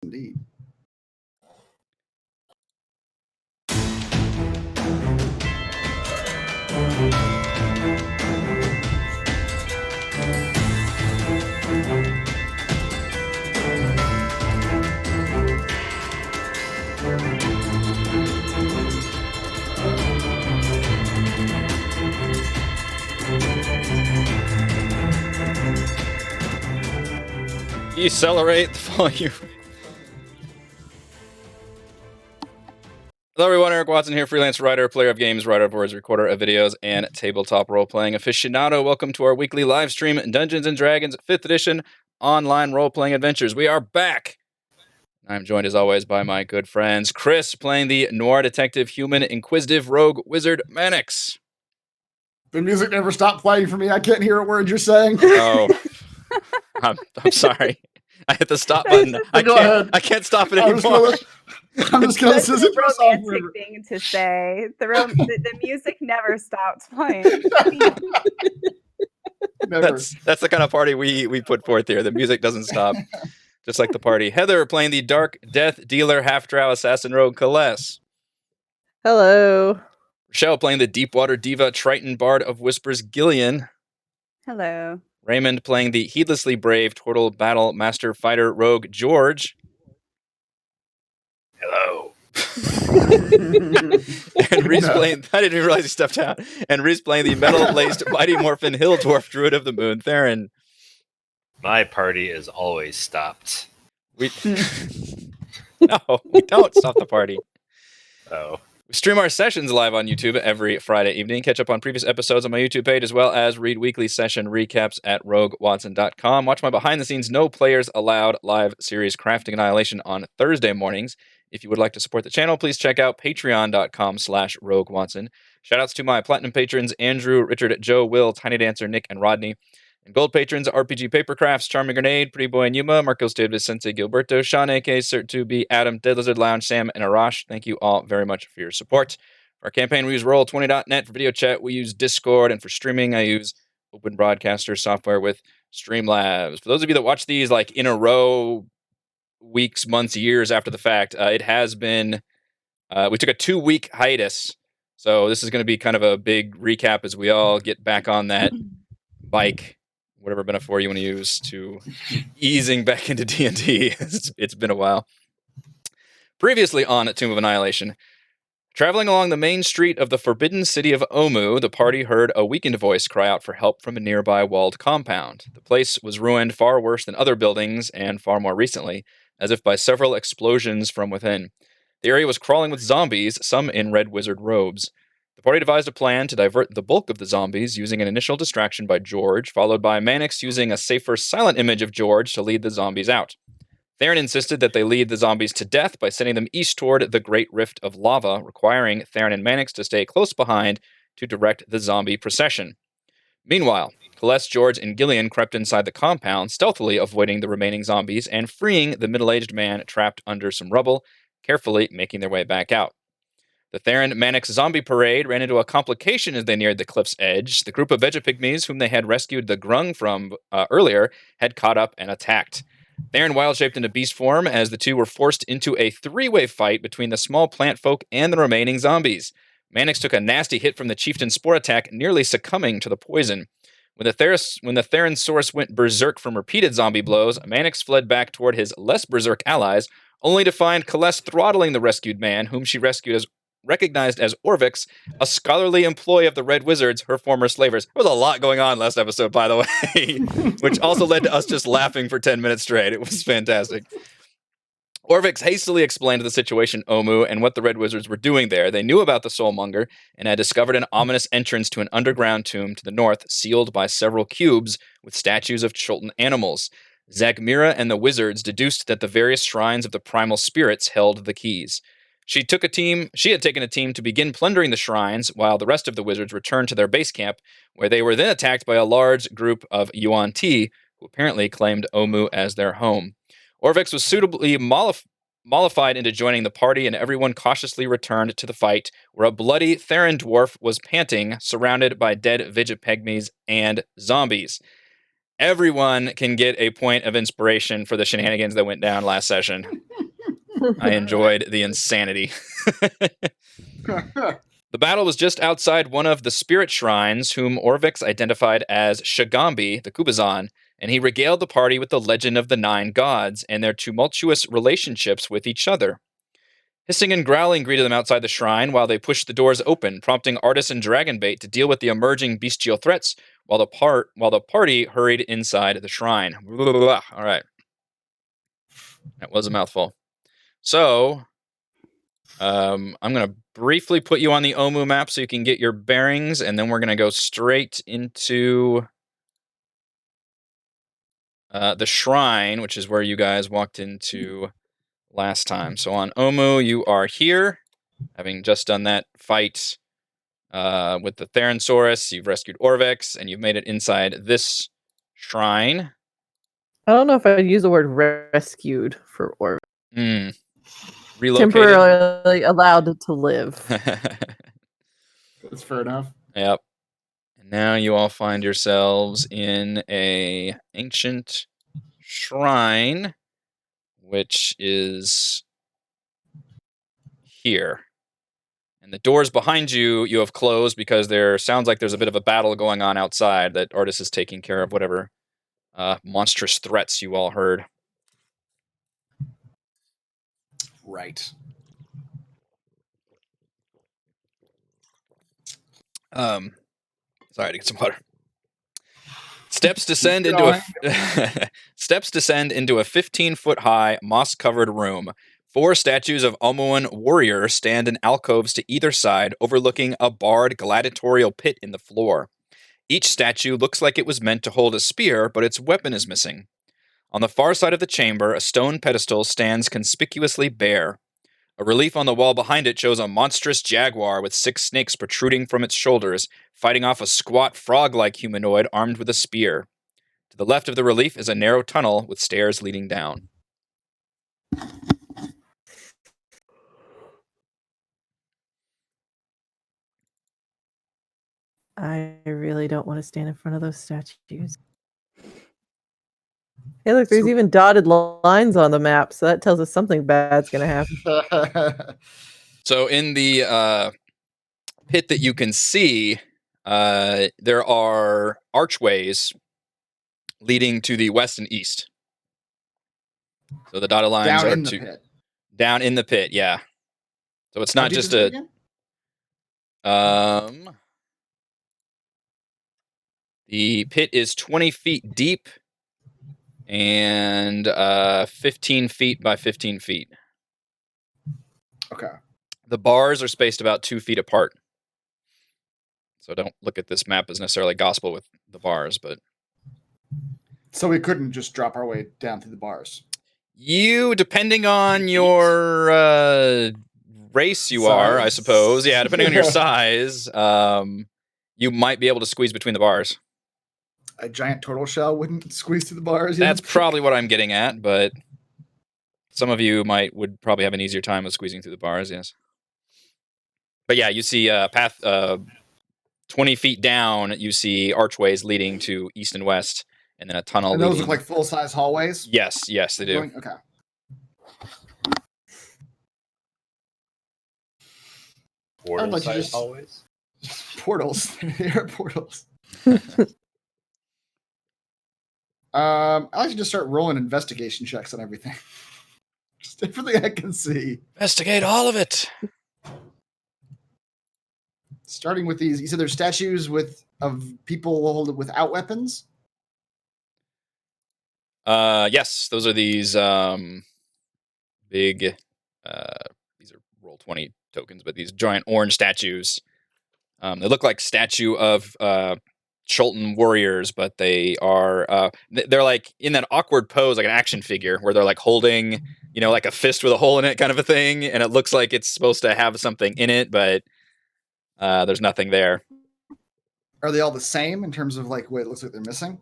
indeed. Decelerate the volume. Hello everyone, Eric Watson here, freelance writer, player of games, writer of words, recorder of videos, and tabletop role-playing aficionado. Welcome to our weekly live stream, Dungeons & Dragons 5th edition online role-playing adventures. We are back! I'm joined as always by my good friends, Chris, playing the noir detective, human, inquisitive, rogue, wizard, Mannix. The music never stopped playing for me. I can't hear a word you're saying. Oh, I'm sorry. I hit the stop button. I can't stop it anymore. I'm just gonna That's a romantic thing to say. The music never stops playing. Never. That's the kind of party we put forth here. The music doesn't stop, just like the party. Heather playing the dark death dealer, half-drow assassin rogue, Kaless. Hello. Rochelle playing the Deepwater Diva, Triton Bard of Whispers, Gillian. Hello. Raymond playing the heedlessly brave Turtle Battle Master Fighter Rogue, George. Hello. And Reese playing, I didn't even realize he stepped out. And Reese playing the metal-laced Mighty Morphin Hill Dwarf Druid of the Moon, Theron. My party is always stopped. No, we don't stop the party. Oh. We stream our sessions live on YouTube every Friday evening. Catch up on previous episodes on my YouTube page, as well as read weekly session recaps at roguewatson.com. Watch my behind-the-scenes No Players Allowed live series Crafting Annihilation on Thursday mornings. If you would like to support the channel, please check out patreon.com/roguewatson. Shoutouts to my platinum patrons, Andrew, Richard, Joe, Will, Tiny Dancer, Nick, and Rodney. And gold patrons, RPG Papercrafts, Charming Grenade, Pretty Boy and Yuma, Marcos David, Sensei Gilberto, Sean, A.K., Cert2B, Adam, Dead Lizard Lounge, Sam, and Arash. Thank you all very much for your support. For our campaign, we use Roll20.net for video chat. We use Discord, and for streaming, I use Open Broadcaster software with Streamlabs. For those of you that watch these like in a row, weeks, months, years after the fact, it has been, we took a 2-week hiatus. So this is going to be kind of a big recap as we all get back on that bike, whatever metaphor you want to use, to easing back into D&D. It's been a while. Previously on Tomb of Annihilation, traveling along the main street of the forbidden city of Omu, the party heard a weakened voice cry out for help from a nearby walled compound. The place was ruined far worse than other buildings, and far more recently, as if by several explosions from within. The area was crawling with zombies, some in red wizard robes. The party devised a plan to divert the bulk of the zombies using an initial distraction by George, followed by Mannix using a safer silent image of George to lead the zombies out. Theron insisted that they lead the zombies to death by sending them east toward the Great Rift of Lava, requiring Theron and Mannix to stay close behind to direct the zombie procession. Meanwhile, Kaless, George, and Gillian crept inside the compound, stealthily avoiding the remaining zombies and freeing the middle-aged man trapped under some rubble, carefully making their way back out. The Theron-Mannix zombie parade ran into a complication as they neared the cliff's edge. The group of Vegapygmies whom they had rescued the Grung from earlier had caught up and attacked. Theron wild-shaped into beast form as the two were forced into a 3-way fight between the small plant folk and the remaining zombies. Mannix took a nasty hit from the chieftain's spore attack, nearly succumbing to the poison. When the Theronsaurus went berserk from repeated zombie blows, Mannix fled back toward his less berserk allies, only to find Kaless throttling the rescued man, whom she recognized as Orvix, a scholarly employee of the Red Wizards, her former slavers. There was a lot going on last episode, by the way, which also led to us just laughing for 10 minutes straight. It was fantastic. Orvix hastily explained the situation in Omu and what the Red Wizards were doing there. They knew about the Soulmonger and had discovered an ominous entrance to an underground tomb to the north, sealed by several cubes with statues of Chultan animals. Zagmira and the Wizards deduced that the various shrines of the primal spirits held the keys. She had taken a team to begin plundering the shrines, while the rest of the wizards returned to their base camp, where they were then attacked by a large group of Yuan Ti, who apparently claimed Omu as their home. Orvix was suitably mollified into joining the party, and everyone cautiously returned to the fight, where a bloody Theron dwarf was panting, surrounded by dead Vegapygmies and zombies. Everyone can get a point of inspiration for the shenanigans that went down last session. I enjoyed the insanity. The battle was just outside one of the spirit shrines, whom Orvix identified as Shagambi, the Kubazan, and he regaled the party with the legend of the 9 gods and their tumultuous relationships with each other. Hissing and growling greeted them outside the shrine while they pushed the doors open, prompting Artis and Dragonbait to deal with the emerging bestial threats while the party hurried inside the shrine. Blah, blah, blah. All right. That was a mouthful. So, I'm going to briefly put you on the Omu map so you can get your bearings, and then we're going to go straight into the shrine, which is where you guys walked into last time. So on Omu, you are here, having just done that fight with the Theransaurus. You've rescued Orvex, and you've made it inside this shrine. I don't know if I'd use the word rescued for Orv. Relocated. Temporarily allowed to live. That's fair enough. Yep. And now you all find yourselves in a ancient shrine, which is here. And the doors behind you have closed because there sounds like there's a bit of a battle going on outside that Artis is taking care of whatever monstrous threats you all heard. Right. Sorry to get some water. Steps descend into a 15-foot high, moss-covered room. 4 statues of Omoan warriors stand in alcoves to either side, overlooking a barred gladiatorial pit in the floor. Each statue looks like it was meant to hold a spear, but its weapon is missing. On the far side of the chamber, a stone pedestal stands conspicuously bare. A relief on the wall behind it shows a monstrous jaguar with 6 snakes protruding from its shoulders, fighting off a squat frog-like humanoid armed with a spear. To the left of the relief is a narrow tunnel with stairs leading down. I really don't want to stand in front of those statues. Hey, look, there's even dotted lines on the map, so that tells us something bad's going to happen. So in the pit that you can see, there are archways leading to the west and east. So the dotted lines Down are in the pit. Down in the pit, yeah. So it's How not deep just is it again? The pit is 20 feet deep and 15 feet by 15 feet. Okay. The bars are spaced about 2 feet apart. So don't look at this map as necessarily gospel with the bars, but... So we couldn't just drop our way down through the bars? You, depending on your race you are, I suppose. Yeah, depending on your size, you might be able to squeeze between the bars. A giant turtle shell wouldn't squeeze through the bars? That's probably what I'm getting at, but some of you would probably have an easier time with squeezing through the bars, yes. But yeah, you see path 20 feet down, you see archways leading to east and west, and then a tunnel And those look like full-size hallways? Yes, they do. Okay. Portal-sized hallways? Portals. Air portals. I like to just start rolling investigation checks on everything. Just everything I can see. Investigate all of it. Starting with these, you said there's statues of people without weapons? Yes, those are these big, these are Roll20 tokens, but these giant orange statues. They look like statue of Cholton warriors, but they are they're like in that awkward pose, like an action figure, where they're like holding, like a fist with a hole in it, kind of a thing, and it looks like it's supposed to have something in it, but there's nothing there. Are they all the same in terms of like what it looks like they're missing?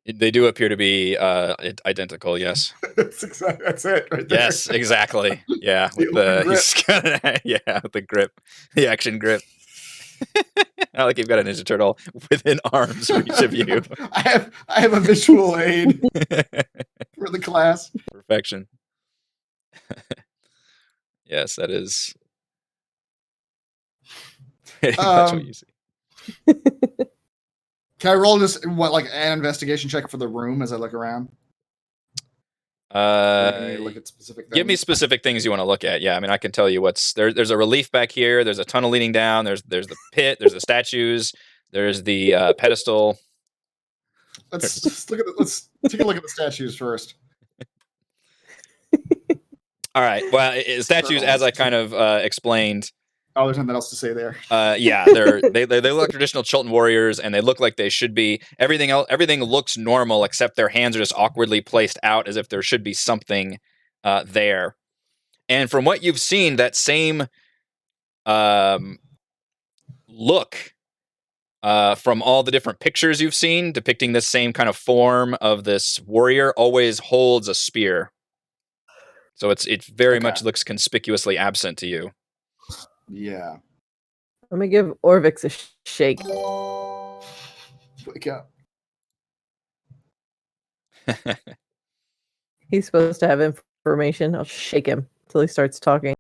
They do appear to be identical, yes. That's it right there. Yes, exactly. Yeah, with the with the grip, the action grip. I like you've got a Ninja Turtle within arm's reach of you. I have a visual aid for the class. Perfection. Yes, that is pretty much what you see. Can I roll just like an investigation check for the room as I look around? Look at specific things? Give me specific things you want to look at. Yeah, I mean, I can tell you what's there. There's a relief back here. There's a tunnel leading down. There's the pit. There's the statues. There's the pedestal. Let's take a look at the statues first. All right. Well, statues, as I kind of explained. Oh, there's nothing else to say there. Yeah, they look like traditional Chilton warriors, and they look like they should be. Everything looks normal, except their hands are just awkwardly placed out, as if there should be something there. And from what you've seen, that same look from all the different pictures you've seen depicting this same kind of form of this warrior always holds a spear. So it very much looks conspicuously absent to you. Yeah. Let me give Orvix a shake. Wake up. He's supposed to have information. I'll shake him till he starts talking.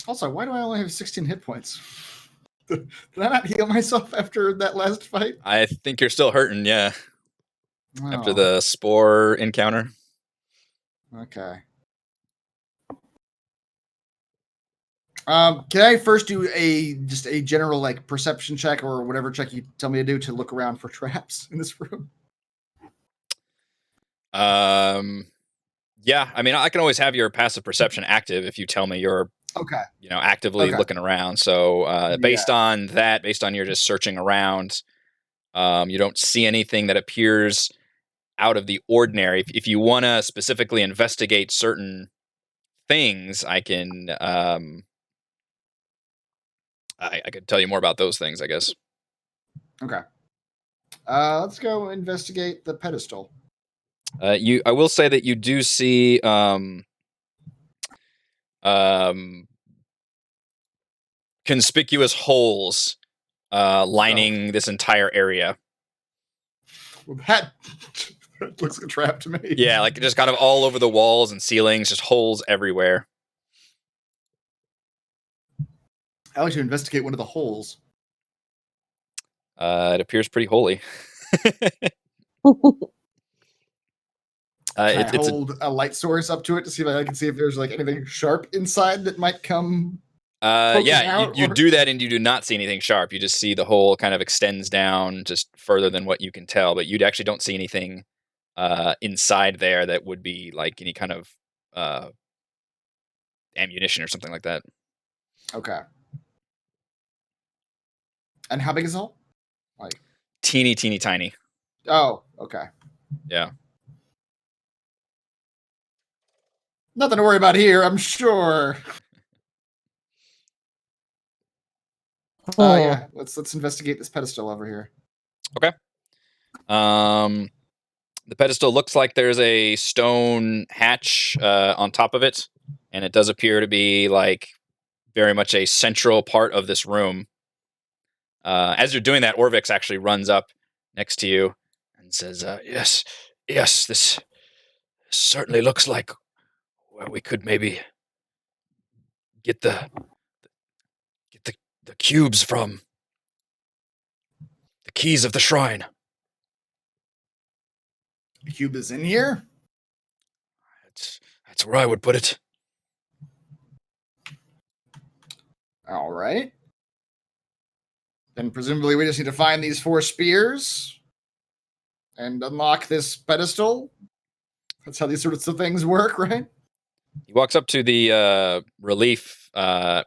Also, why do I only have 16 hit points? Did I not heal myself after that last fight? I think you're still hurting, yeah. Oh. After the spore encounter. Okay. Can I first do just a general like perception check or whatever check you tell me to do to look around for traps in this room? Yeah, I mean, I can always have your passive perception active if you tell me you're actively looking around. So based on that, based on your just searching around, you don't see anything that appears out of the ordinary. If you want to specifically investigate certain things, I can I could tell you more about those things, I guess. Okay. Let's go investigate the pedestal. I will say that you do see conspicuous holes lining this entire area. Well, that looks like a trap to me. Yeah, like just kind of all over the walls and ceilings, just holes everywhere. I'd like to investigate one of the holes. It appears pretty holy. I hold a light source up to it to see if I can see if there's like anything sharp inside that might come. You do that and you do not see anything sharp. You just see the hole kind of extends down just further than what you can tell, but you actually don't see anything inside there that would be like any kind of ammunition or something like that. Okay. And how big is the hole? Like teeny tiny. Oh, okay. Yeah. Nothing to worry about here, I'm sure. Yeah. Let's investigate this pedestal over here. Okay. The pedestal looks like there's a stone hatch on top of it, and it does appear to be like very much a central part of this room. As you're doing that, Orvix actually runs up next to you and says, yes, this certainly looks like where we could maybe get the cubes from. The keys of the shrine. The cube is in here? That's where I would put it. All right. Then presumably we just need to find these 4 spears and unlock this pedestal. That's how these sorts of things work, right? He walks up to the relief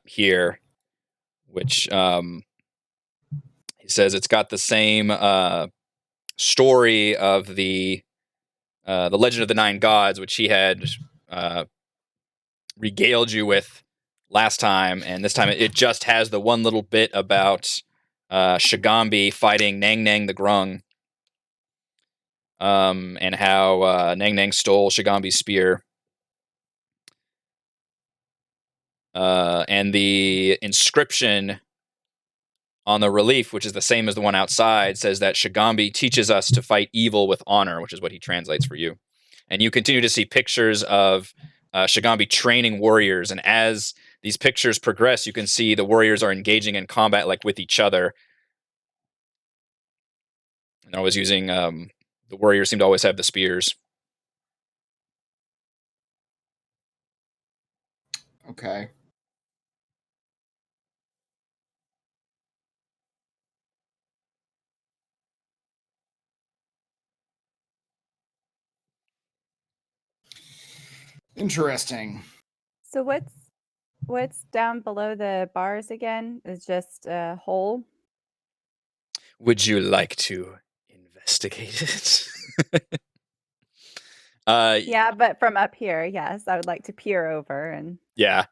here, which he says it's got the same story of the Legend of the Nine Gods, which he had regaled you with last time, and this time it just has the one little bit about Shagambi fighting Nang Nang the Grung, and how Nang Nang stole Shagambi's spear. And the inscription on the relief, which is the same as the one outside, says that Shagambi teaches us to fight evil with honor, which is what he translates for you. And you continue to see pictures of Shagambi training warriors. And as these pictures progress, you can see the warriors are engaging in combat like with each other. And they're always using, the warriors seem to always have the spears. Okay. Interesting. So what's down below the bars again? Is just a hole. Would you like to investigate it? Yeah, but from up here, yes, I would like to peer over and. Yeah.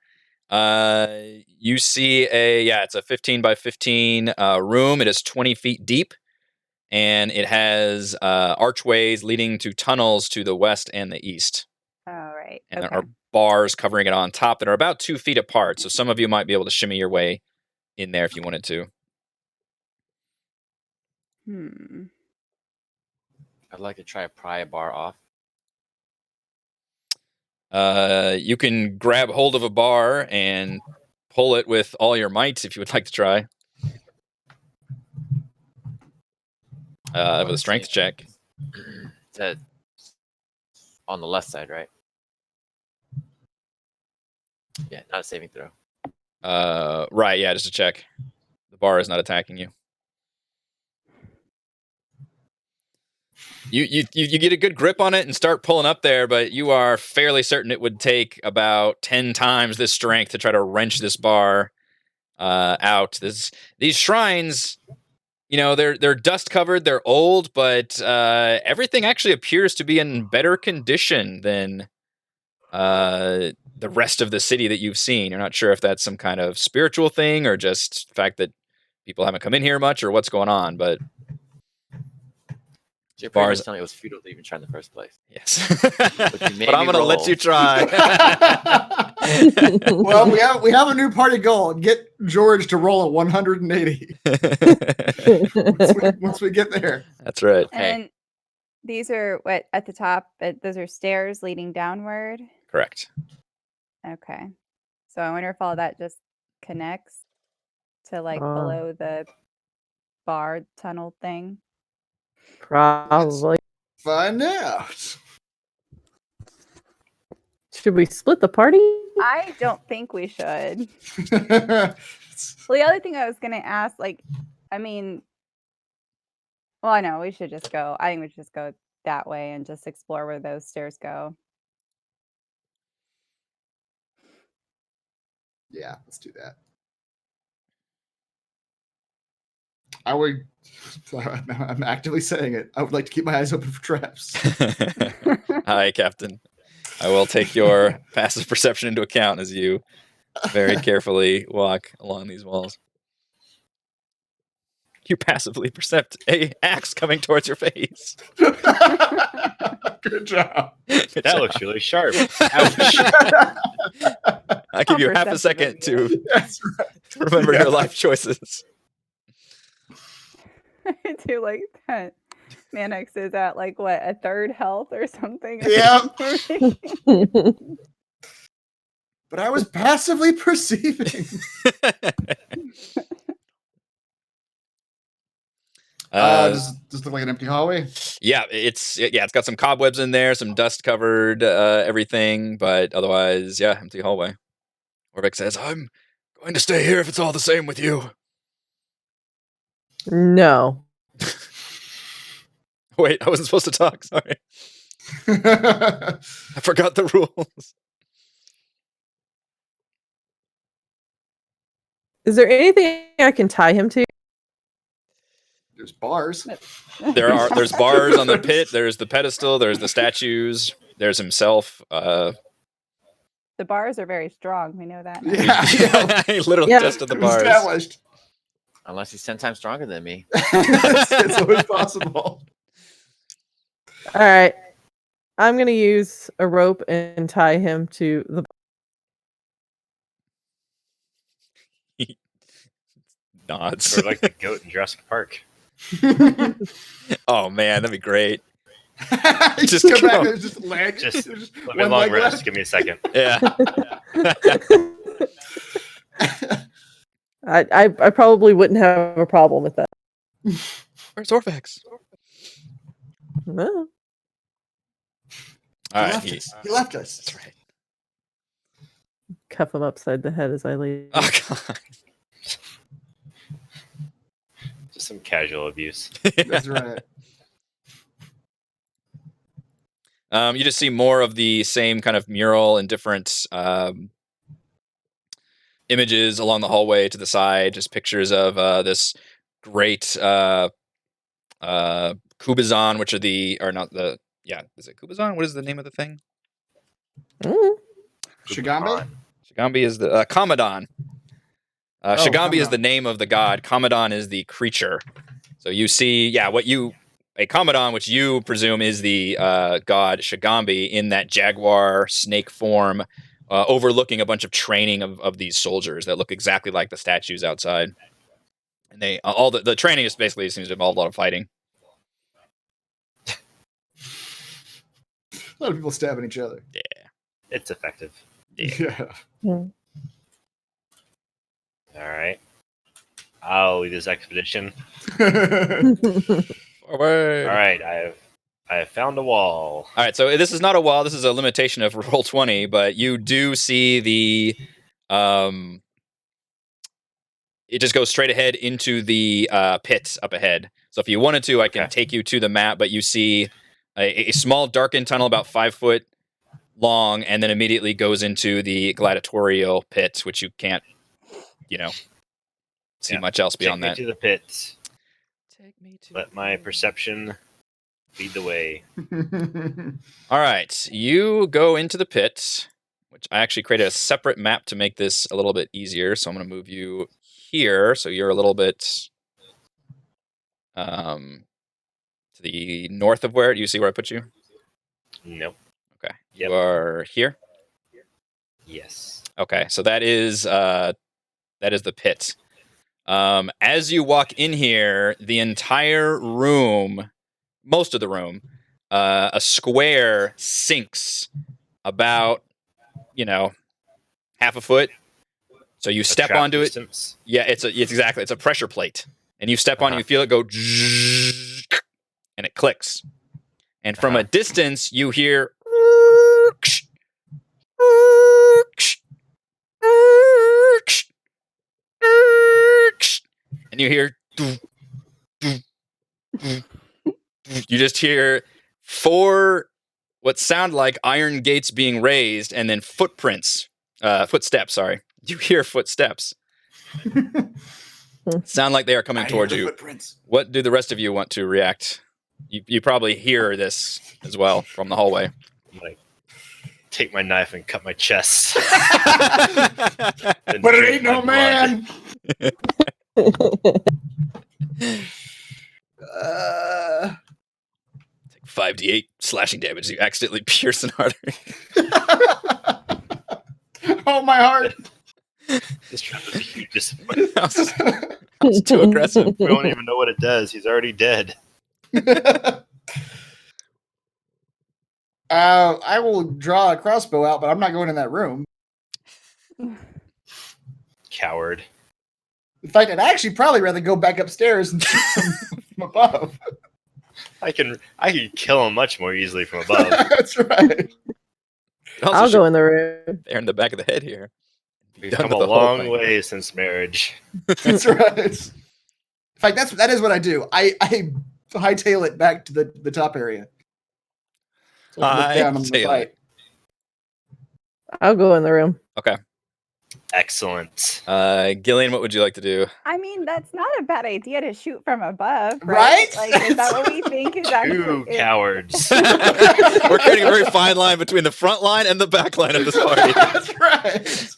You see it's a 15 by 15 room. It is 20 feet deep, and it has archways leading to tunnels to the west and the east. Oh, right. And there Okay. are bars covering it on top that are about 2 feet apart. So some of you might be able to shimmy your way in there if you wanted to. I'd like to try to pry a bar off. You can grab hold of a bar and pull it with all your might if you would like to try. With a strength check. It's on the left side, right? Yeah, not a saving throw. Right, yeah, just a check. The bar is not attacking you. You get a good grip on it and start pulling up there, but you are fairly certain it would take about 10 times this strength to try to wrench this bar out. These shrines, they're dust covered, they're old, but everything actually appears to be in better condition than the rest of the city that you've seen. You're not sure if that's some kind of spiritual thing or just the fact that people haven't come in here much or what's going on, but You're pretty bars much telling me it was futile to even try in the first place. yes. But, But I'm gonna let you try. Well, we have a new party goal. Get George to roll a 180 once we get there. That's right. Okay. And these are what at the top. Those are stairs leading downward. Correct. Okay. So I wonder if all that just connects to like Oh. below the bar tunnel thing. Probably. Find out. Should we split the party? I don't think we should. Well, the other thing I was gonna ask, I know we should just go. I think we should just go that way and just explore where those stairs go. Yeah, let's do that. I'm actively saying it. I would like to keep my eyes open for traps. Hi, Captain. I will take your passive perception into account as you very carefully walk along these walls. You passively percept a axe coming towards your face. Good job. That looks really sharp. I give you half a second to That's right. remember your life choices. I do like that. Manix is at a third health or something. Yeah. But I was passively perceiving. Does this look like an empty hallway? Yeah, it's got some cobwebs in there, some dust covered everything, but otherwise, yeah, empty hallway. Orvik says, "I'm going to stay here if it's all the same with you." No. Wait, I wasn't supposed to talk. Sorry, I forgot the rules. Is there anything I can tie him to? There's bars. There's bars on the pit. There's the pedestal. There's the statues. There's himself. The bars are very strong. We know that now. Yeah. He literally tested the bars. Established. Unless he's 10 times stronger than me. It's always possible. All right. I'm going to use a rope and tie him to the. nods. Sort of like the goat in Jurassic Park. Oh man, that'd be great. just come back. There's just legs. Just There's let me one long leg rest. left. Give me a second. Yeah. I probably wouldn't have a problem with that. Where's Orphex? No. All He right. left us. He left us. That's right. Cuff him upside the head as I leave. Oh god. Just some casual abuse. That's right. You just see more of the same kind of mural and different images along the hallway to the side. Just pictures of this great Kubazan, which are is it Kubazan? What is the name of the thing? Mm. Shagambi? Shagambi is the Kamadan. Shagambi is Kamadan. the name of the god. Kamadan is the creature. So you see, a Kamadan, which you presume is the god Shagambi, in that jaguar snake form, overlooking a bunch of training of these soldiers that look exactly like the statues outside. And they all the training is basically seems to involve a lot of fighting. A lot of people stabbing each other. Yeah. It's effective. Yeah. All right. I'll lead this expedition. Forward. All right. I have found a wall. All right, so this is not a wall. This is a limitation of Roll20, but you do see the it just goes straight ahead into the pits up ahead. So if you wanted to, I can take you to the map, but you see a small darkened tunnel about 5 foot long, and then immediately goes into the gladiatorial pit, which you can't, see much else beyond that. Take me to the pits. Take me to Let my perception lead the way. All right, you go into the pit, which I actually created a separate map to make this a little bit easier. So I'm going to move you here, so you're a little bit to the north of where. Do you see where I put you? Nope. Okay, Yep. you are here. Yes. Okay, so that is the pit. As you walk in here, the entire room, most of the room, a square sinks about, half a foot. So you step trap onto distance. it. Yeah, it's a pressure plate, and you step on it, you feel it go, and it clicks. And from a distance, you hear, and you hear, you just hear 4 what sound like iron gates being raised, and then footsteps. Sorry, you hear footsteps. Sound like they are coming towards you. Footprints. What do the rest of you want to react? You probably hear this as well from the hallway. I'm like, take my knife and cut my chest. But it ain't no man. Take 5d8 slashing damage. You accidentally pierce an artery. Oh, my heart. This trap is a huge disappointment. That was too aggressive. We don't even know what it does. He's already dead. I will draw a crossbow out, but I'm not going in that room. Coward. In fact, I'd actually probably rather go back upstairs and shoot from above. I can kill him much more easily from above. That's right. I'll go in the room. There in the back of the head here. We've Done come with a the whole long thing. way since marriage. That's right. In fact, that is what I do. I hightail it back to the top area. So I can look down on the Hightail fight. it. I'll go in the room. Okay. Excellent. Gillian, what would you like to do? I mean, that's not a bad idea to shoot from above, Right? right? Like, is that what we think is Two actually? cowards. We're creating a very fine line between the front line and the back line of this party. That's right.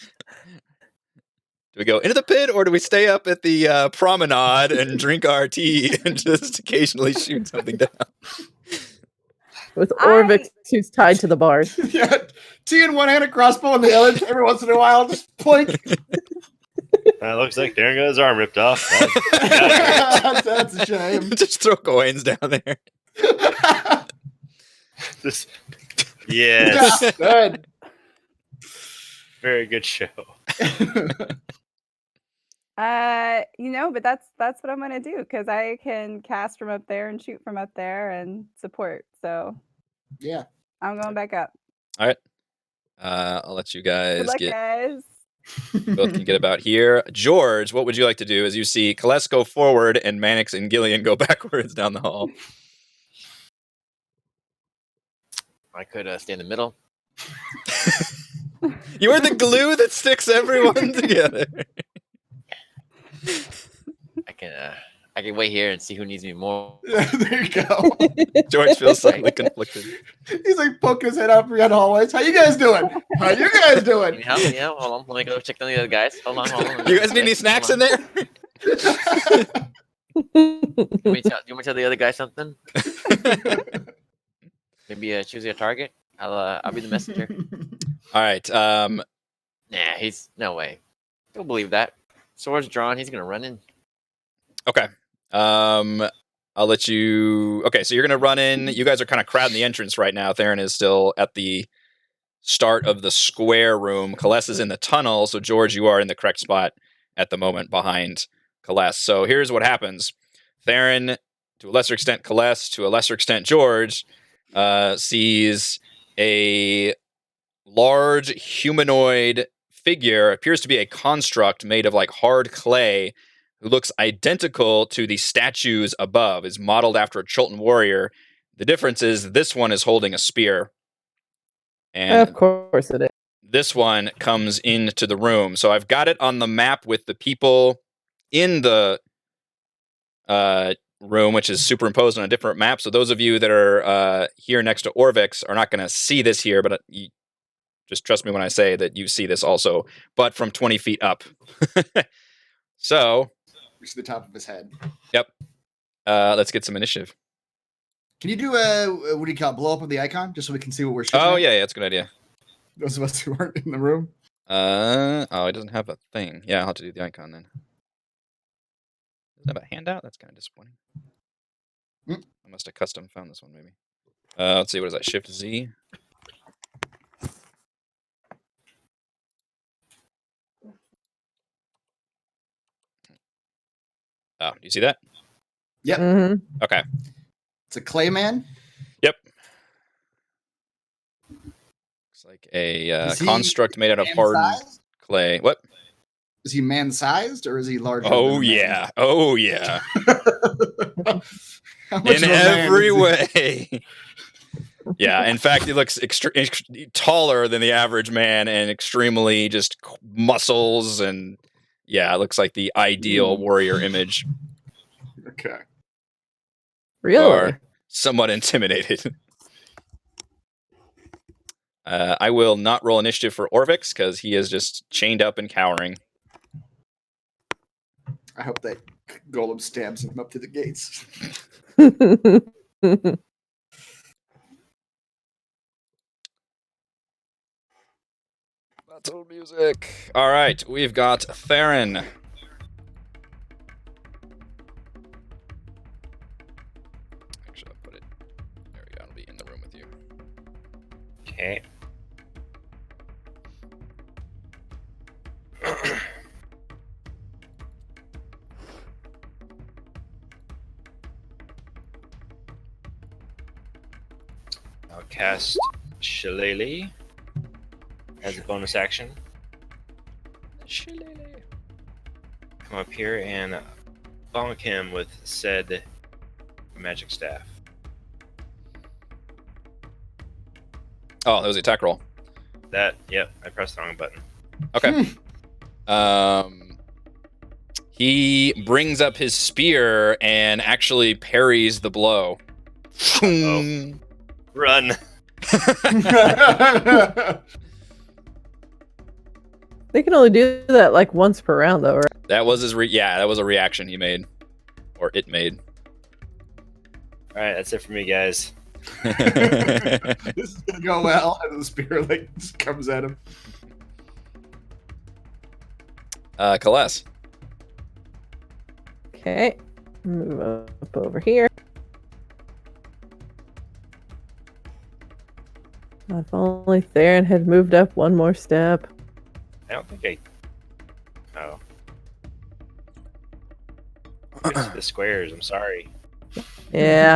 Do we go into the pit, or do we stay up at the promenade and drink our tea and just occasionally shoot something down? With Orvix, who's tied to the bars. Yeah. Tea in one hand, a crossbow in the other. Every once in a while, just plink. Looks like Darren got his arm ripped off. That's a shame. Just throw coins down there. Just, yes. Good. Very good show. But that's what I'm gonna do because I can cast from up there and shoot from up there and support. So Yeah. I'm going back up. All right. I'll let you guys Good luck, get. guys. Both can get about here. George, what would you like to do as you see Kaless go forward and Mannix and Gillian go backwards down the hall? I could stay in the middle. You are the glue that sticks everyone together. I can wait here and see who needs me more. There you go. George feels slightly conflicted. He's like poking his head out through the hallways. How you guys doing? How you guys doing? Need help? Yeah, hold on. Let me go check on the other guys. Hold on. You guys need any snacks in there? You want me to tell the other guy something? Maybe choose your target. I'll be the messenger. All right. Nah, he's no way. Don't believe that. Sword's drawn. He's gonna run in. Okay. I'll let you. Okay, so you're gonna run in. You guys are kind of crowding the entrance right now. Theron is still at the start of the square room. Kaless is in the tunnel. So George, you are in the correct spot at the moment behind Kaless. So here's what happens. Theron, to a lesser extent, Kaless, to a lesser extent, George, sees a large humanoid figure, appears to be a construct made of like hard clay, who looks identical to the statues above, is modeled after a Chultan warrior. The difference is this one is holding a spear. And Of course it is. this one comes into the room. So I've got it on the map with the people in the room, which is superimposed on a different map. So those of you that are here next to Orvix are not going to see this here, but you just trust me when I say that you see this also, but from 20 feet up. So We see the top of his head. Yep. Let's get some initiative. Can you do what do you call it, blow up of the icon just so we can see what we're shooting? Oh at? yeah, that's a good idea. Those of us who aren't in the room. Oh, it doesn't have a thing. Yeah, I'll have to do the icon then. Doesn't have a handout? That's kind of disappointing. I must have custom found this one maybe. Let's see, what is that? Shift Z. Oh, do you see that? Yep. Mhm. Okay. It's a clay man. Yep. Looks like a Is he construct made out of hardened man-sized? clay. What? Is he man-sized or is he larger? Oh than a man? yeah. Oh yeah. How much In of a man every is he? way. Yeah, in fact, he looks taller than the average man and extremely just muscles and yeah, it looks like the ideal warrior image. Okay. Really? Are somewhat intimidated. I will not roll initiative for Orvix because he is just chained up and cowering. I hope that golem stabs him up to the gates. Battle music. All right, we've got Theron. Actually, I'll put it. There we go. I'll be in the room with you. Okay. I'll cast Shillelagh as a bonus action. Come up here and bonk him with said magic staff. Oh, that was the attack roll. Yep, I pressed the wrong button. Okay. He brings up his spear and actually parries the blow. Uh-oh. Run! They can only do that like once per round, though, right? That was his that was a reaction he made. Or it made. Alright, that's it for me, guys. This is gonna go well, and the spear like just comes at him. Kaless. Okay. Move up over here. If only Theron had moved up one more step. I don't think I. Oh. It's the squares. I'm sorry. Yeah.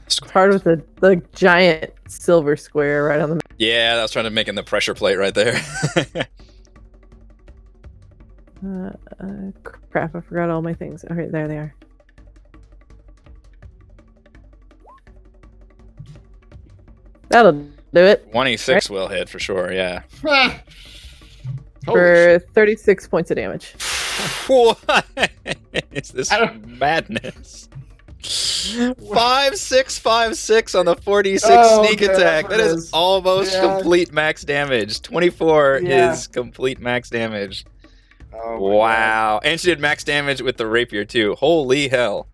It's hard with the giant silver square right on the map. Yeah, I was trying to make in the pressure plate right there. Crap, I forgot all my things. All right, there they are. That'll do it 26 will hit for sure, yeah. Holy for 36 points of damage. What is this madness? 5-6-5-6 on the 46 sneak okay, attack. that's That what it is is. almost Yeah. complete max damage. 24 Yeah. is complete max damage. Oh my Wow. And she did max damage with the rapier too. Holy hell.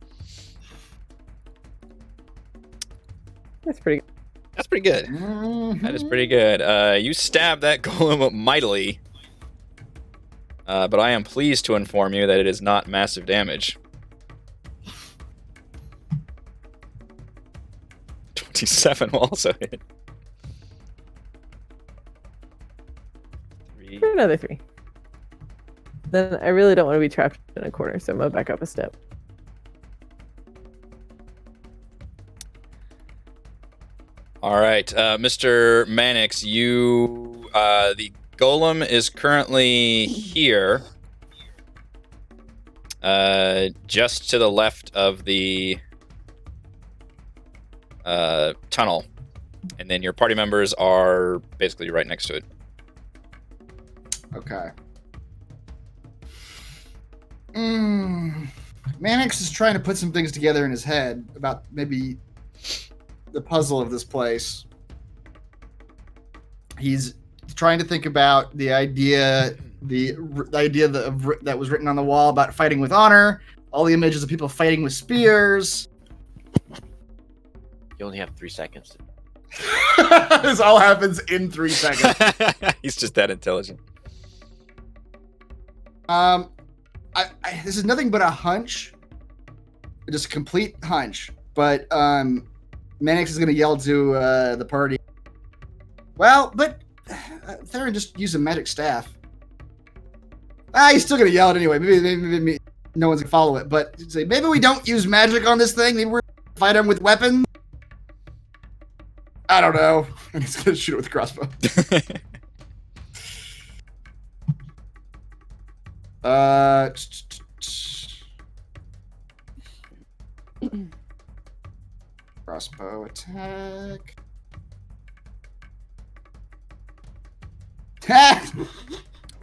That's pretty good. That's pretty good. God. That is pretty good. You stabbed that golem mightily. But I am pleased to inform you that it is not massive damage. 27 will also hit. For another 3. Then I really don't want to be trapped in a corner, so I'm gonna back up a step. All right, Mr. Mannix, you, the golem is currently here, just to the left of the tunnel, and then your party members are basically right next to it. Okay. Mannix is trying to put some things together in his head about maybe the puzzle of this place. He's trying to think about the idea, that was written on the wall about fighting with honor, all the images of people fighting with spears. You only have 3 seconds. This all happens in 3 seconds. He's just that intelligent. This is nothing but a hunch, just a complete hunch. But Mannix is going to yell to the party. Well, but Theron just used a magic staff. He's still going to yell it anyway. Maybe no one's going to follow it. But say, maybe we don't use magic on this thing. Maybe we're going to fight him with weapons. I don't know. And he's going to shoot it with a crossbow. Crossbow attack.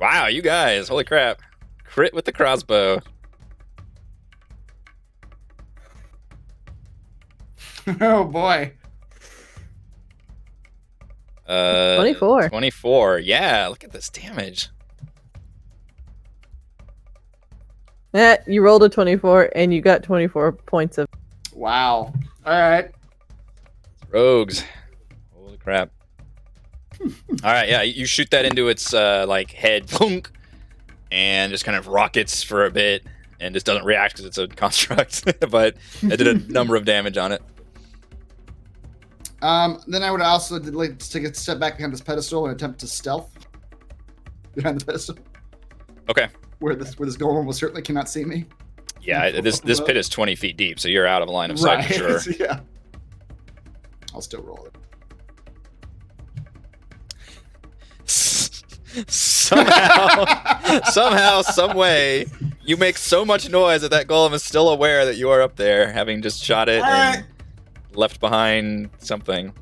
Wow, you guys, holy crap. Crit with the crossbow. Oh boy. 24. 24. Yeah, look at this damage. You rolled a 24 and you got 24 points of. Wow. All right. Rogues. Holy crap. All right, yeah, you shoot that into its like head, thunk, and just kind of rockets for a bit, and just doesn't react because it's a construct. But it did a number of damage on it. Then I would also like to take a step back behind this pedestal and attempt to stealth behind the pedestal. Okay. Where this golem will certainly cannot see me. Yeah, this pit is 20 feet deep, so you're out of line of sight for sure. Yeah. I'll still roll it. Somehow, some way, you make so much noise that golem is still aware that you are up there, having just shot it and left behind something.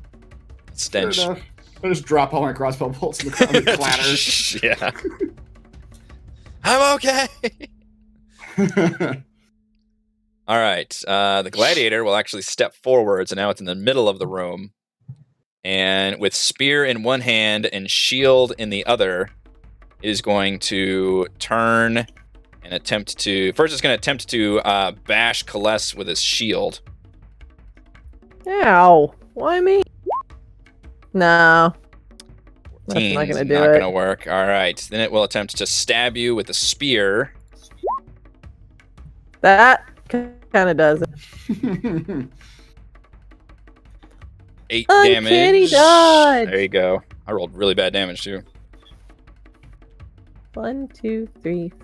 Stench. I just drop all my crossbow bolts in the ground and clatter. Yeah. I'm okay. All right. The gladiator will actually step forward, so now it's in the middle of the room. And with spear in one hand and shield in the other, is going to turn and attempt to... First, it's going to attempt to bash Kaless with his shield. Ow. Why me? No. 15's not gonna do not it. gonna work. All right. Then it will attempt to stab you with a spear. That kind of does it. 8 Uncanny damage. dodge. There you go. I rolled really bad damage too. 1, 2, 3, 4.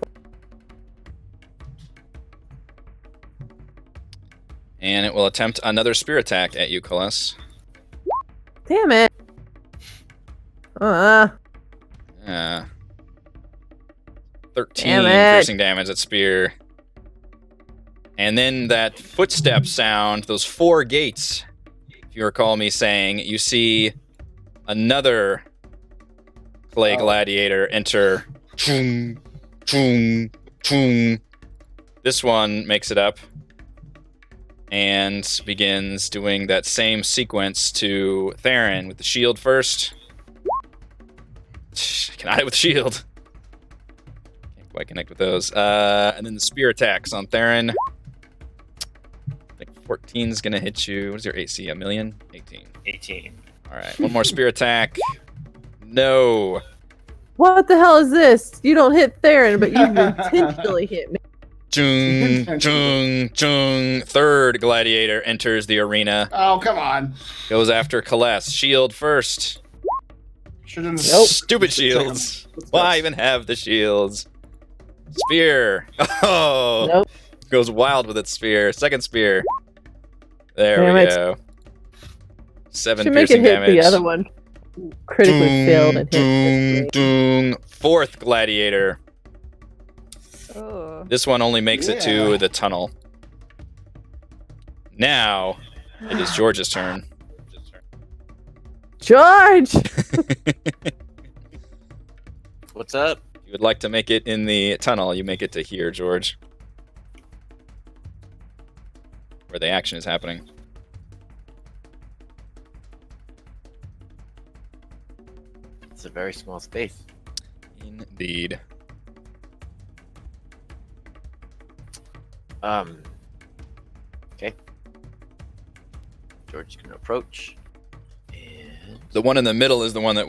And it will attempt another spear attack at you, Colette. Damn it. Yeah. 13 Damn it. piercing damage at spear. And then that footstep sound, those 4 gates, if you recall me saying, you see another clay gladiator enter. Chung, chung, chung. This one makes it up and begins doing that same sequence to Theron with the shield first. Cannot hit with the shield. Can't quite connect with those. And then the spear attacks on Theron. I think 14 is going to hit you. What is your AC? 1,000,000? 18. 18. All right. One more spear attack. No. What the hell is this? You don't hit Theron, but you intentionally hit me. Chung, chung, chung. Third gladiator enters the arena. Oh, come on. Goes after Colette. Shield first. Shouldn't. Nope. Stupid shields. Why even have the shields? Spear. Oh. Nope. Goes wild with its spear. Second spear. There Damn we it. go. 7 Should make piercing it hit damage. the other one. Critically failed and hit. Doong. Fourth gladiator. Oh. This one only makes it to Yeah. the tunnel. Now, it is George's turn. George! What's up? If you would like to make it in the tunnel, you make it to here, George. Where the action is happening. It's a very small space. Indeed. Okay. George's gonna approach. And The one in the middle is the one that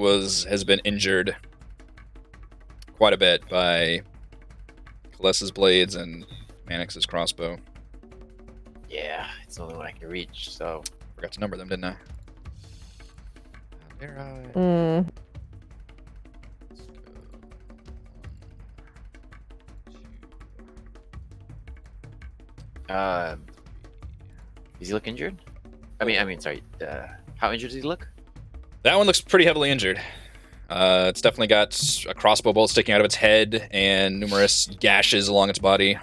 has been injured quite a bit by Colette's blades and Mannix's crossbow. yeah, it's the only one I can reach, so Forgot to number them, didn't I? How dare I? Mm. Let's go. 1, 2. does he look injured? I mean, sorry. How injured does he look? That one looks pretty heavily injured. It's definitely got a crossbow bolt sticking out of its head and numerous gashes along its body.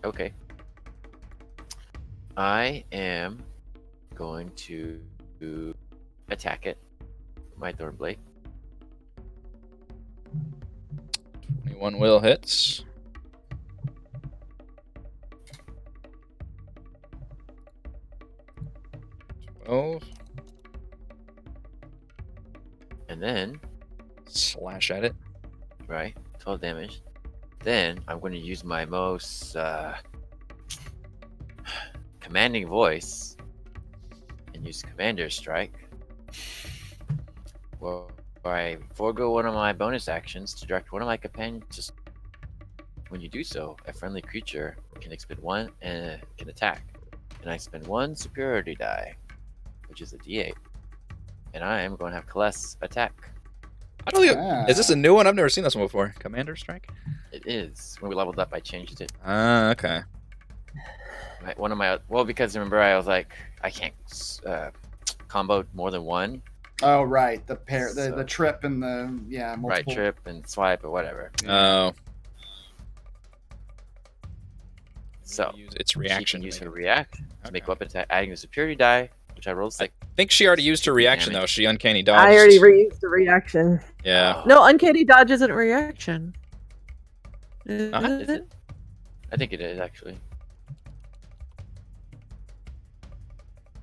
Okay. I am going to attack it with my thorn blade. 21 will hits. Oh, And then, slash at it. right, 12 damage. Then I'm going to use my most commanding voice and use Commander Strike. Where I forego one of my bonus actions to direct one of my companions. Just when you do so, a friendly creature can expend 1 and can attack. And I expend 1 superiority die, which is a D8. And I am going to have Colette attack. I don't think. Ah. Is this a new one? I've never seen this one before. Commander Strike? It is. When we leveled up, I changed it. Ah, okay. Because remember, I was like, I can't combo more than one. Oh, right. The pair, the So- trip and the multiple. Right, trip and swipe or whatever. Oh. So Use its she reaction. can to use her make- react to make Okay. weapon attack, adding the superiority die, which I rolled 6. I think she already used her reaction though. Damage. She uncanny dodged. I already reused the reaction. Yeah. No, uncanny dodge isn't a reaction. Is Is it? it? I think it is actually.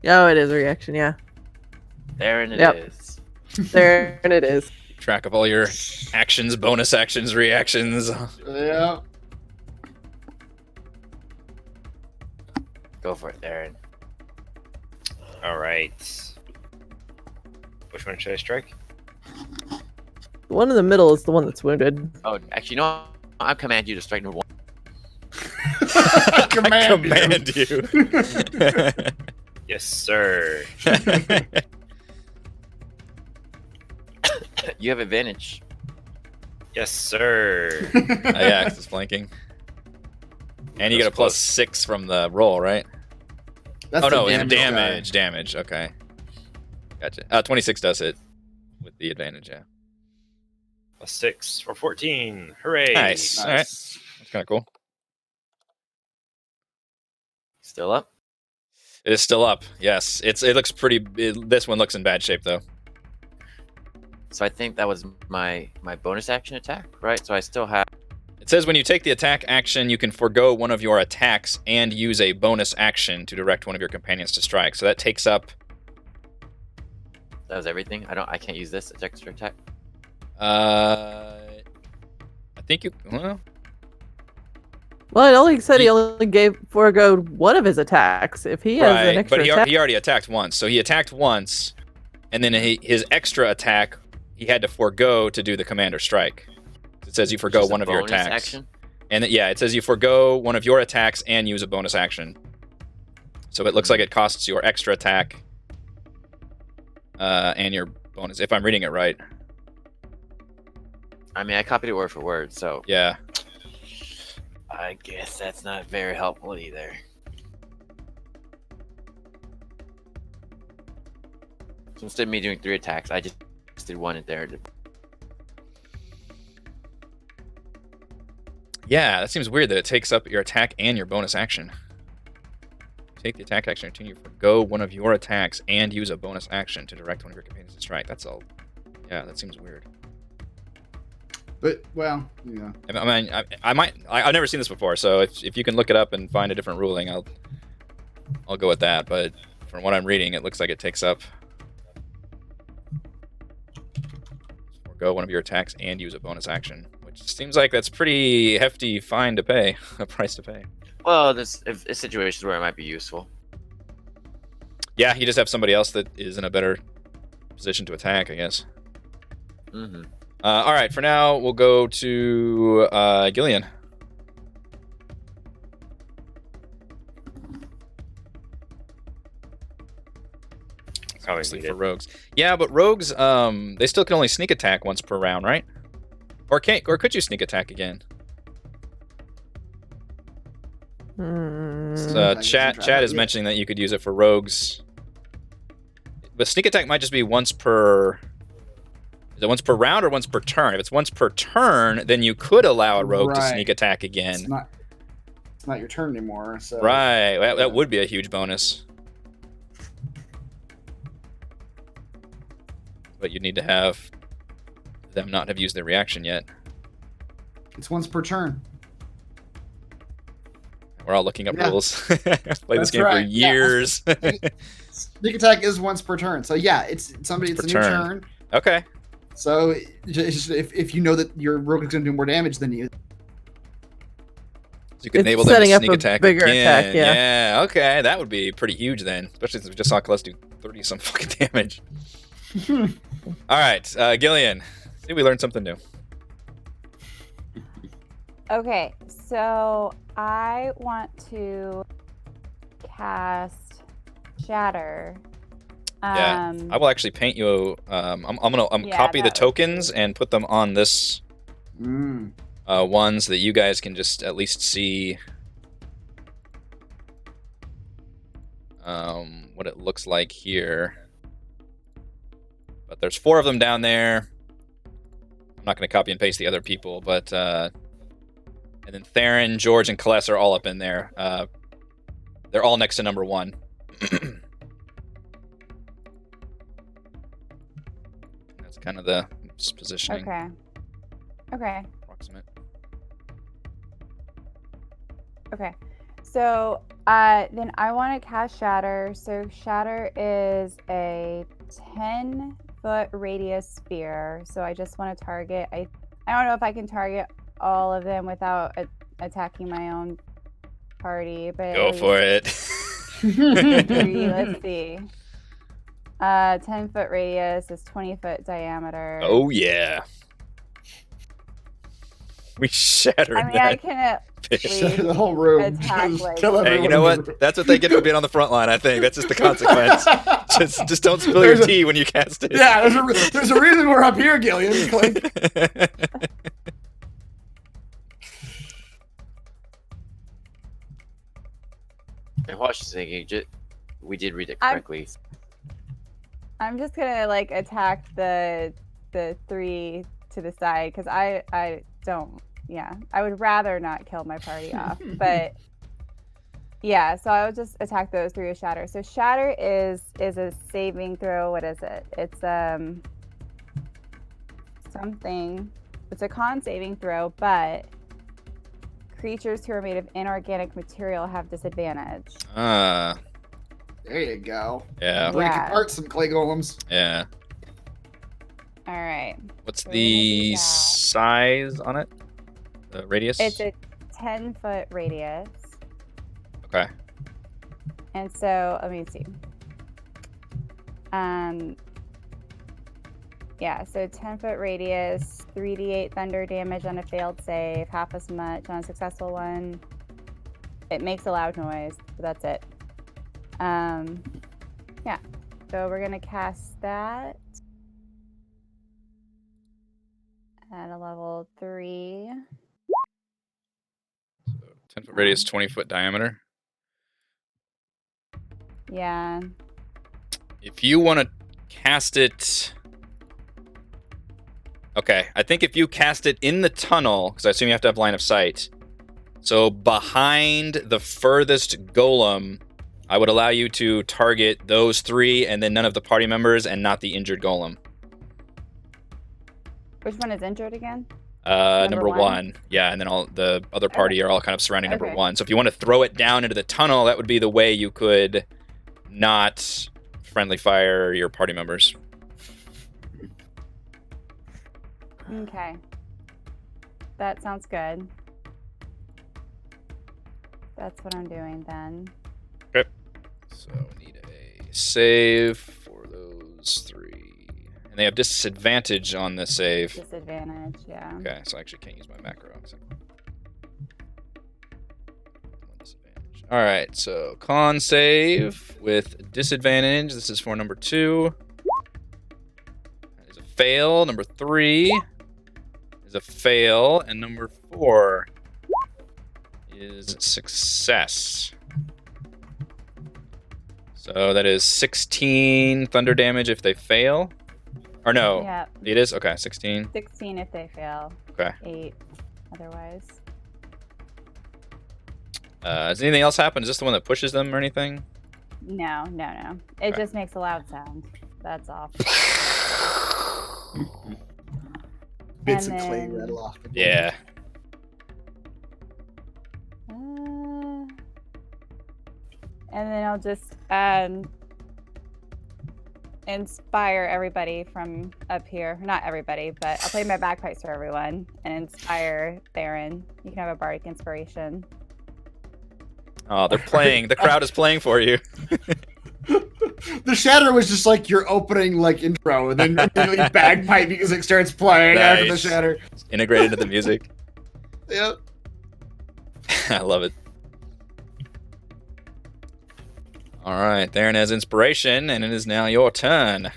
Oh, it is a reaction, yeah. There and it Yep. is. There and it is. Keep track of all your actions, bonus actions, reactions. Yeah. Go for it, Theron. All right. Which one should I strike? The one in the middle is the one that's wounded. Oh, actually, no. I command you to strike number 1. I command you. Yes, sir. You have advantage. Yes, sir. Yeah, 'cause it's flanking. And you get a That's close. +6 from the roll, right? That's Oh no, the it's damage. damage. Okay, gotcha. 26 does it with the advantage. Yeah, +6 for 14. Hooray! nice. Guy. All right, Nice. that's kind of cool. Still up? It is still up. Yes, it looks pretty. This one looks in bad shape though. So I think that was my bonus action attack, right? So I still have. It says when you take the attack action, you can forego one of your attacks and use a bonus action to direct one of your companions to strike. So that takes up. That was everything. I can't use this extra attack. I think you. Well, Well, it only said he only gave forego one of his attacks. If he has an right, extra but attack, he already attacked once. So he attacked once, and then his extra attack he had to forego to do the commander strike. It says you forego Just a one of your bonus attacks. action? And yeah, it says you forego one of your attacks and use a bonus action. So it looks like it costs your extra attack and your bonus, if I'm reading it right. I mean, I copied it word for word, so Yeah. I guess that's not very helpful either. So instead of me doing 3 attacks, I just did 1 in there. Yeah, that seems weird that it takes up your attack and your bonus action. Take the attack action, continue to forgo one of your attacks and use a bonus action to direct one of your companions to strike. That's all. Yeah, that seems weird. But well, yeah. I mean, I've never seen this before, so if you can look it up and find a different ruling, I'll go with that. But from what I'm reading, it looks like it takes up forgo one of your attacks and use a bonus action, which seems like that's pretty hefty fine to pay, a price to pay. Well, there's situations where it might be useful. Yeah, you just have somebody else that is in a better position to attack, I guess. Mm-hmm. All right, for now, we'll go to Gillian. Probably Obviously need for it. rogues. Yeah, but rogues, they still can only sneak attack once per round, right? Or could you sneak attack again? Chat is mentioning that you could use it for rogues. But sneak attack might just be once per... Is it once per round or once per turn? If it's once per turn, then you could allow a rogue to Right. sneak attack again. It's not your turn anymore. So Right, that would be a huge bonus. But you'd need to have them not have used their reaction yet. it's once per turn. We're all looking up Yeah. rules. I've played this That's game for right. Yeah. years. Sneak attack is once per turn. So yeah, it's Per a new turn. turn. Okay. So if you know that your rogue is going to do more damage than you, So you could It's enable them to setting up sneak a attack bigger again. attack, yeah. Yeah, okay. That would be pretty huge then. Especially since we just saw Celeste do 30-some fucking damage. All right, Gillian. See, we learned something new. Okay, so I want to cast Shatter. Yeah, I will actually paint you. I'm gonna Yeah, copy the that would tokens be- and put them on this Mm. ones that you guys can just at least see what it looks like here. But there's 4 of them down there. I'm not going to copy and paste the other people, but and then Theron, George, and Kaless are all up in there. They're all next to number 1. That's kind of the positioning. Okay. Approximate. Okay. So then I want to cast Shatter. So Shatter is a 10-foot radius sphere. So I just want to target. I don't know if I can target all of them without attacking my own party, but Go for it. 3. Let's see. 10-foot radius is 20-foot diameter. Oh yeah. We shatter I mean, that. I can at bitch. least Shatter the whole room. attack, Just like- kill Hey, everyone you know in the what? That's what they get for being on the front line. I think that's just the consequence. just don't spill There's your a- tea when you cast it. Yeah, there's a reason we're up here, Gillian. Clink. And watch this thing. We did read it I'm- correctly. I'm just gonna like attack the 3 to the side because I don't. Yeah, I would rather not kill my party off, but yeah. So I would just attack those 3 with shatter. So shatter is a saving throw. What is it? It's something. It's a con saving throw, but creatures who are made of inorganic material have disadvantage. There you go. Yeah. Break Yeah. apart some clay golems. Yeah. All right. What's So we're gonna do the that. size on it? The radius? It's a 10-foot radius. Okay. And so let me see. Yeah, so 10-foot radius, 3d8 thunder damage on a failed save, half as much on a successful one. It makes a loud noise, but that's it. Yeah. So we're gonna cast that at a level 3. 10-foot radius, 20-foot diameter. Yeah. If you want to cast it... Okay, I think if you cast it in the tunnel, because I assume you have to have line of sight, so behind the furthest golem, I would allow you to target those 3 and then none of the party members and not the injured golem. Which one is injured again? Number one? 1. Yeah, and then all the other party are all kind of surrounding number Okay. 1. So if you want to throw it down into the tunnel, that would be the way you could not friendly fire your party members. Okay. That sounds good. That's what I'm doing then. So we need a save for those 3. And they have disadvantage on the save. Disadvantage, yeah. Okay, so I actually can't use my macro. So. Disadvantage. All right, so con save with disadvantage. This is for number 2. That is a fail. Number 3 is a fail. And number 4 is success. So that is 16 thunder damage if they fail. Or no, Yeah, it is? Okay, 16. 16 if they fail. Okay. 8 otherwise. Does anything else happen? Is this the one that pushes them or anything? No. It Okay. just makes a loud sound. That's all. Bits And of clay then- rattle off. Yeah. And then I'll just inspire everybody from up here. Not everybody, but I'll play my bagpipes for everyone and inspire Theron. You can have a bardic inspiration. Oh, they're playing. The crowd is playing for you. The shatter was just like your opening like intro, and then immediately bagpipe music starts playing after the Nice. shatter. Integrated into the music. Yep. I love it. All right, Theron has inspiration, and it is now your turn.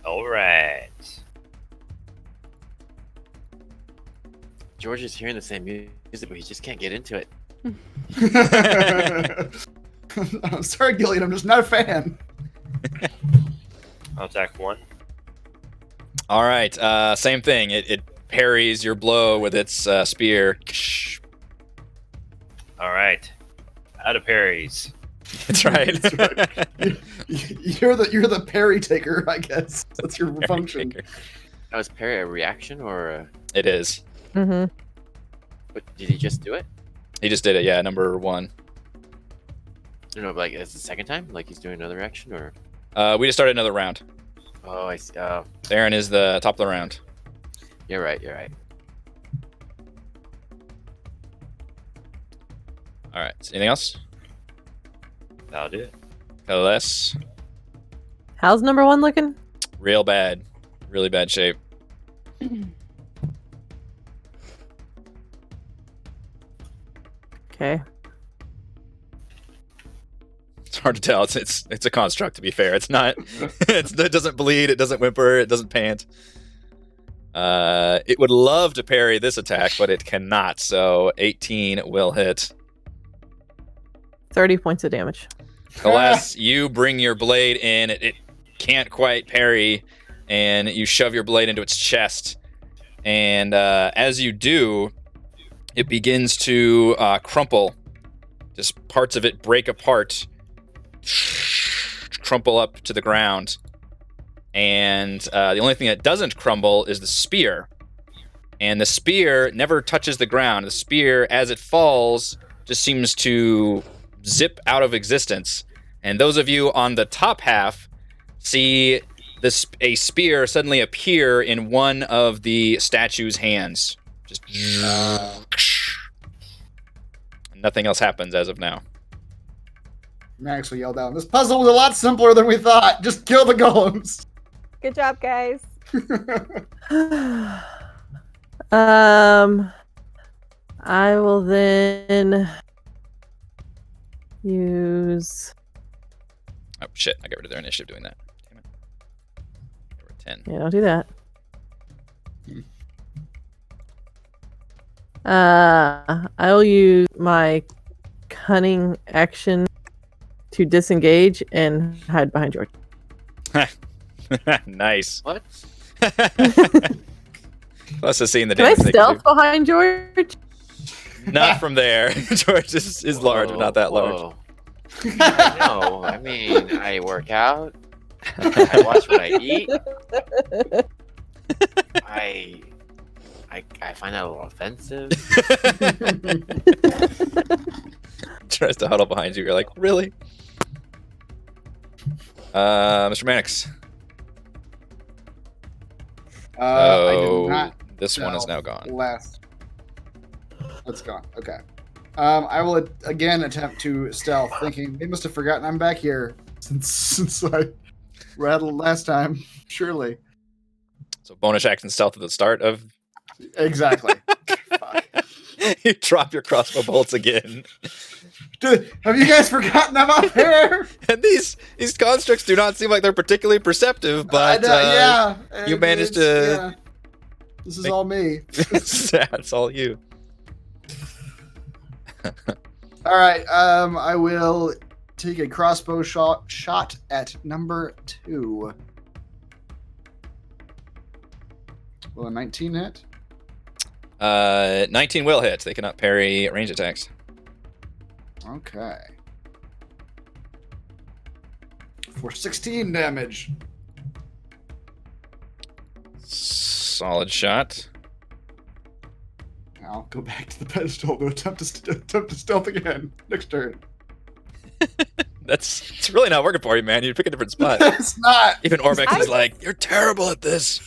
All right. George is hearing the same music, but he just can't get into it. I'm sorry, Gillian. I'm just not a fan. I'll attack 1. All right, same thing. It parries your blow with its spear. All right. Out of parries. That's right. That's right. You're the parry taker, I guess. That's your function. Now, is parry a reaction or? It is. Mm-hmm. But did he just do it? He just did it. Yeah, number 1. No, but like it's the second time. Like he's doing another action, or? We just started another round. Oh, I see. Oh, Theron is the top of the round. you're right. You're right. All right. Anything else? That'll do it. Less. How's number 1 looking? Real bad. Really bad shape. Okay. It's hard to tell. It's a construct, to be fair. It's not. It doesn't bleed. It doesn't whimper. It doesn't pant. It would love to parry this attack, but it cannot. So 18 will hit. 30 points of damage. Alas, you bring your blade in. It can't quite parry, and you shove your blade into its chest. And as you do, it begins to crumple. Just parts of it break apart, crumple up to the ground. And the only thing that doesn't crumble is the spear. And the spear never touches the ground. The spear, as it falls, just seems to zip out of existence. And those of you on the top half see a spear suddenly appear in one of the statue's hands. Just nothing else happens as of now. Max will yell down, "This puzzle was a lot simpler than we thought. Just kill the golems." Good job, guys. I will then use. Oh shit! I got rid of their initiative doing that. Damn it. They were 10. Yeah, don't do that. I will use my cunning action to disengage and hide behind George. Nice. What? Plus, seeing the Can I damage they stealth can behind George? do. Not from there. George is large, but not that large. Whoa. I know. I mean, I work out. I watch what I eat. I find that a little offensive. Tries to huddle behind you. You're like, really? Mr. Mannix. I did not. This one is now gone. Last. It's gone. Okay. I will again attempt to stealth, thinking they must have forgotten I'm back here since I rattled last time. Surely. So bonus action stealth at the start of. Exactly. Fuck. You drop your crossbow bolts again. Dude, have you guys forgotten I'm up here? And these constructs do not seem like they're particularly perceptive, but yeah, you managed to. Yeah. This is all me. It's all you. All right. I will take a crossbow shot at number 2. Will a 19 hit? 19 will hit. They cannot parry range attacks. Okay. For 16 damage. Solid shot. I'll go back to the pedestal to attempt to stealth again next turn. It's really not working for you, man. You pick a different spot. It's not. Even Orbex is like, you're terrible at this.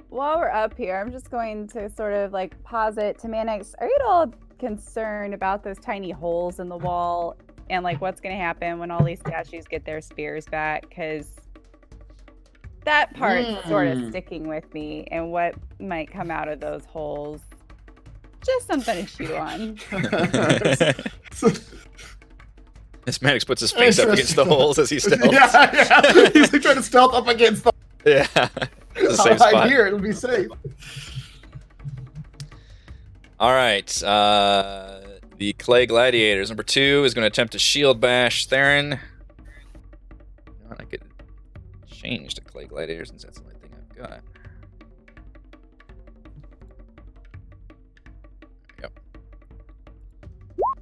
While we're up here, I'm just going to sort of like pause it to Mannix. Are you at all concerned about those tiny holes in the wall and like what's going to happen when all these statues get their spears back? Because that part's sort of sticking with me, and what might come out of those holes. Just something to chew on. Miss Mannix puts his face up against the holes as he stealths. Yeah. He's like trying to stealth up against the. Yeah. It's a safe I'll hide spot. here. It'll be safe. All right. The Clay Gladiators. Number 2 is going to attempt to shield bash Theron. You know what? I could change to Clay Gladiators since that's the only thing I've got. There we go.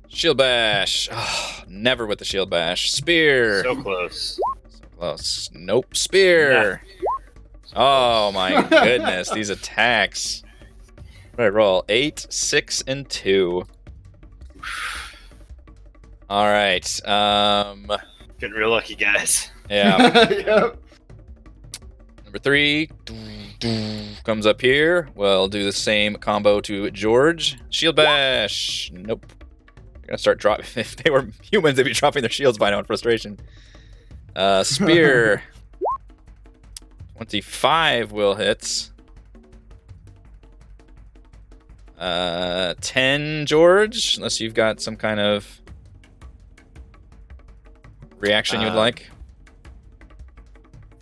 Shield bash. Oh, never with the shield bash. Spear. So close. So close. Nope. Spear. Oh my goodness. These attacks. What did I roll? 8, 6, and 2. All right. Getting real lucky, guys. Yeah. Yep. Number 3 comes up here. We'll do the same combo to George. Shield bash. Nope. They're gonna start dropping. If they were humans, they'd be dropping their shields by now in frustration. Spear. 25 will hit. 10, George, unless you've got some kind of reaction you'd like.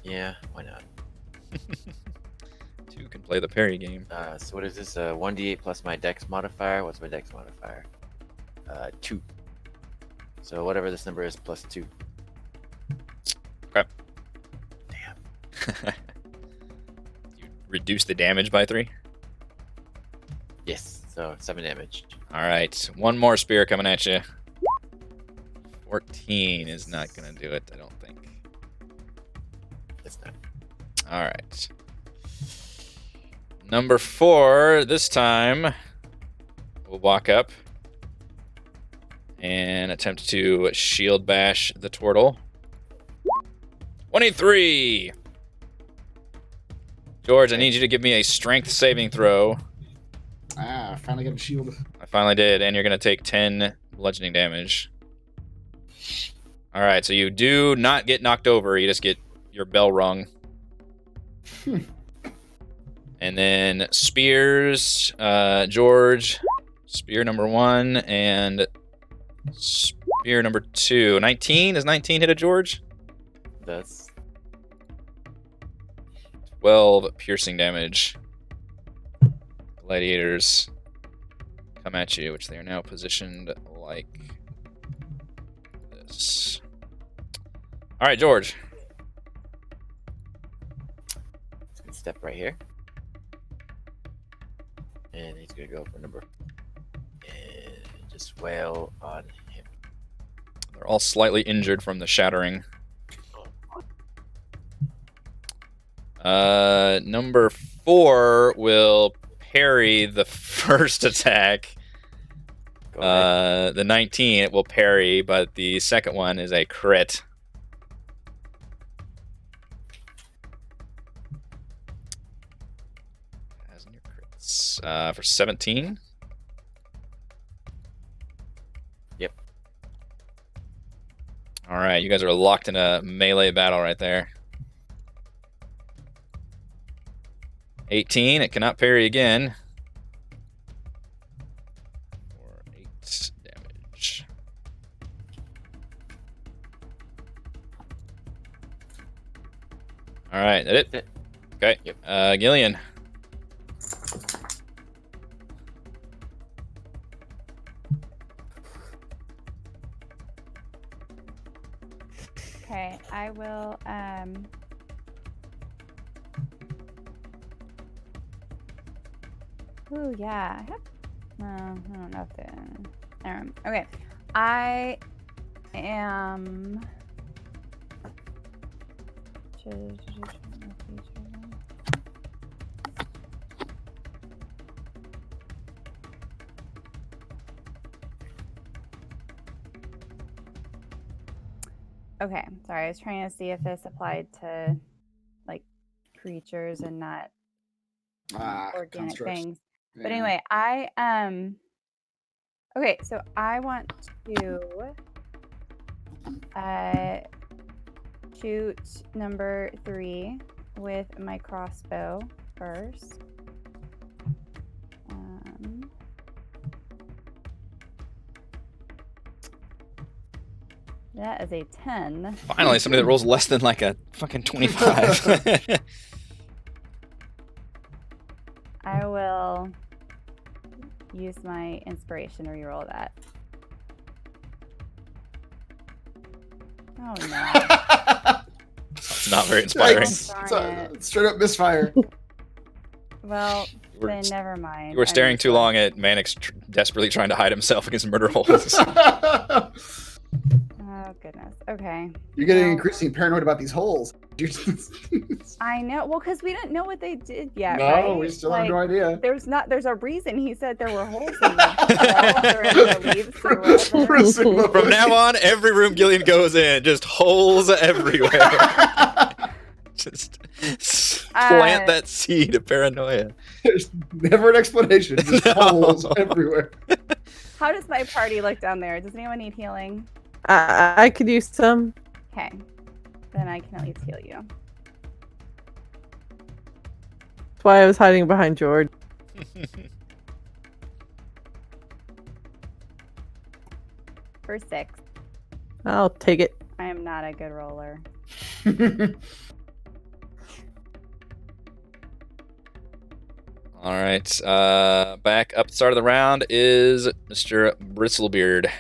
Yeah, why not? 2 can play the parry game. So what is this? 1d8 plus my dex modifier. What's my dex modifier? 2. So whatever this number is, plus 2. Okay. Damn. You reduce the damage by 3? Yes. So 7 damage. All right. 1 more spear coming at you. 14 is not going to do it, I don't think. It's not. All right. Number 4, this time, will walk up and attempt to shield bash the turtle. 23! George, I need you to give me a strength saving throw. Ah, finally got a shield. I finally did, and you're going to take 10 bludgeoning damage. All right, so you do not get knocked over. You just get your bell rung. And then spears, George, spear number 1, and spear number 2. 19? Does 19 hit a George? That's 12 piercing damage. Gladiators come at you, which they are now positioned like this. All right, George. gonna step right here. And he's gonna go for number and just wail on him. They're all slightly injured from the shattering. Number 4 will parry the first attack. Go ahead. The 19 it will parry, but the second one is a crit. As in your crits, for 17. Yep. All right, you guys are locked in a melee battle right there. 18, it cannot parry again. For 8 damage. All right, that it? That's it. Okay. Yep. Gillian. Okay, I will Ooh, yeah. I have I don't know if the okay. I am Okay, sorry. I was trying to see if this applied to like creatures and not organic constructs. things. But Yeah. anyway, I okay, so I want to shoot number 3 with my crossbow first. That is a 10. Finally, somebody that rolls less than like a fucking 25. I will use my inspiration to reroll that. Oh no. It's not very inspiring. Yikes. Darn It's straight up misfire. Well, You were, then never mind. you were staring too long at Mannix desperately trying to hide himself against murder holes. Oh goodness. Okay. You're getting Well, increasingly paranoid about these holes. I know. Well, because we didn't know what they did yet, No, right? we still have no idea. There's a reason he said there were holes in the walls or in the leaves or whatever. Presumably. From now on, every room Gillian goes in, just holes everywhere. Just plant that seed of paranoia. There's never an explanation. Just No. holes everywhere. How does my party look down there? Does anyone need healing? I could use some. Okay. then I can at least heal you. That's why I was hiding behind George. For 6. I'll take it. I am not a good roller. All right. Back up at the start of the round is Mr. Bristlebeard.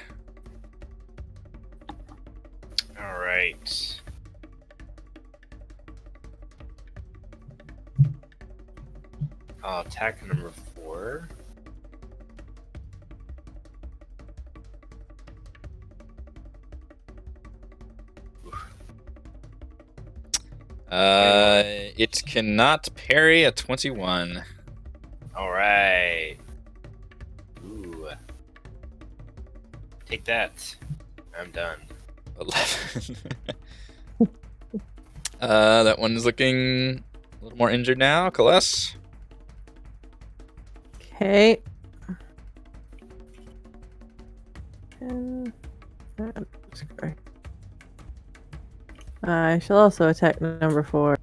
All right. I'll attack number 4. It cannot parry a 21. All right. Ooh. Take that. I'm done. 11. That one's looking a little more injured now. Coalesce. Okay. And sorry. I shall also attack number 4.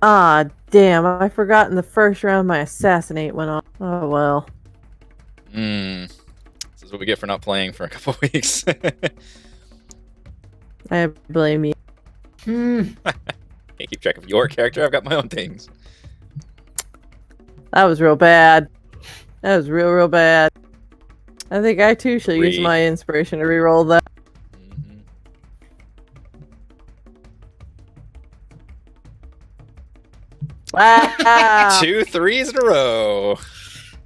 Ah, damn. I forgot in the first round my assassinate went off. Oh, well. This is what we get for not playing for a couple weeks. I blame you. Can't keep track of your character. I've got my own things. That was real bad. That was real bad. I think I too shall use 3. my inspiration to reroll that. Mhm. Wow. 2 3s in a row.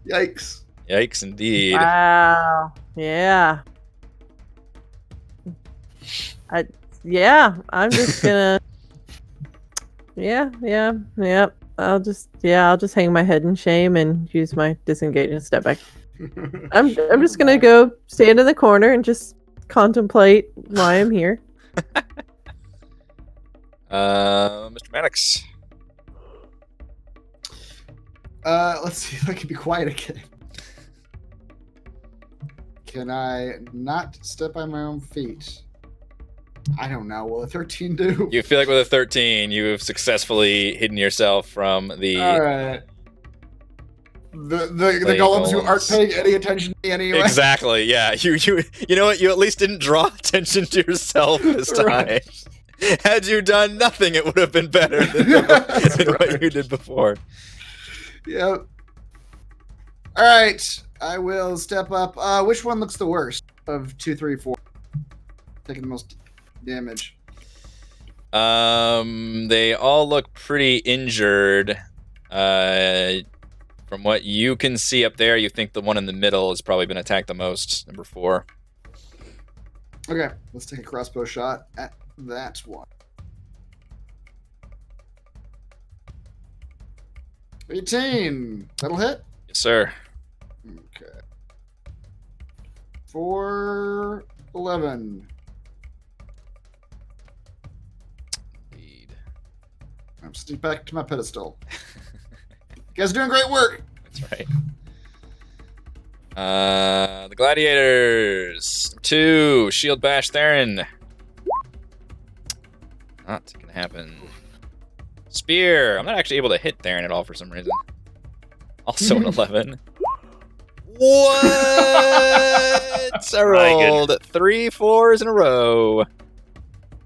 Yikes. Yikes, indeed. Wow. Yeah. I'm just gonna. Yeah. I'll just hang my head in shame and use my disengage and step back. I'm just gonna go stand in the corner and just contemplate why I'm here. Mr. Maddox. Let's see if I can be quiet again. Can I not step on my own feet? I don't know. Will a 13 do? You feel like with a 13, you have successfully hidden yourself from the. All right. The Play golems who aren't golems. paying any attention to me anyway. Exactly. Yeah. You know what? You at least didn't draw attention to yourself this time. Right. Had you done nothing, it would have been better than what you did before. Yep. All right. I will step up. Which one looks the worst of 2, 3, 4? Taking the most damage. They all look pretty injured. From what you can see up there, you think the one in the middle has probably been attacked the most, number 4. Okay, let's take a crossbow shot at that one. 18. That'll hit. Yes, sir. Okay. 4, 11. Indeed. I'm sitting back to my pedestal. You guys are doing great work. That's right. The Gladiators. 2, Shield Bash Theron. Not gonna happen. Spear. I'm not actually able to hit Theron at all for some reason. Also an 11. What? I rolled 3 4s in a row.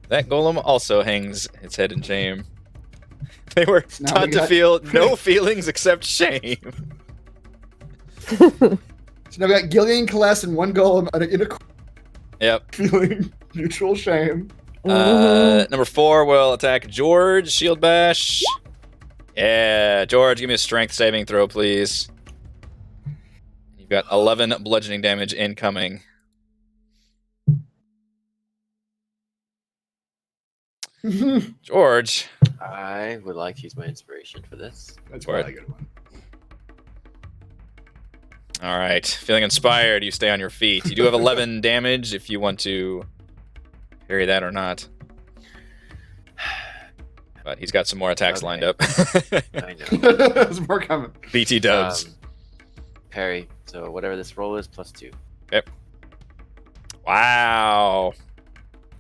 That golem also hangs its head in shame. They were Now taught we to got- feel no feelings except shame. So now we got Gillian, Celeste, and one golem in a Yep. feeling mutual shame. Number 4 will attack George. Shield bash. Yeah, George, give me a strength saving throw, please. You've got 11 bludgeoning damage incoming. George. I would like to use my inspiration for this. That's For it. probably a good one. All right. Feeling inspired, you stay on your feet. You do have 11 damage if you want to parry that or not. But he's got some more attacks Okay. lined up. I know. There's more coming. BT dubs. Parry. So whatever this roll is, +2. Wow.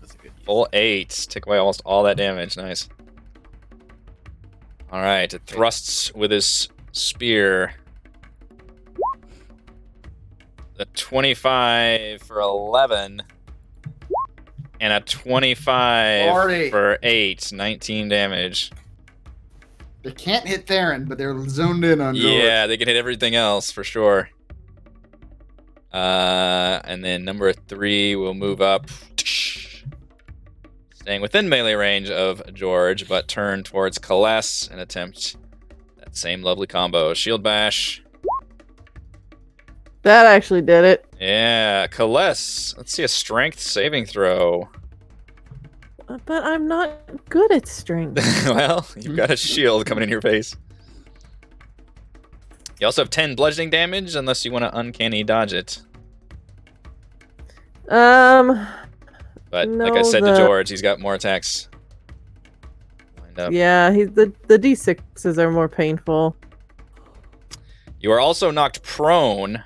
That's a good use. Full 8. Take away almost all that damage. Nice. All right. It thrusts with his spear. A 25 for 11. And a 25 Lordy. for 8. 19 damage. They can't hit Theron, but they're zoned in on George. Yeah, they can hit everything else for sure. And then number 3 will move up. Staying within melee range of George, but turn towards Kaless and attempt that same lovely combo. Shield bash. That actually did it. Yeah, Kaless. Let's see a strength saving throw. But I'm not good at strength. Well, you've got a shield coming in your face. You also have 10 bludgeoning damage, unless you want to uncanny dodge it. But like I No, said to George, he's got more attacks lined up. Yeah, the D6s are more painful. You are also knocked prone,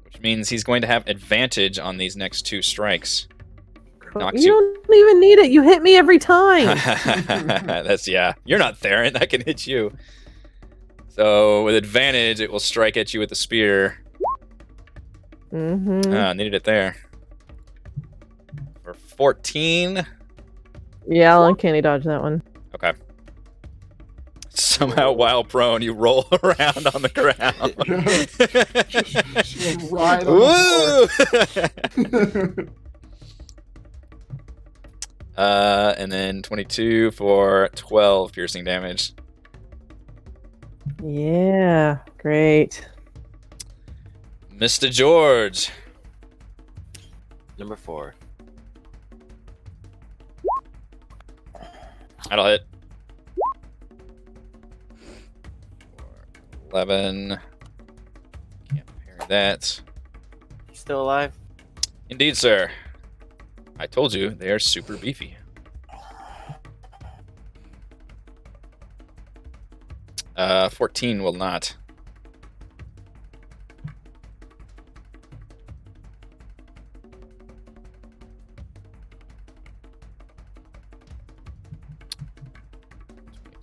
which means he's going to have advantage on these next 2 strikes. Knocks You don't even need it. You hit me every time. That's, yeah. You're not Theron. I can hit you. So with advantage, it will strike at you with the spear. Mm-hmm. Needed it there. For 14. Yeah, I'll uncanny dodge that one. Okay. Somehow, while prone, you roll around on the ground. Just right on the Woo! And then 22 for 12 piercing damage. Yeah, great. Mr. George. Number 4. That'll hit. 11. Can't parry that. He's still alive? Indeed, sir. I told you, they are super beefy. Uh, 14 will not.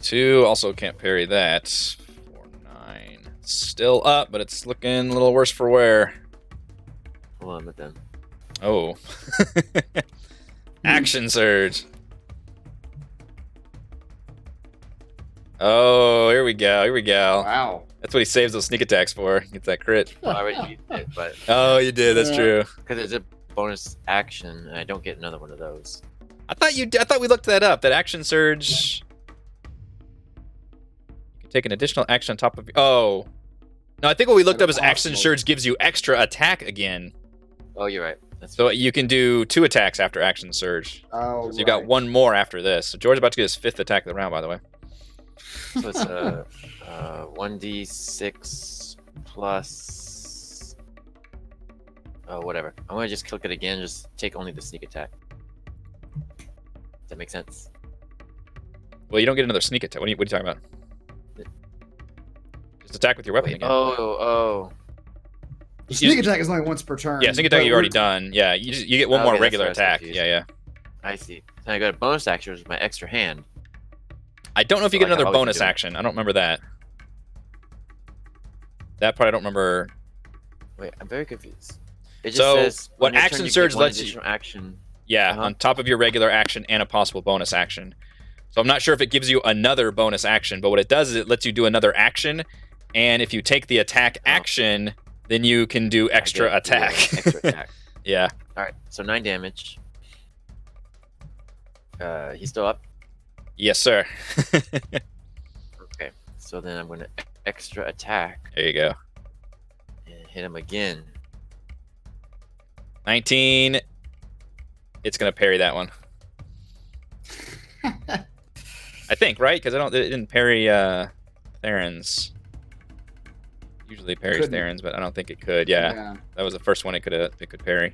Two also can't parry that. 4, 9. Still up, but it's looking a little worse for wear. Hold on, but then. Oh. Action surge. Oh, here we go. Here we go. Wow. That's what he saves those sneak attacks for. Gets that crit. I already used it, but Oh, you did. That's Yeah. true. because it's a bonus action, and I don't get another one of those. I thought we looked that up. That action surge. You can take an additional action on top of. Oh. No, I think what we looked up is action Impossible. surge gives you extra attack again. Oh, you're right. That's So you can do 2 attacks after action surge. Oh, So you got right. 1 more after this. So George's about to get his 5th attack of the round, by the way. So it's 1d6 plus. Oh, whatever. I'm gonna just click it again. Just take only the sneak attack. Does that make sense? Well, you don't get another sneak attack. What are you talking about? Just attack with your weapon Wait, again. oh. The sneak attack is only once per turn. Yeah, sneak attack but you've already we're- done. Yeah, you get one Okay, more that's regular where I was attack. confused. Yeah. I see. Then I got a bonus action, which is my extra hand. I don't know if you So, get like, another how would you bonus do it? action. I don't remember that. That part I don't remember. Wait, I'm very confused. It just So, says what on your turn, action you surge get one lets you- additional action. Yeah, Uh-huh. on top of your regular action and a possible bonus action. So I'm not sure if it gives you another bonus action, but what it does is it lets you do another action, and if you take the attack action, then you can do I extra get the, attack. extra attack. Yeah. All right, so 9 damage. He's still up. Yes, sir. Okay, so then I'm gonna extra attack There you go. and hit him again. 19. It's gonna parry that one. I think, right? Because it didn't parry Theron's. Usually parries Couldn't. Theron's, but I don't think it could. Yeah, that was the first one it could parry.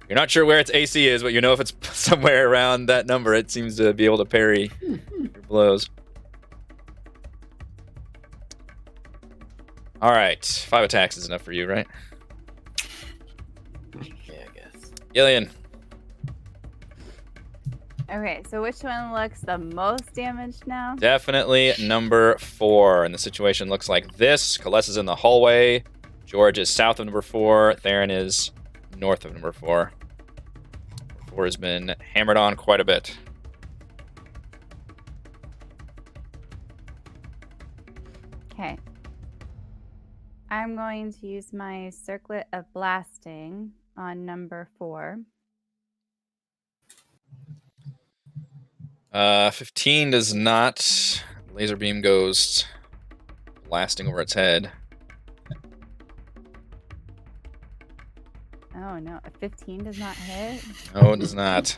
You're not sure where its AC is, but you know if it's somewhere around that number, it seems to be able to parry your blows. All right, 5 attacks is enough for you, right? Yeah, I guess. Gillian. Okay, so which one looks the most damaged now? Definitely number 4. And the situation looks like this. Kaless is in the hallway. George is south of number 4. Theron is north of number 4. 4 has been hammered on quite a bit. Okay. I'm going to use my circlet of blasting on number 4. 15 does not. Laser beam goes blasting over its head. Oh no, a 15 does not hit. No, it does not.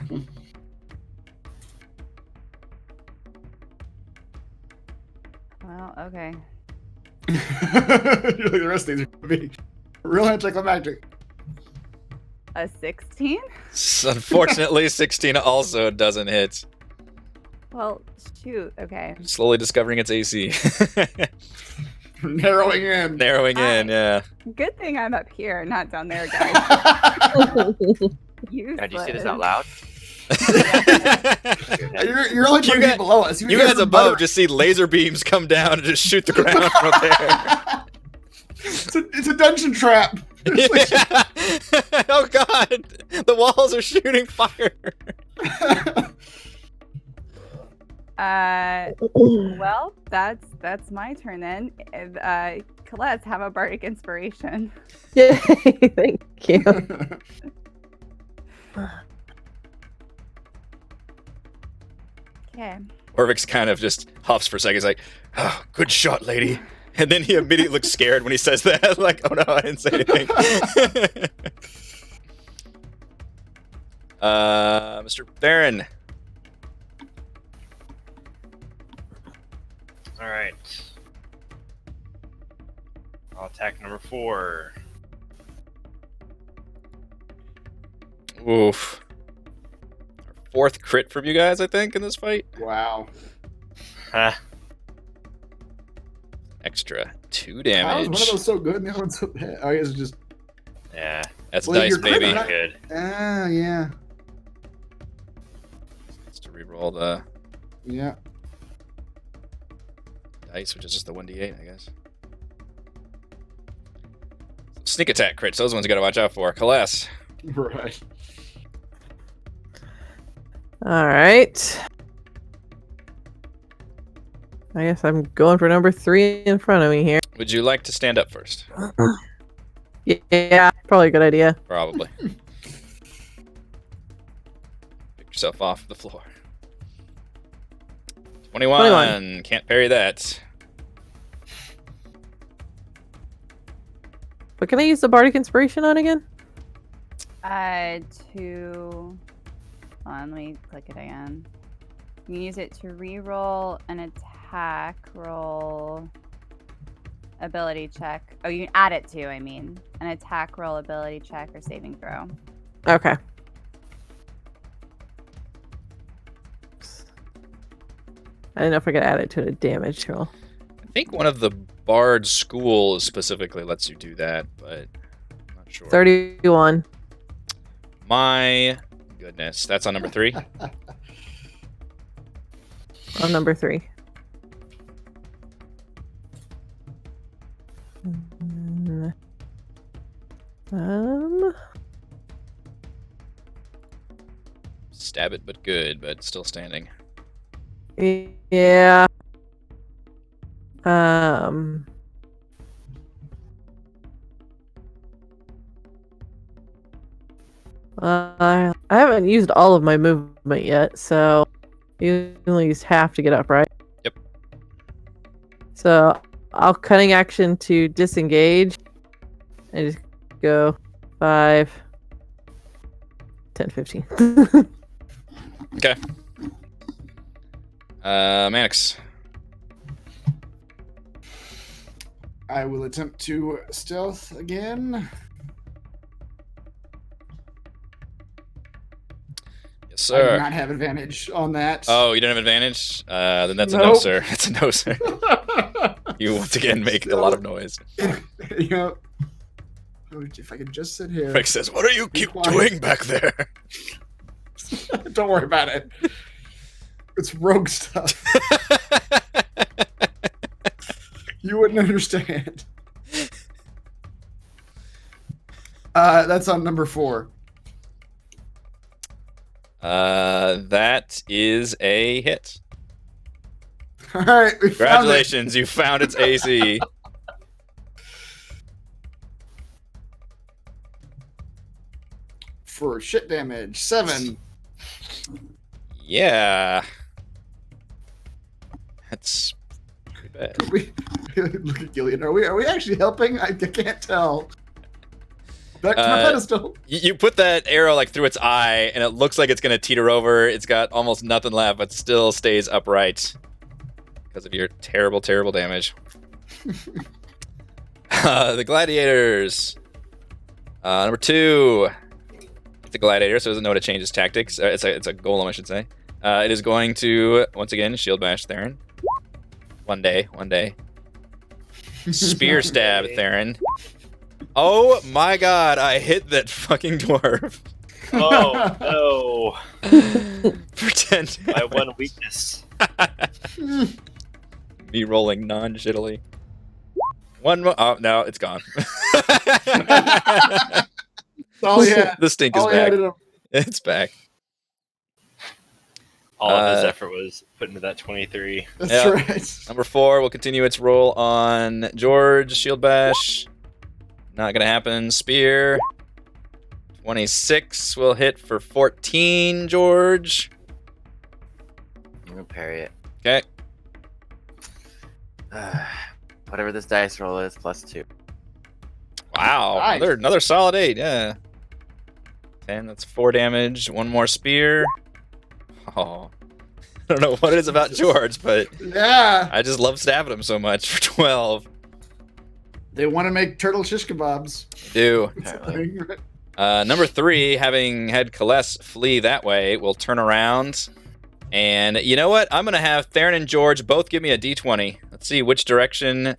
Well, okay. The rest of these are going to be real anticlimactic. A 16? Unfortunately, 16 also doesn't hit. Well, shoot. Okay. Slowly discovering its AC. Narrowing in. Narrowing in, yeah. Good thing I'm up here, not down there, guys. Did you say this out loud? You're only 20 feet below us. You guys above just see laser beams come down and just shoot the ground from there. It's a dungeon trap. Oh god! The walls are shooting fire. Well, that's my turn then. Colette, have a bardic inspiration. Yay! Thank you. Okay. Orvix kind of just huffs for a second. He's like, oh, good shot, lady. And then he immediately looks scared when he says that. Like, oh no, I didn't say anything. Mr. Theron. Alright. I'll attack number 4. Oof. Our 4th crit from you guys, I think, in this fight. Wow. Ha. Extra 2 How is damage. one of those so good and the other one's so bad? Oh, I guess it's just. Yeah. That's Well, dice, your crit baby. is not- Good. Ah, yeah. It's to reroll the Yeah. dice, which is just the 1d8, I guess. Sneak attack crits. Those ones you gotta watch out for. Kaless. Right. All right. I guess I'm going for number 3 in front of me here. Would you like to stand up first? Yeah, probably a good idea. Probably. Pick yourself off the floor. 21. Can't parry that. What can I use the bardic inspiration on again? Hold on, let me click it again. You can use it to re-roll an attack roll ability check. Oh, you can add it to, I mean. An attack roll ability check or saving throw. Okay. I didn't know if I could add it to a damage roll. I think one of the Bard schools specifically lets you do that, but I'm not sure. 31. My goodness. That's on number 3? On number 3. Stab it, but good, but still standing. Yeah. I haven't used all of my movement yet, so you only use half to get up, right? Yep. So I'll cunning action to disengage and just go 5, 10, 15. Okay. Mannix. I will attempt to stealth again. Yes, I do sir. not have advantage on that. Oh, you don't have advantage? Then that's a no, Nope. sir. It's a no, sir. You once again make a lot of noise. Yep. If I could just sit here. Rick says, "What are you Be keep quiet. doing back there?" Don't worry about it. It's rogue stuff. You wouldn't understand. That's on number 4. That is a hit. All right, we found it. Congratulations, you found its AC. For shit damage, 7. Yeah. That's pretty bad. Look at Gillian. Are we actually helping? I can't tell. Back to my pedestal. You put that arrow like through its eye, and it looks like it's gonna teeter over. It's got almost nothing left, but still stays upright because of your terrible, terrible damage. The gladiators. Number 2. It's a gladiator, so it doesn't know how to change its tactics. It's a golem, I should say. It is going to once again shield bash Theron. One day. Spear stab Theron. Oh my god, I hit that fucking dwarf. Oh no! For 10 damage. My one weakness. Me rolling non-shittily. One more. Oh, no, it's gone. Oh yeah. The stink is All I back. had in a- It's back. All of his effort was put into that 23. That's Yeah. right. Number 4 will continue its roll on George. Shield bash. Not gonna happen. Spear. 26 will hit for 14, George. I'm gonna parry it. Okay. Whatever this dice roll is, +2. Wow. Nice. Another solid 8, yeah. 10, that's 4 damage. One more spear. Oh. I don't know what it is about George, but Yeah. I just love stabbing him so much for 12. They want to make turtle shish kebabs. Do. Apparently. Number 3, having had Kaless flee that way, will turn around. And you know what? I'm going to have Theron and George both give me a d20. Let's see which direction.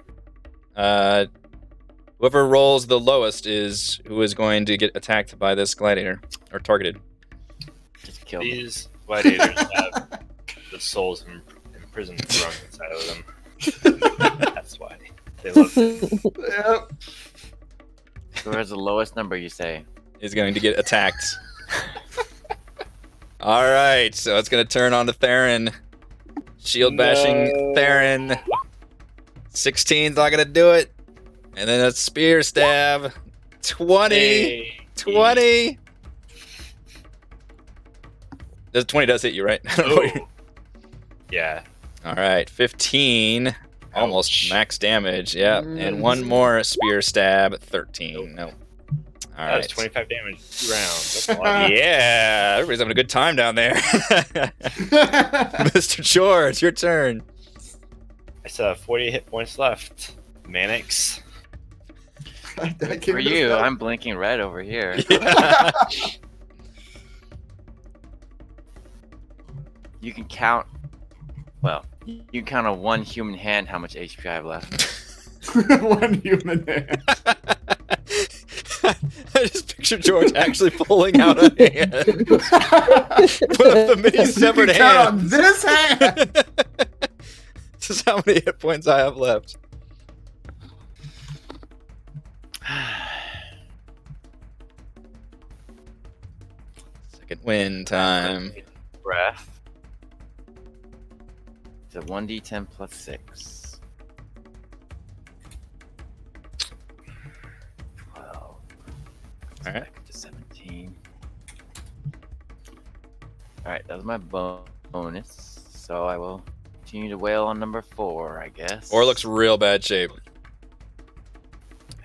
Whoever rolls the lowest is who is going to get attacked by this gladiator. Or targeted. Just kill me. These gladiators have the souls imprisoned wrong inside of them. That's why they love it. Yep. Who has the lowest number, you say? Is going to get attacked. All right, so it's going to turn on to Theron. Shield bashing No. Theron. 16's not going to do it. And then a spear stab. 20. Hey. 20. The 20 does hit you, right? Oh. Yeah. All right, 15. Almost Ouch. max damage. Yeah, and one more spear stab. 13. No. All That was right. 25 damage 2 rounds. That's a lot. Yeah, everybody's having a good time down there. Mr. George, your turn. I still have 40 hit points left. Mannix. For you, I'm blinking red over here. Yeah. You can count. Well, you can count on one human hand how much HP I have left. One human hand. I just picture George actually pulling out a hand with the many severed You can count on hands. this hand. This is how many hit points I have left. Second win time. Breath. It's a 1d10 plus 6. 12. All right. Back to 17. Alright, that was my bonus. So I will continue to wail on number 4, I guess. Or looks real bad shape. I feel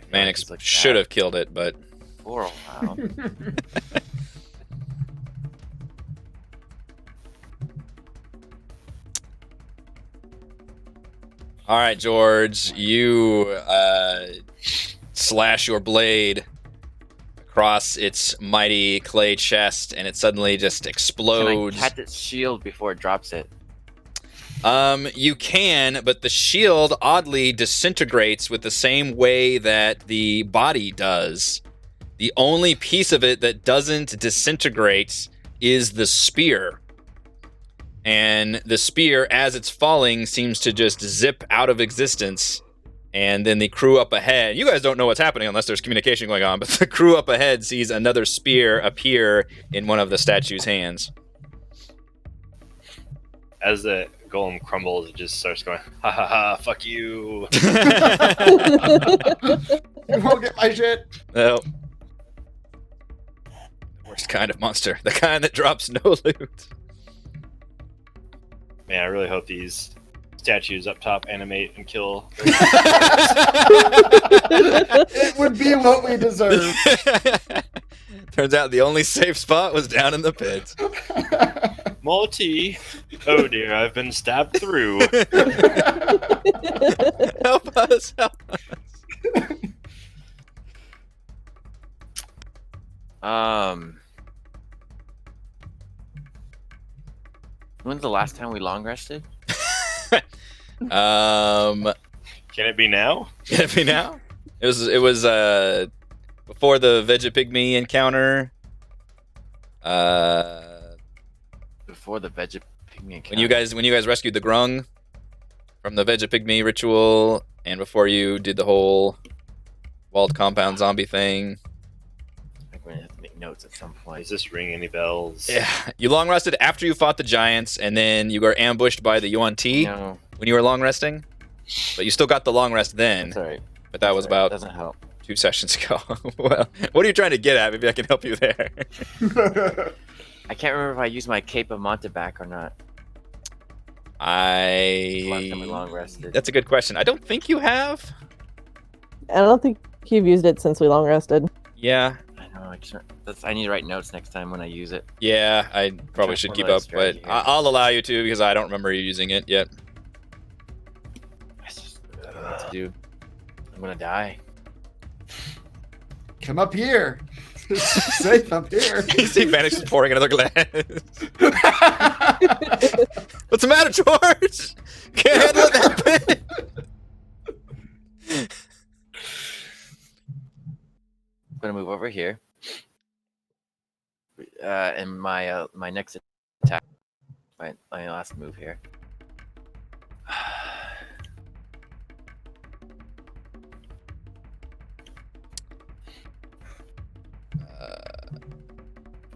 like Mannix he's looked should bad have killed it, but for a while. all right, George, you slash your blade across its mighty clay chest, and it suddenly just Can I explodes. catch its shield before it drops it? You can, but the shield oddly disintegrates with the same way that the body does. The only piece of it that doesn't disintegrate is the spear. And the spear, as it's falling, seems to just zip out of existence. And then the crew up ahead, you guys don't know what's happening unless there's communication going on, but the crew up ahead sees another spear appear in one of the statue's hands. As the golem crumbles, it just starts going, ha ha ha, fuck you. You won't get my shit. Well, worst kind of monster. The kind that drops no loot. Man, I really hope these statues up top animate and kill. It would be what we deserve. Turns out the only safe spot was down in the pit. Multi. Oh dear, I've been stabbed through. Help us, help us. When's the last time we long rested? Can it be now? Can it be now? It was before the Vegapygmy encounter. Before the Vegapygmy encounter. When you guys rescued the Grung from the Vegapygmy ritual, and before you did the whole walled compound zombie thing. I'm gonna have to make notes at some point. Does this ring any bells? Yeah, you long rested after you fought the giants, and then you were ambushed by the Yuan Ti No, when you were long resting. But you still got the long rest then. that's alright. But that was about Doesn't help. 2 sessions ago. Well, what are you trying to get at? Maybe I can help you there. I can't remember if I used my Cape of Montebac or not. Last time we long rested. That's a good question. I don't think you have. I don't think you've used it since we long rested. Yeah. I know. I need to write notes next time when I use it. Yeah, I probably should keep up, but I'll allow you to because I don't remember you using it yet. I don't know what to do. I'm gonna die. Come up here. It's safe up here. You see Vanix is pouring another glass. What's the matter, George? Can't handle it that big. I'm gonna move over here. And my next attack, my last move here.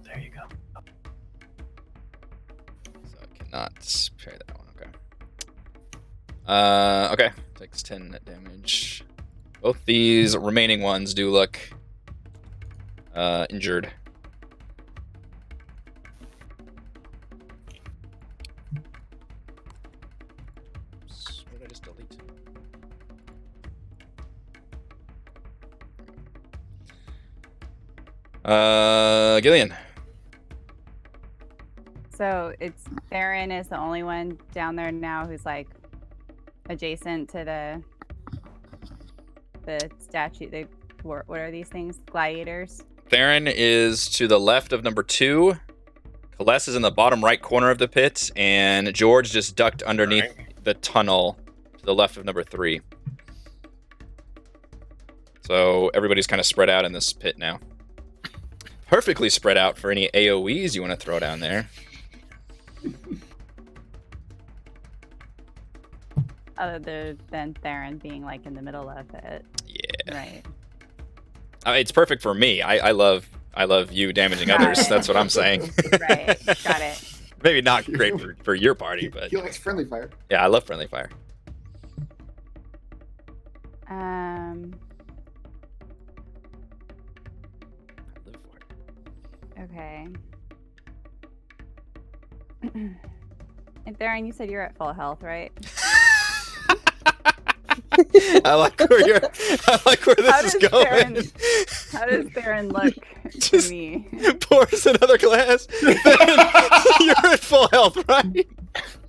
There you go. So I cannot parry that one. Okay. Okay. Takes 10 net damage. Both these remaining ones do look injured. Oops, what did I just delete? Gillian. So it's Theron is the only one down there now who's like adjacent to the statue. What are these things? Gladiators. Theron is to the left of number 2. Kaless is in the bottom right corner of the pit, and George just ducked underneath the tunnel to the left of number 3. So everybody's kind of spread out in this pit now. Perfectly spread out for any AoEs you want to throw down there. Other than Theron being like in the middle of it. Yeah. Right. It's perfect for me. I love you damaging others. That's what I'm saying. Right. Got it. Maybe not great for your party, but He likes friendly fire. yeah, I love friendly fire. I live for it. Okay. And Theron, you said you're at full health, right? I like where this is going. How does Theron look Just- to me? Pours another glass. You're at full health, right?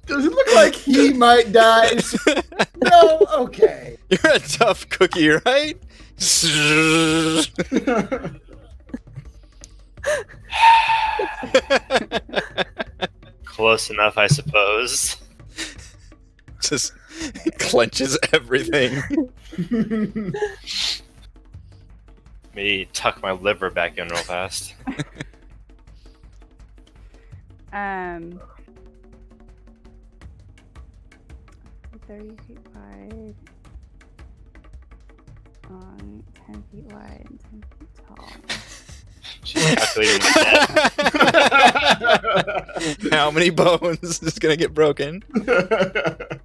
Does it look like he might die? No? Okay. You're a tough cookie, right? Close enough, I suppose. Just clenches everything. Me tuck my liver back in real fast. 30 feet wide, long, 10 feet wide, and 10 feet tall. She's calculating the How many bones is gonna get broken? debt.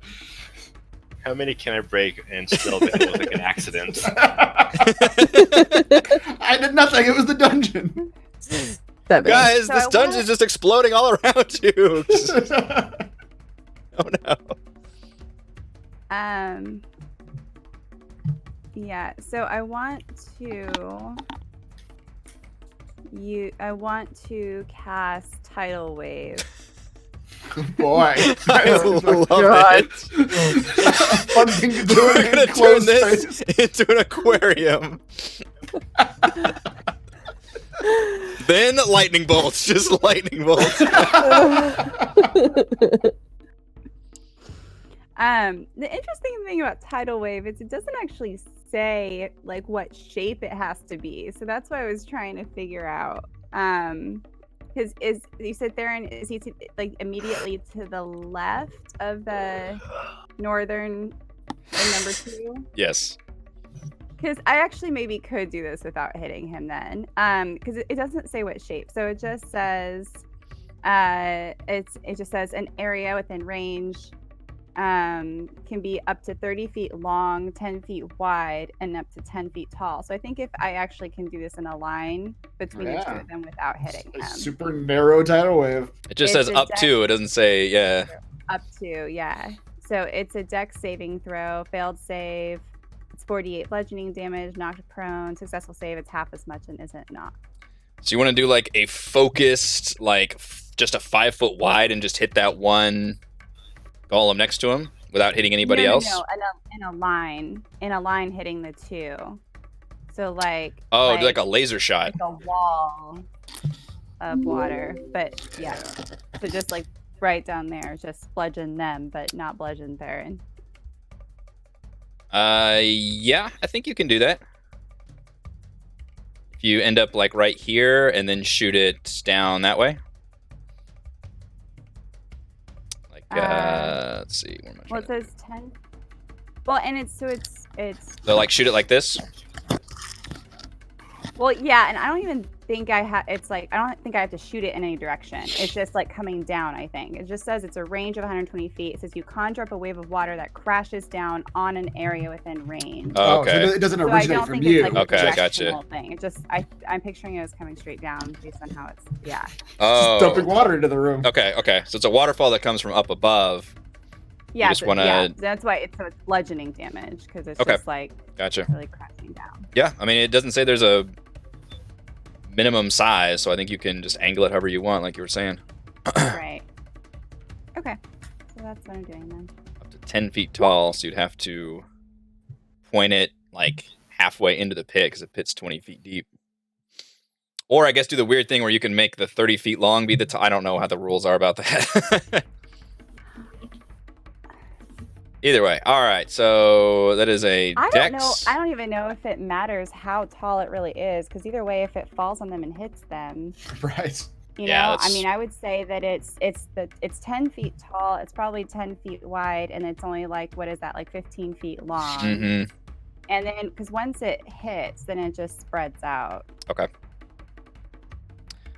How many can I break and still make it look like an accident? I did nothing. It was the dungeon. 7. Guys, So this I dungeon's wanna- just exploding all around you. Oh no. Yeah, so I want to cast Tidal Wave. Boy. I love God. it. Fun thing to do We're in gonna turn closed this space. into an aquarium. Then lightning bolts, just lightning bolts. The interesting thing about Tidal Wave is it doesn't actually say like what shape it has to be. So that's what I was trying to figure out. Because is you said Theron, is he like immediately to the left of the northern number 2? Yes. Because I actually maybe could do this without hitting him then. Because it doesn't say what shape. So it just says it just says an area within range can be up to 30 feet long, 10 feet wide, and up to 10 feet tall. So I think if I actually can do this in a line between the two Yeah. of them without hitting A him. super narrow tidal wave. It just It's says a up dex- to, it doesn't say, yeah. Up to, yeah. So it's a dex saving throw, failed save. It's 48 bludgeoning damage, knocked prone, successful save, it's half as much and isn't knocked. So you want to do like a focused, like just a 5 foot wide and just hit that one golem next to him without hitting anybody else? No, in a line hitting the two. So like Oh, do like a laser shot. like a wall of water, but yeah. So just like right down there, just bludgeon them, but not bludgeon Theron. Yeah, I think you can do that. If you end up like right here and then shoot it down that way. Like, let's see. Where am I Well, trying it says 10. Well, and it's So like shoot it like this. well, yeah, and I don't even think I have. It's like I don't think I have to shoot it in any direction. It's just like coming down. I think it just says it's a range of 120 feet. It says you conjure up a wave of water that crashes down on an area within range. Oh, okay. So it doesn't So I originate don't from think you. it's like Okay, a I gotcha. directional thing. It just I'm picturing it as coming straight down based on how it's Oh. Just dumping water into the room. Okay, okay. So it's a waterfall that comes from up above. yeah. just so- wanna- yeah, that's why it's bludgeoning damage because it's Okay. just like Gotcha. really crashing down. Yeah, I mean, it doesn't say there's a minimum size, so I think you can just angle it however you want, like you were saying. Right. Okay. So that's what I'm doing then. Up to 10 feet tall, so you'd have to point it like halfway into the pit because the pit's 20 feet deep. Or I guess do the weird thing where you can make the 30 feet long be the I don't know how the rules are about that. Either way. All right, so that is a I dex. don't know. I don't even know if it matters how tall it really is, because either way, if it falls on them and hits them, Right. you Yeah, know, I that's- mean, I would say that it's 10 feet tall. It's probably 10 feet wide, and it's only like what is that, like 15 feet long. Mm-hmm. And then, because once it hits, then it just spreads out. Okay.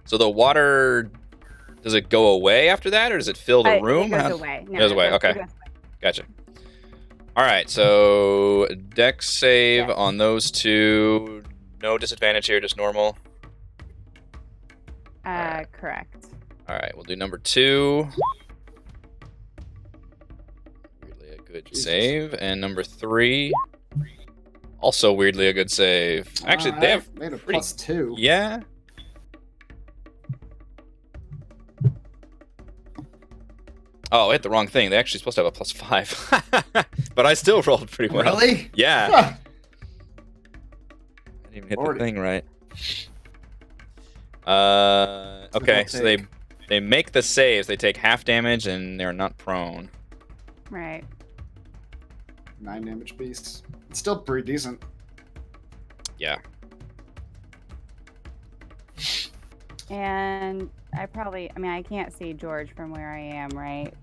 So the water, does it go away after that, or does it fill the room? It goes How- away. No, It goes away, it okay. it goes away. Gotcha. All right, so dex save Yes. on those two. No disadvantage here, just normal. Alright. Correct. All right, we'll do number 2. Weirdly a good Jesus. save. And number 3, also weirdly a good save. Actually, they have made a pretty- +2. Yeah. Oh, I hit the wrong thing. They're actually supposed to have a +5. But I still rolled pretty well. Really? Yeah. Huh. I didn't even hit Lordy. the thing right. Okay, so they make the saves. They take half damage and they're not prone. Right. 9 damage piece. It's still pretty decent. Yeah. And I can't see George from where I am, right?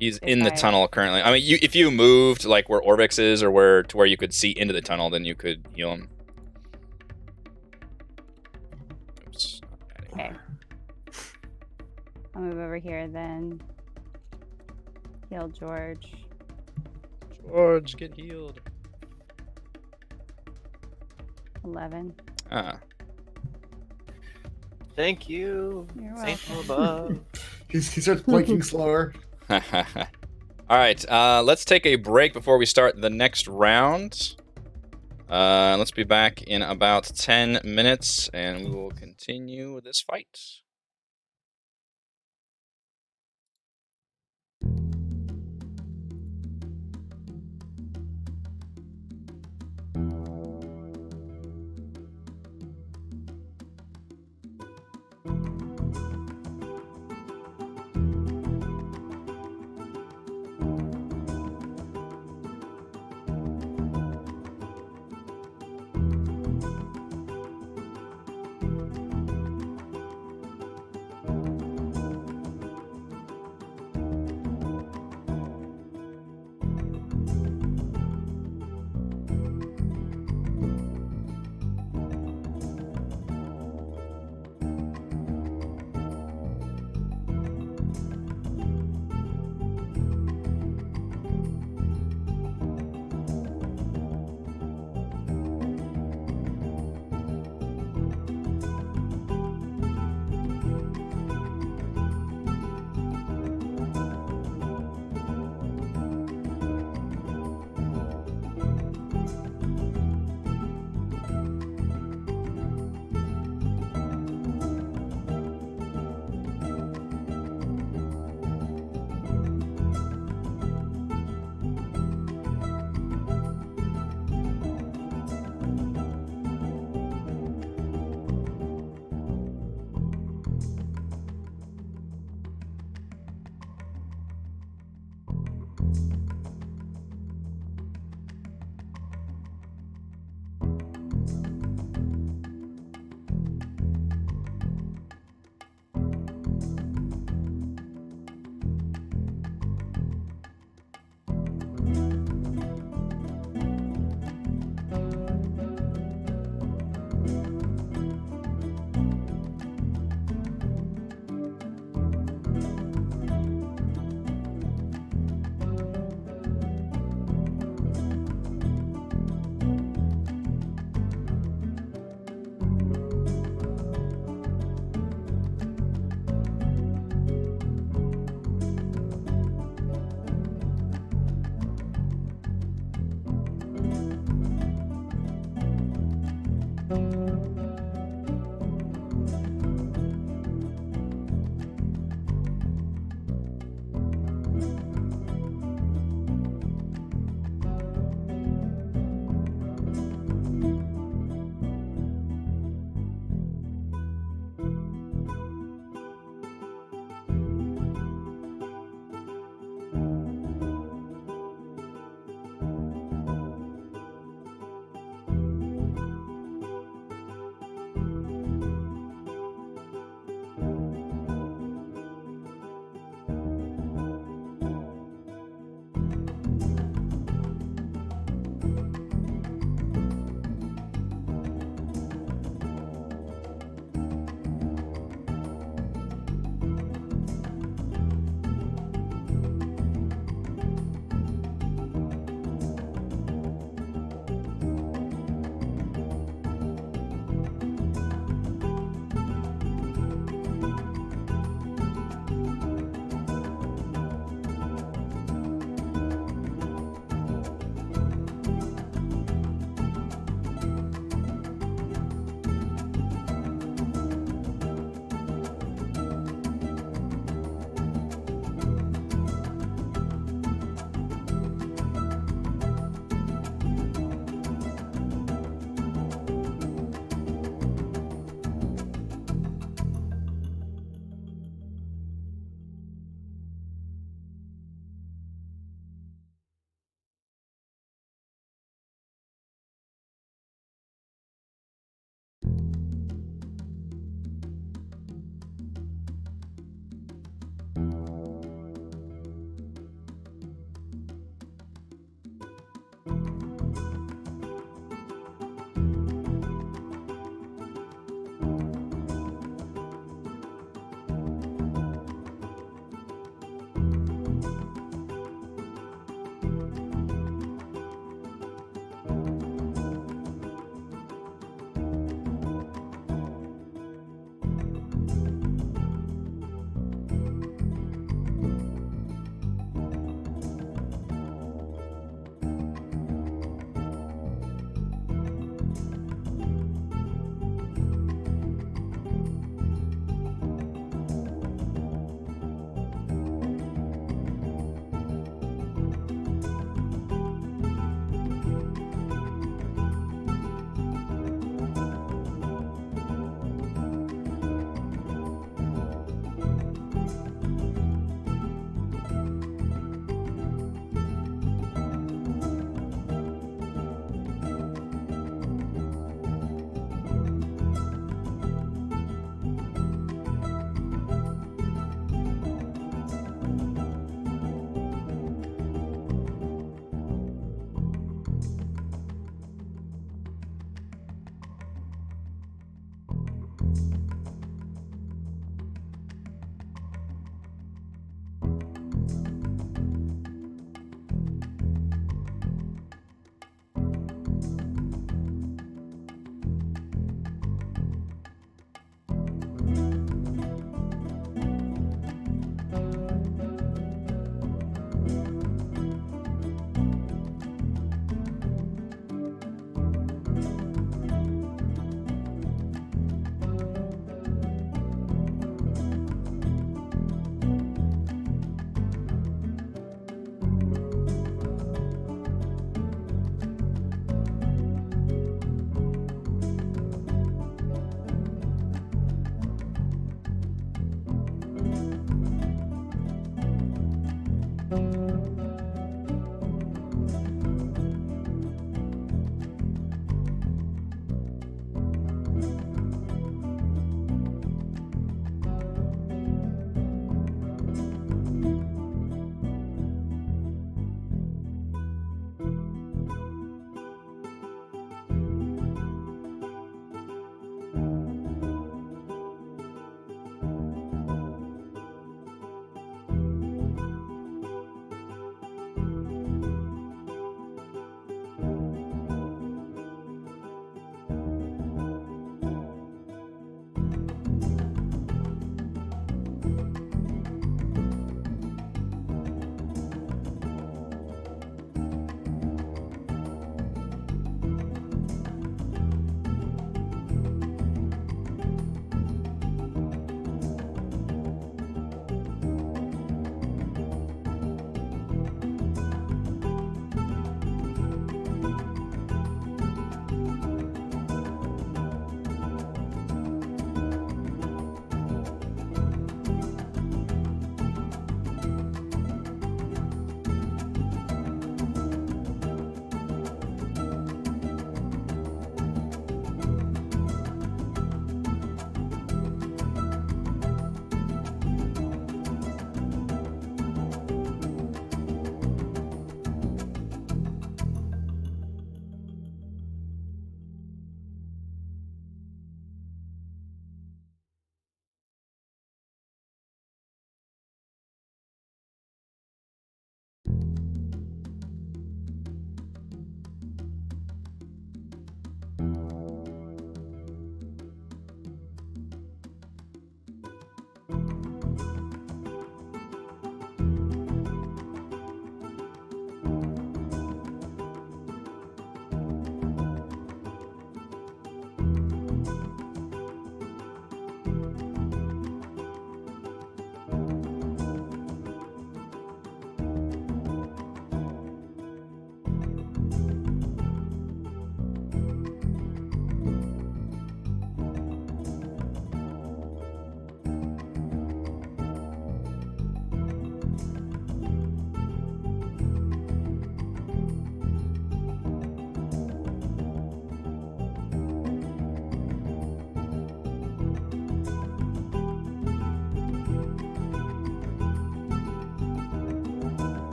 He's If in the I- tunnel currently. I mean, if you moved like where Orvix is, or to where you could see into the tunnel, then you could heal him. Oops. Okay. I'll move over here then. Heal George. George, get healed. 11. Ah. Thank you. You're Saint from welcome. above. He starts blinking slower. All right, let's take a break before we start the next round. Let's be back in about 10 minutes, and we will continue this fight.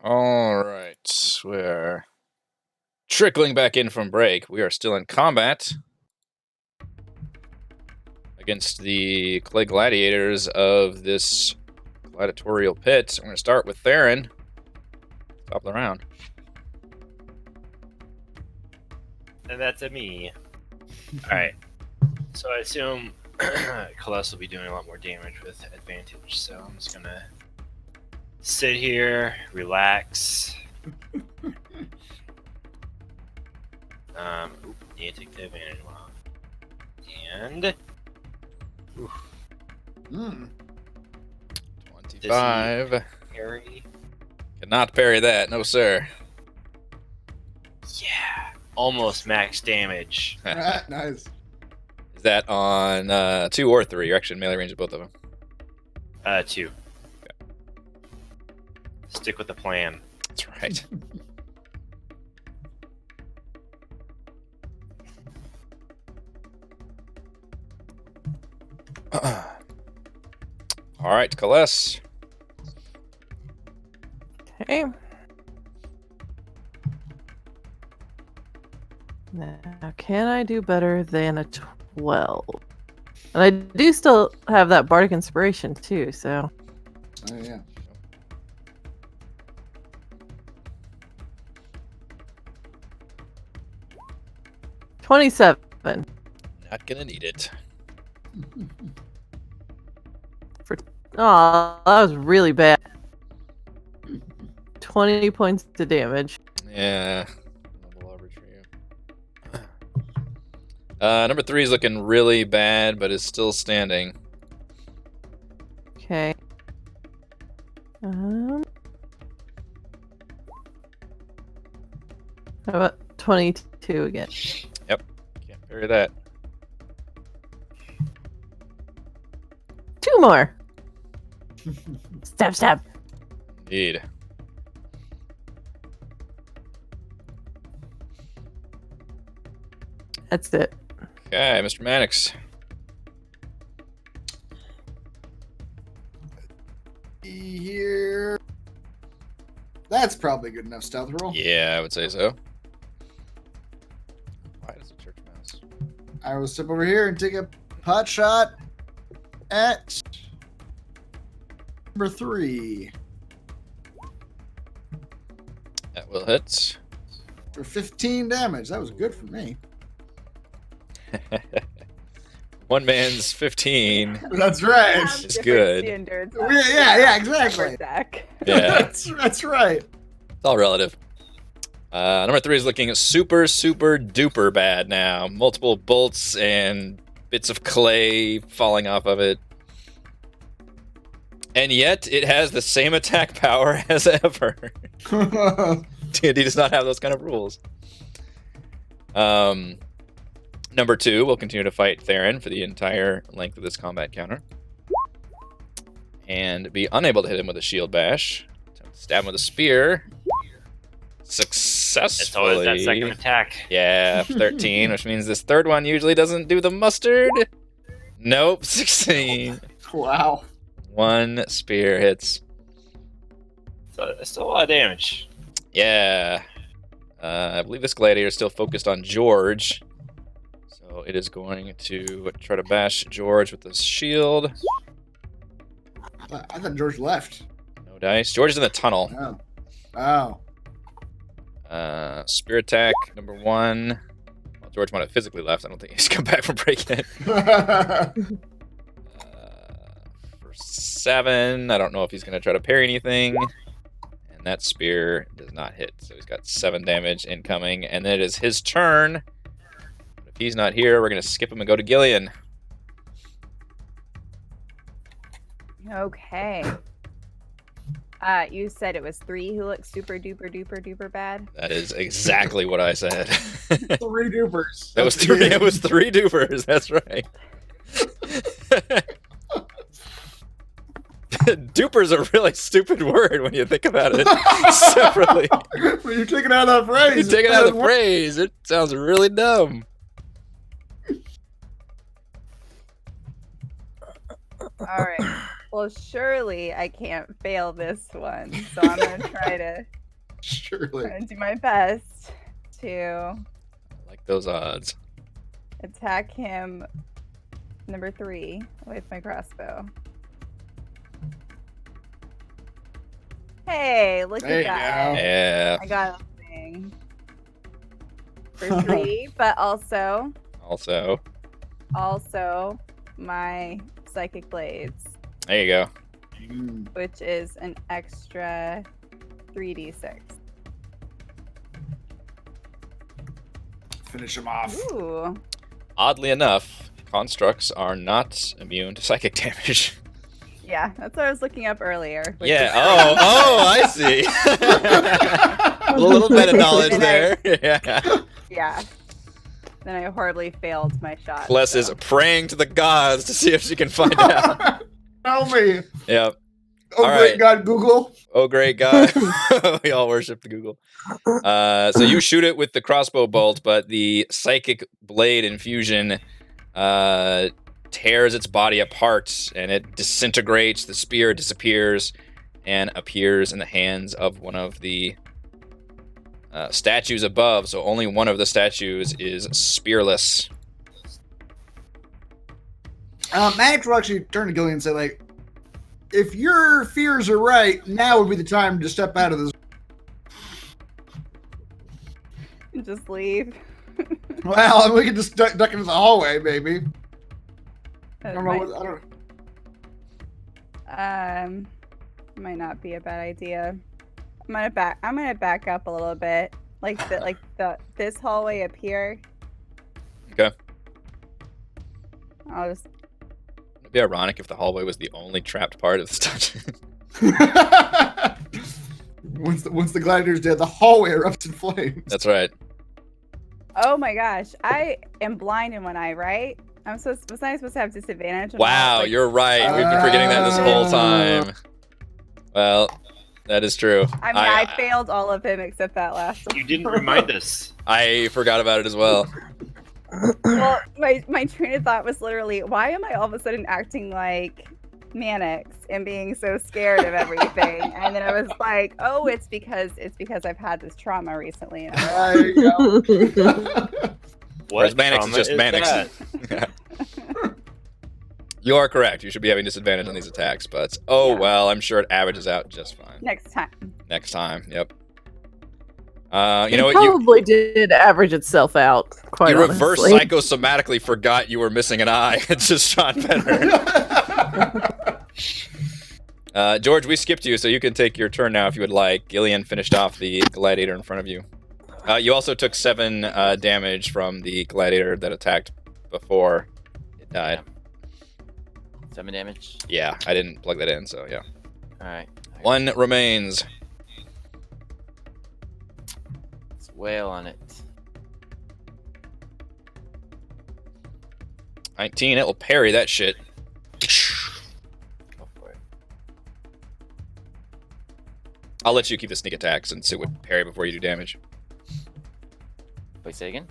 All right, we're trickling back in from break. We are still in combat against the clay gladiators of this gladiatorial pit. I'm going to start with Theron. Top of the round. And that's a me. Alright. So I assume Colossus will be doing a lot more damage with advantage, so I'm just gonna sit here, relax. Need to take the advantage off. And... Hmm. 25. Parry. Cannot parry that, no sir. Yeah. Almost max damage. Nice. Is that on 2 or 3? You're actually in melee range of both of them. 2. Stick with the plan. That's right. All right, Kaless. Okay. Now, can I do better than a 12? And I do still have that bardic inspiration too, so Oh yeah. $27. Not gonna need it. Oh, that was really bad. 20 points to damage. Yeah. Level average for you. Number 3 is looking really bad, but is still standing. Okay. How about 22 again? Yep. Can't parry that. 2 more. Stab, stab. Indeed. That's it. Okay, Mr. Mannix. Here. That's probably good enough stealth roll. Yeah, I would say so. Why does a church mouse? I will step over here and take a pot shot at number 3 That will hit. for 15 damage. That was good for me. One man's 15. That's right. It's good. Yeah, exactly. Yeah, That's right. it's all relative. Number 3 is looking super, super duper bad now. Multiple bolts and bits of clay falling off of it. And yet, it has the same attack power as ever. D&D does not have those kind of rules. Number 2 will continue to fight Theron for the entire length of this combat counter. And be unable to hit him with a shield bash. Stab him with a spear. Successfully. It's always that second attack. Yeah, 13, which means this third one usually doesn't do the mustard. Nope, 16. Wow. 1 spear hits. So it's still a lot of damage. Yeah. I believe this gladiator is still focused on George. So it is going to try to bash George with this shield. I thought George left. No dice. George is in the tunnel. Oh. Spear attack, number 1. Well, George might have physically left. I don't think he's come back from breaking it. For 7. I don't know if he's going to try to parry anything. And that spear does not hit. So he's got 7 damage incoming. And then it is his turn. But if he's not here, we're going to skip him and go to Gillian. Okay. You said it was 3 who looked super duper duper duper bad. That is exactly what I said. 3 dupers. That was 3. It was 3 dupers. That's right. Duper's a really stupid word when you think about it separately. When you take it out of that phrase. You take it out of the phrase, it sounds really dumb. All right. Well, surely I can't fail this one, so I'm gonna try to Surely. do my best to I like those odds. attack him, number 3, with my crossbow. Hey, look There at you that! go. Yeah. I got a thing for 3, but also my psychic blades, There you go. Mm. which is an extra 3d6. Finish him off. Ooh. Oddly enough, constructs are not immune to psychic damage. Yeah, that's what I was looking up earlier. which Yeah. is- Oh, I see. A little bit of knowledge there. Yeah. Yeah. Then I horribly failed my shot. Kless is praying to the gods to see if she can find out. Tell me. Yep. Oh, All great right. God, Google. Oh, great God. We all worship the Google. So you shoot it with the crossbow bolt, but the psychic blade infusion tears its body apart, and it disintegrates. The spear disappears and appears in the hands of one of the statues above. So only one of the statues is spearless. Max will actually turn to Gillian and say, like, if your fears are right, now would be the time to step out of this. Just leave. Well, we can just duck into the hallway, maybe. I don't know. Might not be a bad idea. I'm gonna back up a little bit, this hallway up here. Okay. I'll just. It'd be ironic if the hallway was the only trapped part of this dungeon. Once the gladiator's dead, the hallway erupts in flames. That's right. Oh my gosh, I am blind in one eye, right? Was I supposed to have disadvantage? on Wow, that? you're right. We've been forgetting that this whole time. Well, that is true. I mean, I failed all of them except that last one. You didn't remind us. I forgot about it as well. Well, my train of thought was literally, why am I all of a sudden acting like Mannix and being so scared of everything? And then I was like, oh, it's because I've had this trauma recently. And There you go. Whereas Mannix trauma is just Mannix. that? You are correct. You should be having disadvantage on these attacks, but Yeah. well, I'm sure it averages out just fine. Next time. Next time, yep. It You know what? probably did average itself out. Quite You reverse honestly. psychosomatically forgot you were missing an eye. It's just shot better. George, we skipped you, so you can take your turn now if you would like. Gillian finished off the gladiator in front of you. You also took 7 damage from the gladiator that attacked before it died. 7 damage. Yeah, I didn't plug that in, so yeah. Alright. 1 remains. Let's wail on it. 19, it will parry that shit. Go for it. I'll let you keep the sneak attacks since it would parry before you do damage. Wait, say again?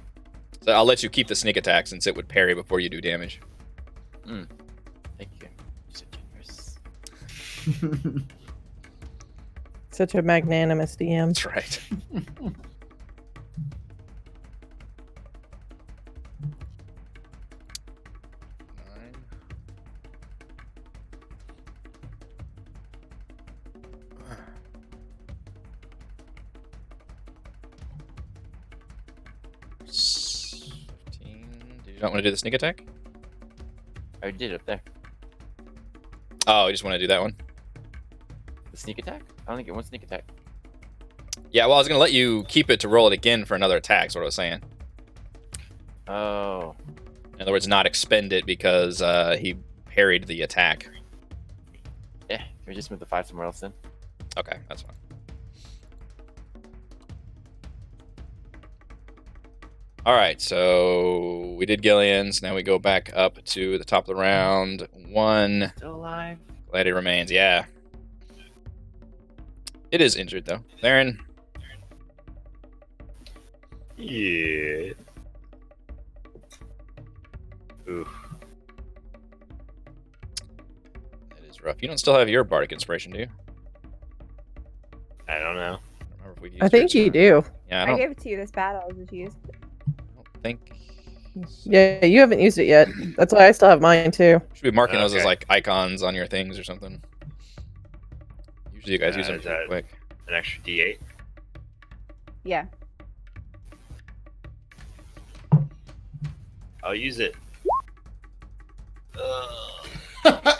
So I'll let you keep the sneak attack since it would parry before you do damage. Thank you. You're so generous. Such a magnanimous DM. That's right. Do you not want to do the sneak attack? I already did it up there. Oh, you just want to do that one? The sneak attack? I don't think it wants sneak attack. Yeah, well, I was going to let you keep it to roll it again for another attack, is what I was saying. Oh. In other words, not expend it because he parried the attack. Yeah, can we just move the 5 somewhere else then? Okay, that's fine. All right, so we did Gillian's. Now we go back up to the top of the round. 1 Still alive? gladiator remains. Yeah. It is injured, though. Theron. Yeah. Oof. That is rough. You don't still have your bardic inspiration, do you? I don't know. I don't remember if we used I think yours. you do. Yeah, I I don't gave it to you this battle. Did you use it? think. Yeah, you haven't used it yet. That's why I still have mine too. Should be marking those as Okay. like icons on your things or something. Usually you guys use them is pretty that- quick. An extra D8. Yeah. I'll use it.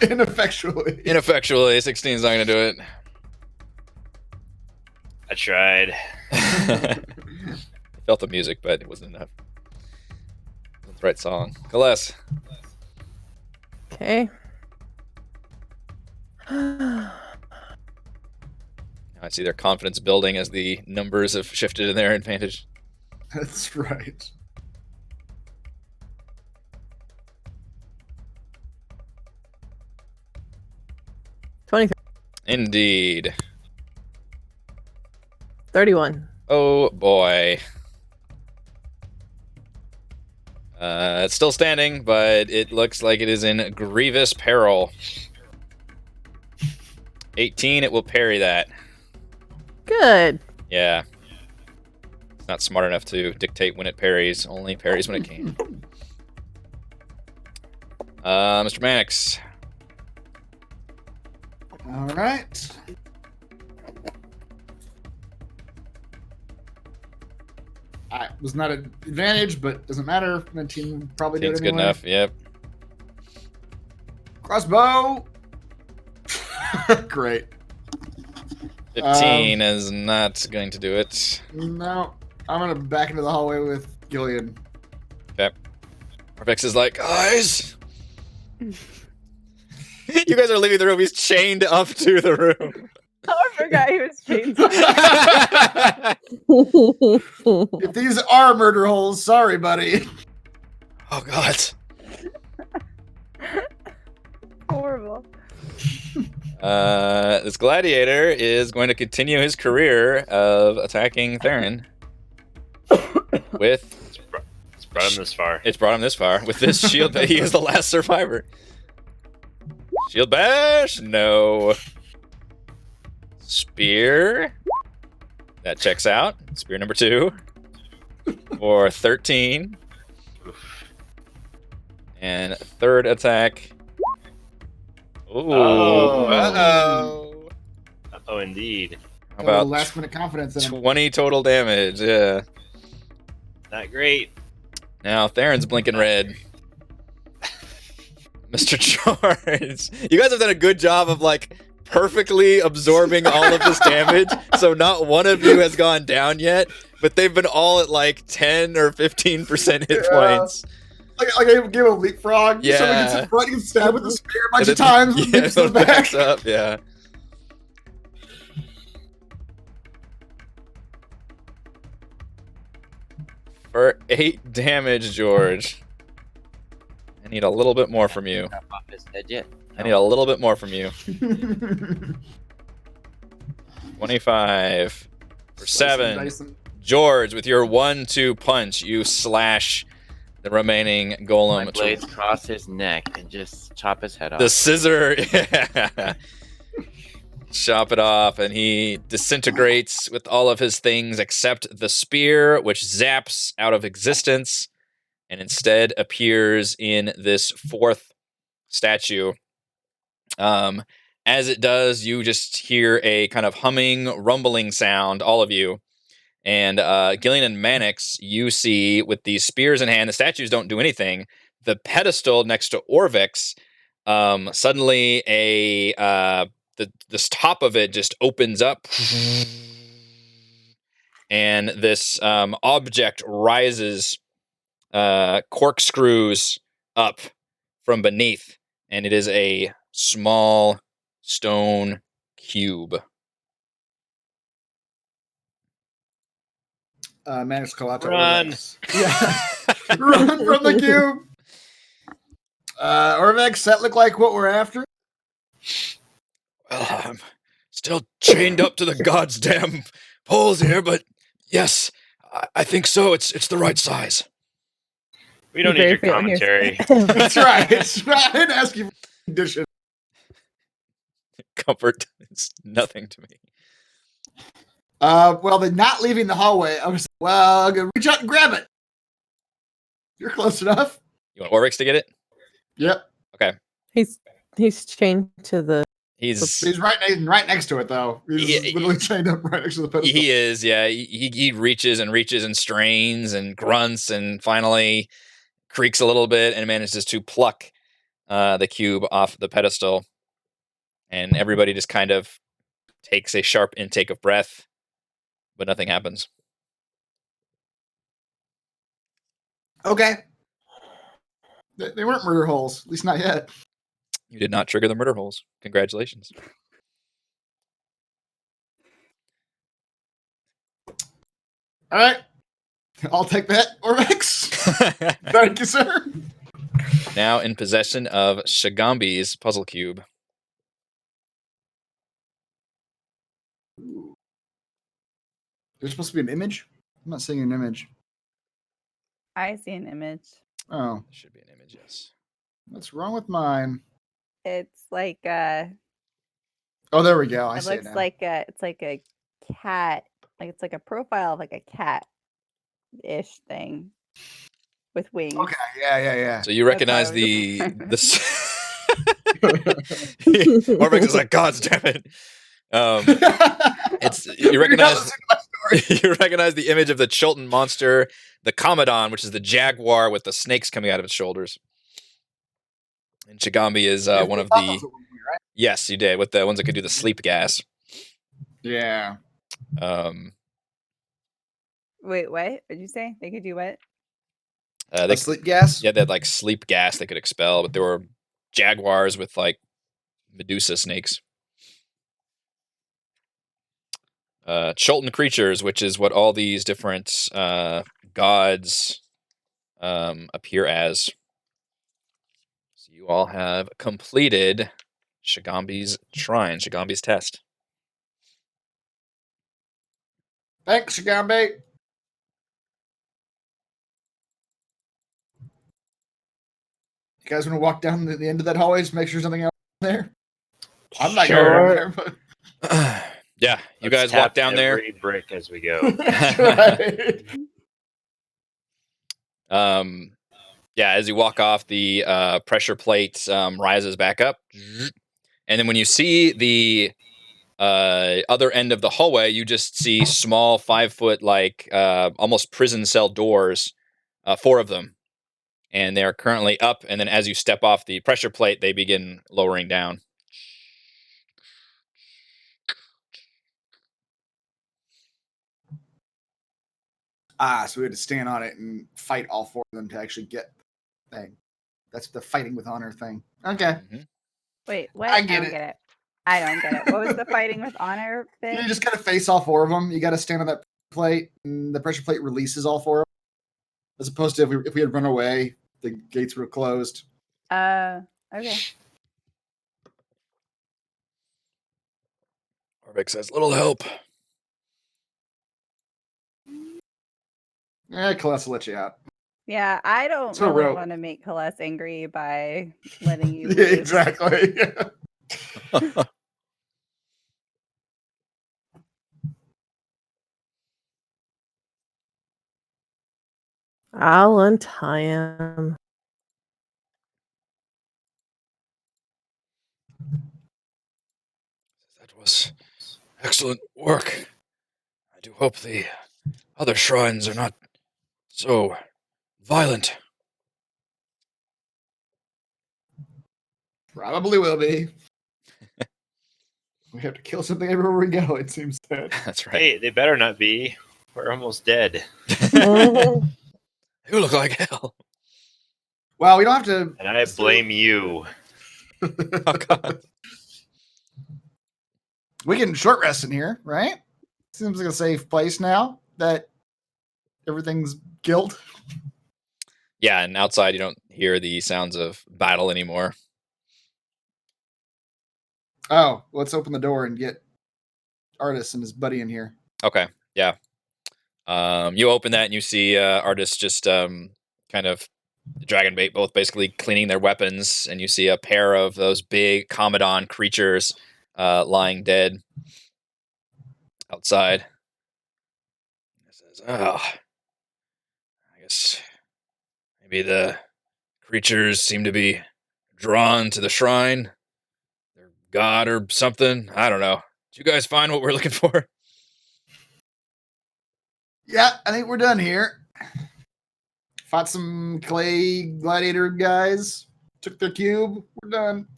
Ineffectually. Ineffectually, 16 is not going to do it. I tried. I felt the music, but it wasn't enough. It wasn't the right song. Kaless. Okay. I see their confidence building as the numbers have shifted in their advantage. That's right. Indeed. 31. Oh boy. It's still standing, but it looks like it is in grievous peril. 18, it will parry that. Good. Yeah. It's not smart enough to dictate when it parries, only parries when it can. Mr. Mannix. All right. I was not an advantage, but doesn't matter. 19 will probably do it Team's anyway. good enough, yep. Crossbow. Great. 15 is not going to do it. No, I'm gonna back into the hallway with Gillian. Okay. Orvex is like, guys! You guys are leaving the room. He's chained up to the room. Oh, I forgot he was chained. If these are murder holes, sorry, buddy. Oh, God. Horrible. This gladiator is going to continue his career of attacking Theron with... It's brought him this far. It's brought him this far. With this shield, he is the last survivor. Shield bash? No. Spear. That checks out. Spear number 2. For 13. And third attack. Ooh. Oh. Uh-oh. Oh, indeed. How Got a little about last minute confidence in him. 20 total damage? Yeah. Not great. Now Theron's blinking red. Mr. George, you guys have done a good job of like perfectly absorbing all of this damage. So not one of you has gone down yet, but they've been all at like 10 or 15% hit points. Like I gave a leapfrog. Yeah. So he gets in front, he gets stabbed with the spear a bunch And of times. Yeah, And yeah, so it back. backs up. Yeah. For 8 damage, George. I need a little bit more from you. Not off his head yet. I need a little bit more from you. 25 for 7. George, with your 1-2 punch, you slash the remaining My golem. blades cross his neck and just chop his head off. The scissor, yeah. Chop it off, and he disintegrates with all of his things except the spear, which zaps out of existence and instead appears in this 4th statue. As it does, you just hear a kind of humming, rumbling sound, all of you. And Gillian and Mannix, you see with these spears in hand, the statues don't do anything. The pedestal next to Orvex, suddenly this top of it just opens up, and this object rises, corkscrews up from beneath, and it is a small stone cube. Managed to call out to Run. Orvex. Yeah. Run from the cube. Orvex, that look like what we're after? Well, I'm still chained up to the god's damn poles here, but yes, I think so. It's the right size. We don't need your commentary. That's right. I didn't ask you for condition. Comfort is nothing to me. Well, then not leaving the hallway, I was well, I'm gonna reach out and grab it. You're close enough. You want Orvex to get it? Yep. He's chained to the. He's right next to it, though. He's literally chained up right next to the pedestal. He is, yeah. He reaches and strains and grunts and finally creaks a little bit and manages to pluck the cube off the pedestal. And everybody just kind of takes a sharp intake of breath, but nothing happens. Okay. They weren't murder holes, at least not yet. You did not trigger the murder holes. Congratulations. All right. I'll take that, Orvex. Thank you, sir. Now in possession of Shagambi's puzzle cube. There's supposed to be an image? I'm not seeing an image. I see an image. Oh, There should be an image, yes. what's wrong with mine? It's like Oh, there we go. I it see it looks now. like it's like a cat. Like it's like a profile of like a cat-ish thing with wings. Okay, yeah. So you That's recognize how I was the describing the Orbex is like, God damn it. It's you recognize you recognize the image of the Chilton monster, the Commodon, which is the jaguar with the snakes coming out of its shoulders. And Shagambi is one of the yes, you did with the ones that could do the sleep gas. Yeah. Wait, what did you say? They could do what? The sleep gas? Yeah, they had like sleep gas they could expel, but there were jaguars with like Medusa snakes. Chilton creatures, which is what all these different gods appear as. So you all have completed Shagambi's shrine, Shagambi's test. Thanks, Shagambi. You guys want to walk down the end of that hallway just make sure something else is there? I'm not Sure. going there, but Yeah, you Let's guys walk tap down there. every brick as we go. that's right. Yeah, as you walk off, the pressure plate rises back up, and then when you see the other end of the hallway, you just see small 5-foot, like almost prison cell doors, 4 of them, and they are currently up. And then as you step off the pressure plate, they begin lowering down. So we had to stand on it and fight all 4 of them to actually get the thing. That's the fighting with honor thing. Okay. Wait, what? I get don't it. get it. I don't get it. What was the fighting with honor thing? You just gotta face all 4 of them. You gotta stand on that plate, and the pressure plate releases all 4 of them. As opposed to if we had run away, the gates were closed. Okay. Orbex says, "Little help." Celeste will let you out. Yeah, I don't It's her really rope. want to make Celeste angry by letting you Yeah, leave. exactly. I'll untie him. That was excellent work. I do hope the other shrines are not so violent. Probably will be. We have to kill something everywhere we go, it seems that. That's right. Hey, they better not be. We're almost dead. You look like hell. Well, we don't have to. And I blame you. Oh, God. We can short rest in here, right? Seems like a safe place now that everything's killed. Yeah, and outside you don't hear the sounds of battle anymore. Oh, let's open the door and get Artis and his buddy in here. Okay, yeah. You open that and you see artists just kind of dragon bait, both basically cleaning their weapons, and you see a pair of those big Commodon creatures lying dead outside. It says, "Oh, I guess maybe the creatures seem to be drawn to the shrine. Their god or something. I don't know. Did you guys find what we're looking for?" Yeah, I think we're done here. Fought some clay gladiator guys. Took their cube. We're done.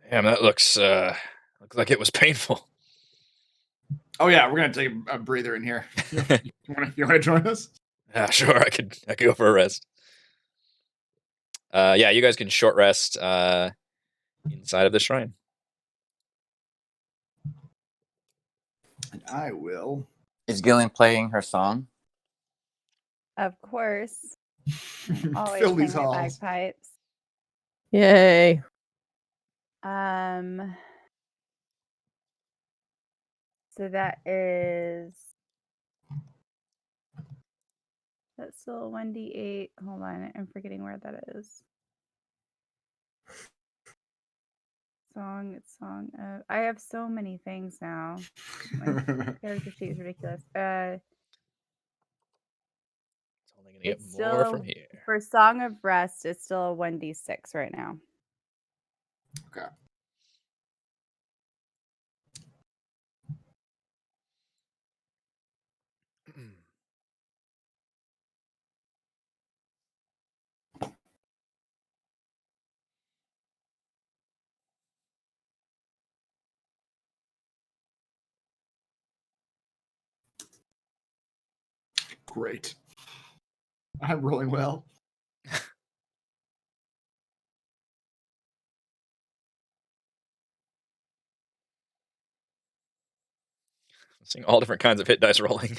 Damn, that looks like it was painful. Oh yeah, we're gonna take a breather in here. You want to join us? Yeah, sure. I could go for a rest. Yeah, you guys can short rest inside of the shrine. And I will. Is Gillian playing her song? Of course. Always Fill play these my halls. bagpipes. Yay. So that is That's still a 1d8. Hold on, I'm forgetting where that is. Song. I have so many things now. My character sheet is ridiculous. It's only gonna get It's more still from here. for Song of Rest. It's still a 1d6 right now. Okay. Great. I'm rolling well. I'm seeing all different kinds of hit dice rolling.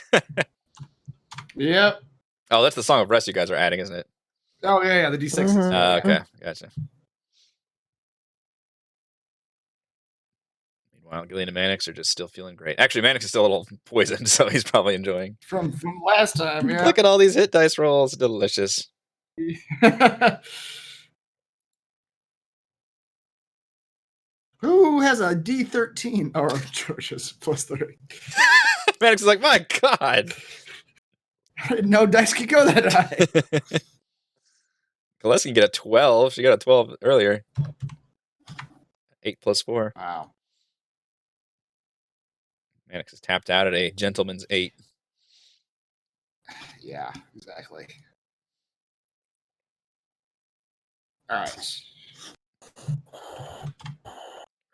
Yep. Oh, that's the Song of Rest you guys are adding, isn't it? Oh yeah, the D6s. Mhm. Yeah, yeah. Okay, gotcha. Meanwhile, Gillian and Mannix are just still feeling great. Actually, Mannix is still a little poisoned, so he's probably enjoying. From last time, yeah. Look at all these hit dice rolls. Delicious. Who has a D13? Or George's plus 30. Mannix is like, my God. I didn't know dice could go that high. Gillespie can get a 12. She got a 12 earlier. 8 plus 4. Wow. Mannix is tapped out at a gentleman's 8. Yeah, exactly. All right.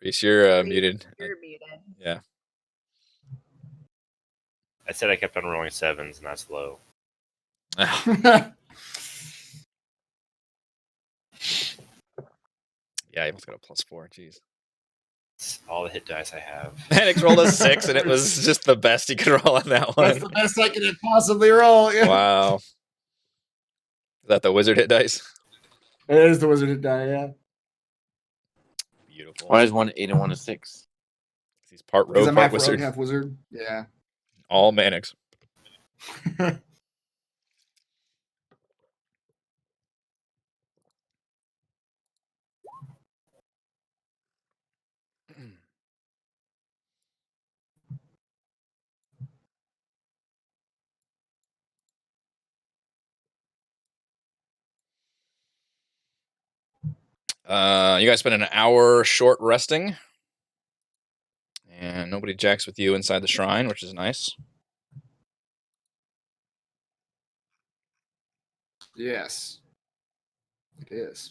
Reese, you're Reese, muted. You're muted. Yeah. I said I kept on rolling 7s, and that's low. Yeah, he almost got a plus 4. Jeez. It's all the hit dice I have. Mannix rolled a 6, and it was just the best he could roll on that That's one. the best I could possibly roll. Yeah. Wow. Is that the wizard hit dice? It is the wizard hit die, yeah. Beautiful. Why is one 8 and one a 6? He's part Because rogue, I'm part half wizard. rogue, half wizard. Yeah. All Mannix. You guys spend an hour short resting. And nobody jacks with you inside the shrine, which is nice. Yes. It is.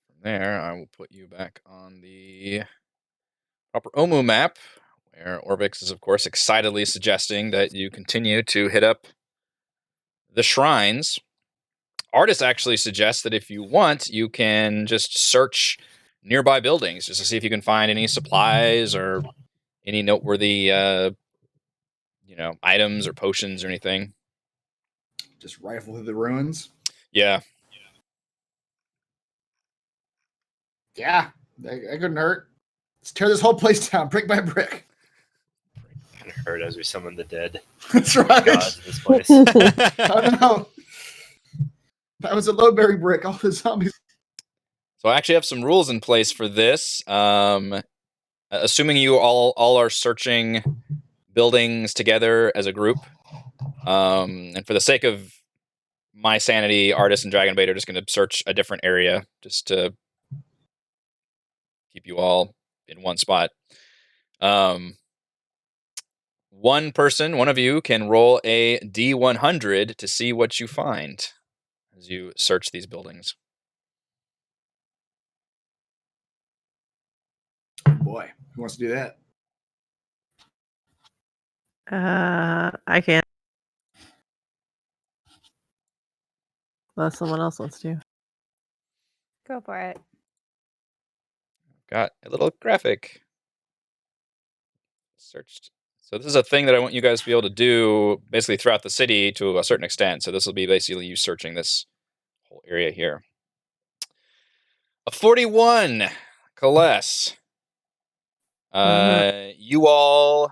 From there, I will put you back on the proper Omu map, where Orvix is, of course, excitedly suggesting that you continue to hit up the shrines. Artist actually suggests that if you want, you can just search nearby buildings just to see if you can find any supplies or any noteworthy, items or potions or anything. Just rifle through the ruins. Yeah. Yeah. That couldn't hurt. Let's tear this whole place down, brick by brick. Kind of hurt as we summon the dead That's right. gods in this place. Oh no. That was a low berry brick. All the zombies. So I actually have some rules in place for this. Assuming you all are searching buildings together as a group, and for the sake of my sanity, Artist and Dragonbait are just going to search a different area just to keep you all in one spot. One of you, can roll a D100 to see what you find as you search these buildings. Boy, who wants to do that? I can't. Unless someone else wants to. Go for it. Got a little graphic. Searched. So this is a thing that I want you guys to be able to do basically throughout the city to a certain extent. So this will be basically you searching this whole area here. A 41, Coalesce. You all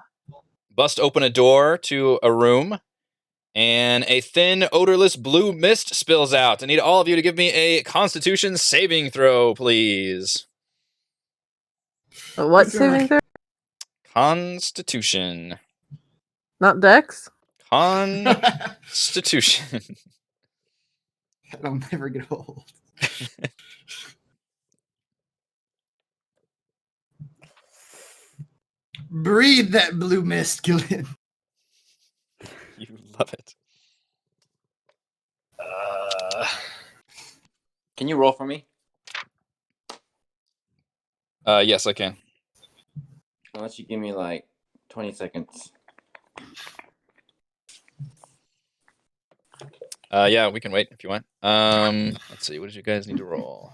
bust open a door to a room, And a thin, odorless blue mist spills out. I need all of you to give me a Constitution saving throw, please. What saving throw? Constitution. Not Dex? Constitution. That'll never get old. Breathe that blue mist, Gillian. You love it. Can you roll for me? Yes, I can. Unless you give me like 20 seconds. Yeah, we can wait if you want. Let's see. What did you guys need to roll?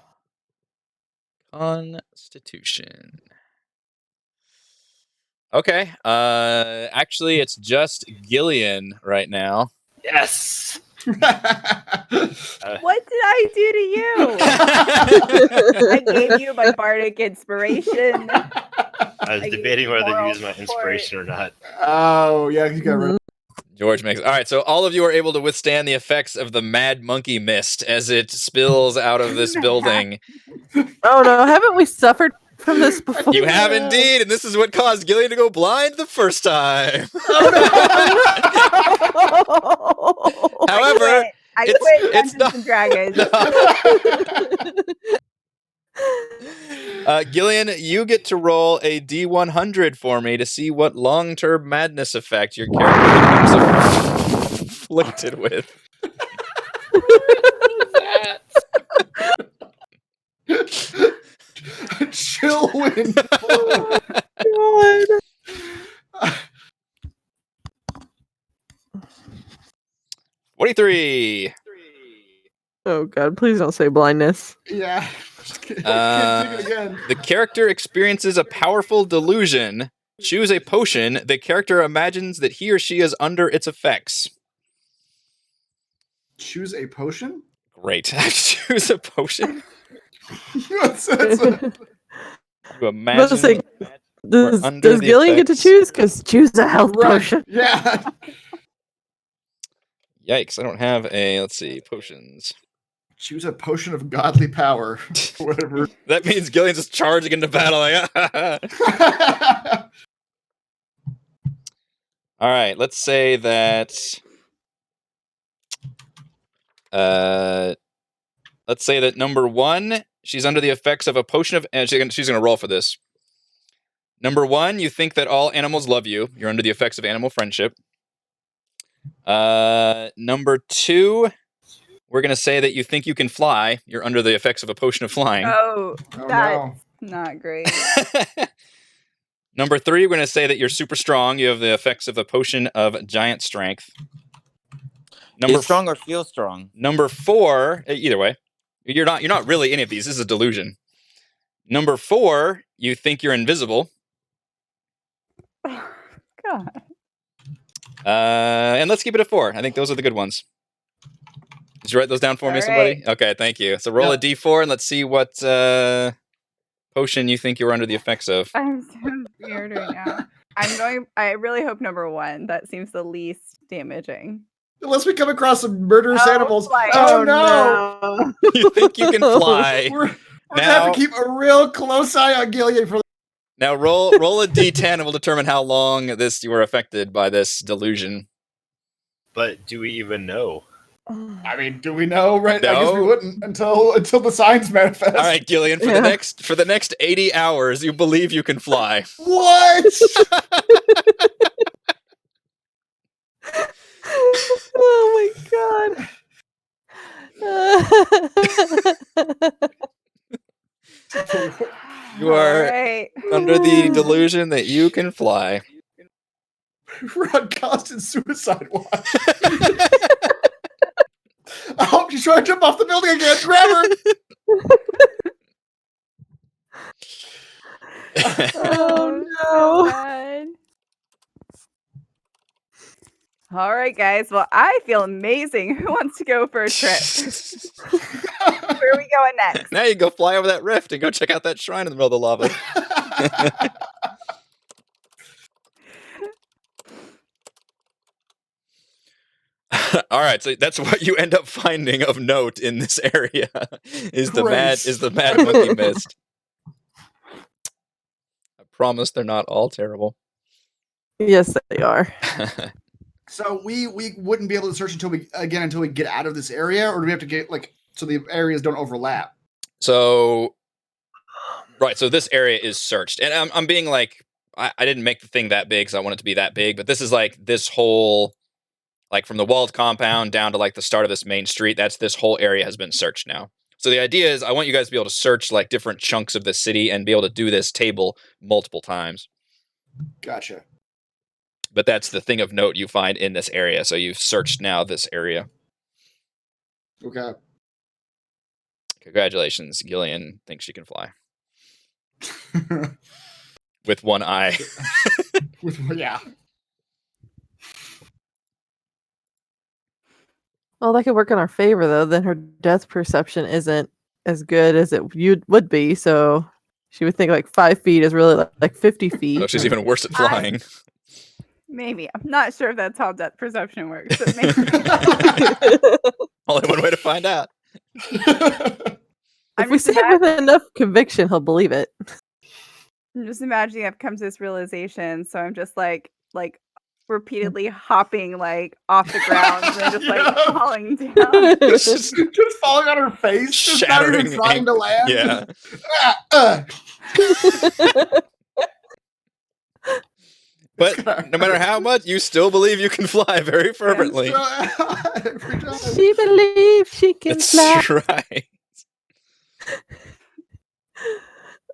Constitution. Okay. Actually, it's just Gillian right now. Yes. What did I do to you? I gave you my bardic inspiration. I was debating whether to use my inspiration or not. Oh, yeah, you got rid of George makes. All right, so all of you are able to withstand the effects of the mad monkey mist as it spills out of this building. Oh no, haven't we suffered from this before? You have indeed, and this is what caused Gillian to go blind the first time. However, I it's- quit it's Dungeons and Dragons. Gillian, you get to roll a D100 for me to see what long-term madness effect your character becomes afflicted with. Chill wind. God. 43. Oh god, please don't say blindness. Yeah. Can't take it again. The character experiences a powerful delusion. Choose a potion. The character imagines that he or she is under its effects. Choose a potion? Great. Choose a potion. That's a- You imagine. Say, does under the Gillian get to effects. choose? Because choose a health Right. potion. Yeah. Yikes! I don't have a. Let's see. Potions. Choose a potion of godly power. Whatever. That means Gillian's just charging into battle. Like, all right. Let's say that. Let's say that number 1, she's under the effects of a potion of. And she's going to roll for this. Number 1, you think that all animals love you. You're under the effects of animal friendship. Number 2, we're going to say that you think you can fly. You're under the effects of a potion of flying. Oh, Oh, that's no. not great. Number 3, we're going to say that you're super strong. You have the effects of a potion of giant strength. Is strong or feel strong? Number 4, either way, you're not really any of these. This is a delusion. Number 4, you think you're invisible. God. And let's keep it at 4. I think those are the good ones. Did you write those down for me, All somebody? Okay, thank you. So roll a d4 and let's see what potion you think you're under the effects of. I'm so scared right now. I really hope number 1. That seems the least damaging. Unless we come across some murderous Oh, animals. my- Oh, no. You think you can fly. We're going to Now- have to keep a real close eye on Gillian for Now roll a d10 and we'll determine how long you were affected by this delusion. But do we even know? I mean, do we know? Right? I guess we No. wouldn't until the signs manifest. All right, Gillian, for the next 80 hours, you believe you can fly. What? Oh my god. You are All right. under the delusion that you can fly. We're on constant suicide watch. I hope she's trying to jump off the building again. Grab her. Oh So no. bad. All right, guys. Well, I feel amazing. Who wants to go for a trip? Where are we going next? Now you can go fly over that rift and go check out that shrine in the middle of the lava. All right, so that's what you end up finding of note in this area is the mad monkey mist. I promise they're not all terrible. Yes, they are. So we wouldn't be able to search until we get out of this area, or do we have to get so the areas don't overlap? So, right, so this area is searched, and I'm being like, I didn't make the thing that big because I want it to be that big, but this is like this whole, like from the walled compound down to like the start of this main street. That's this whole area has been searched now. So the idea is I want you guys to be able to search like different chunks of the city and be able to do this table multiple times. Gotcha. But that's the thing of note you find in this area. So you've searched now this area. Okay. Congratulations, Gillian thinks she can fly. With one eye. Yeah. Well, that could work in our favor, though. Then her depth perception isn't as good as it would be, so she would think like 5 feet is really like 50 feet. Oh, she's even worse at flying. Maybe. I'm not sure if that's how depth perception works, but maybe. Only one way to find out. If we say it with enough conviction, he'll believe it. I'm just imagining I've come to this realization, so I'm just like repeatedly hopping like off the ground and then just like falling down. just falling on her face, just not even trying to land. Yeah. But no matter how much, you still believe you can fly very fervently. She believes she can fly. That's right.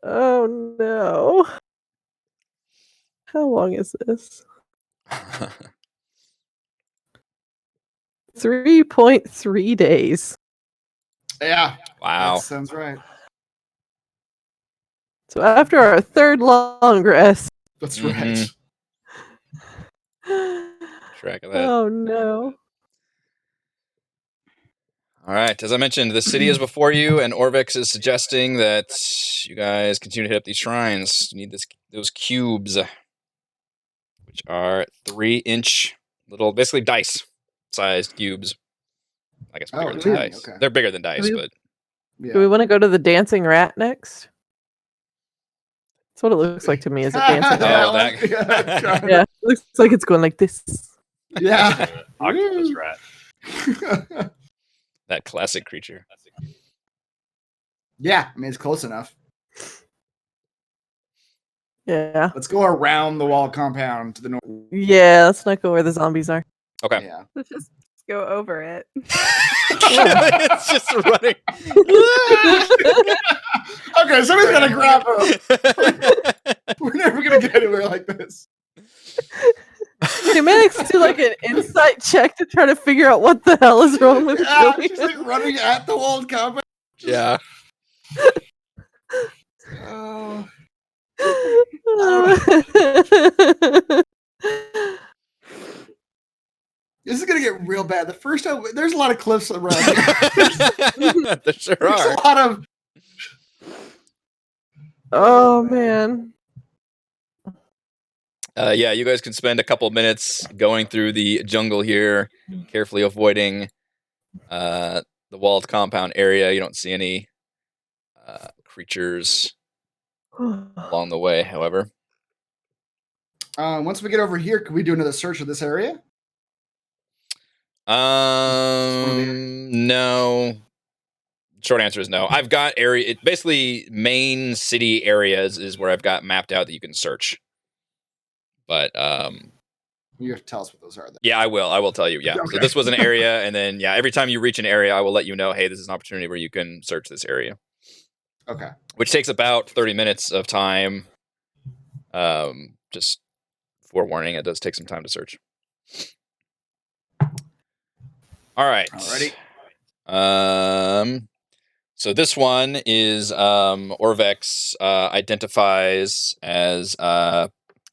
Oh no. How long is this? 3.3 days. Yeah. Wow. That sounds right. So after our third long rest. That's right. Track of that. Oh no. All right. As I mentioned, the city is before you, and Orvex is suggesting that you guys continue to hit up these shrines. You need those cubes, which are 3-inch little, basically dice-sized cubes. I guess bigger than dice. Okay. They're bigger than dice, but yeah. Do we want to go to the dancing rat next? That's what it looks like to me. Is a dancing rat? Yeah, it looks like it's going like this. Yeah, octopus rat. That classic creature. Yeah, I mean, it's close enough. Yeah. Let's go around the wall compound to the north. Yeah, let's not go where the zombies are. Okay. Yeah. Let's just go over it. It's just running. Okay, somebody's got to grab her. We're never going to get anywhere like this. Can Manix do like an insight check to try to figure out what the hell is wrong with Gillian? She's like running at the walled compound. Yeah. This is gonna get real bad. The first time, there's a lot of cliffs around here. There sure There's are. a lot of. Oh man. Yeah, you guys can spend a couple minutes going through the jungle here, carefully avoiding the walled compound area. You don't see any creatures along the way, however. Once we get over here, can we do another search of this area? No. Short answer is no. I've got basically main city areas is where I've got mapped out that you can search. But you have to tell us what those are. Then. Yeah, I will tell you. Yeah. Okay. So this was an area, and then every time you reach an area, I will let you know, hey, this is an opportunity where you can search this area. Okay. Which takes about 30 minutes of time. Just forewarning, it does take some time to search. All right. Alrighty. So this one is Orvex identifies as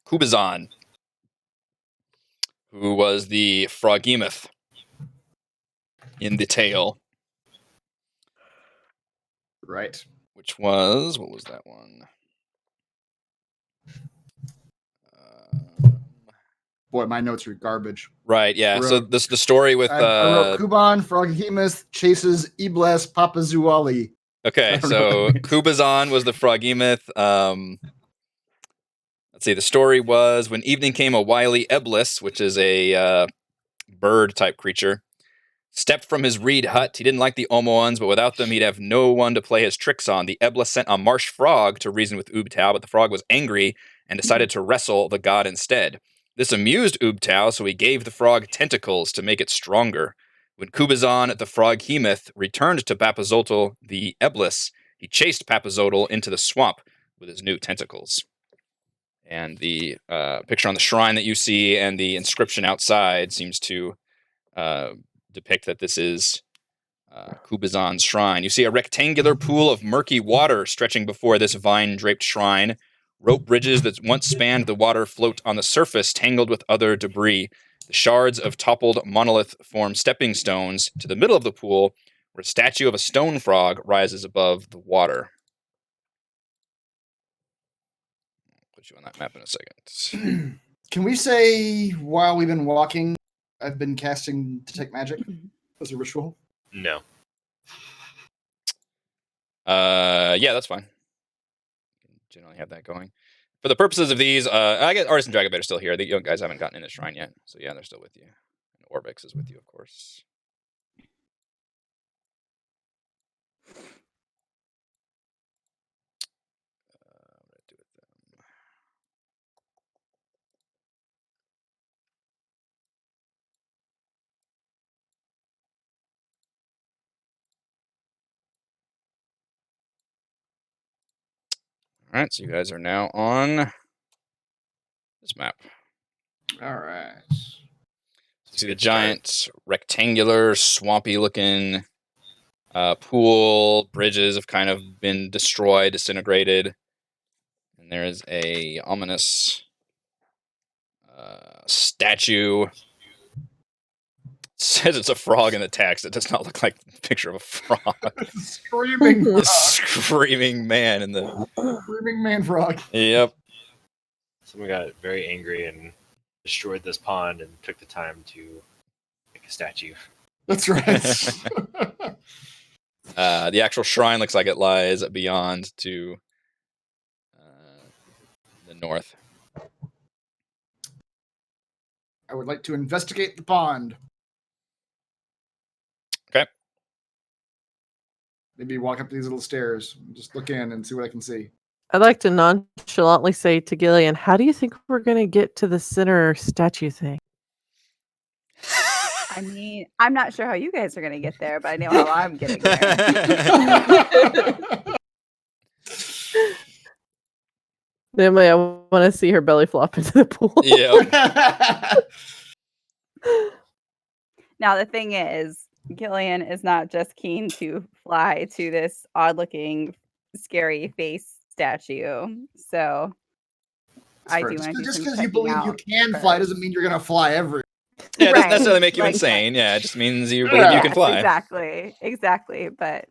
Kubazan, who was the Frogemoth in the tale. Right. Which was, what was that one? boy, my notes are garbage. Right, yeah. So Wrote- the story with I wrote Kuban, Froghemoth, chases Iblis, Papazuali. I okay, don't know what so that means. Kubazan was the Froghemoth. Let's see. The story was when evening came, a wily Eblis, which is a bird type creature, stepped from his reed hut. He didn't like the Omoans, but without them, he'd have no one to play his tricks on. The Eblis sent a marsh frog to reason with Ubtao, but the frog was angry and decided to wrestle the god instead. This amused Ubtao, so he gave the frog tentacles to make it stronger. When Kubazan, the Froghemoth, returned to Papazotl, the Eblis, he chased Papazotl into the swamp with his new tentacles. And the picture on the shrine that you see and the inscription outside seems to depict that this is Kubazan's shrine. You see a rectangular pool of murky water stretching before this vine-draped shrine. Rope bridges that once spanned the water float on the surface, tangled with other debris. The shards of toppled monolith form stepping stones to the middle of the pool, where a statue of a stone frog rises above the water. I'll put you on that map in a second. Can we say while we've been walking, I've been casting Detect Magic as a ritual? No. Yeah, that's fine. You can generally have that going. For the purposes of these, I guess Artist and Dragobait are still here. The young guys haven't gotten in the shrine yet. So yeah, they're still with you. And Orbix is with you, of course. What did I do with them? All right, so you guys are now on this map. All right. See the giant, rectangular, swampy-looking pool. Bridges have kind of been destroyed, disintegrated. And there is a ominous statue. It says it's a frog in the text. It does not look like a picture of a frog. Screaming A frog. screaming man in the... Screaming man frog. Yep. Someone got very angry and destroyed this pond and took the time to make a statue. That's right. The actual shrine looks like it lies beyond to the north. I would like to investigate the pond. Okay. Maybe walk up these little stairs, and just look in and see what I can see. I'd like to nonchalantly say to Gillian, how do you think we're going to get to the center statue thing? I mean, I'm not sure how you guys are going to get there, but I know how I'm getting there. Namely, I want to see her belly flop into the pool. Yep. Now, the thing is, Gillian is not just keen to fly to this odd-looking, scary face statue. So I do want to do just some because you checking believe you out can fly first. doesn't mean you're gonna fly everywhere. Yeah, it doesn't Right. necessarily make you Like- insane. Yeah, it just means you believe you can Yes, fly. Exactly. But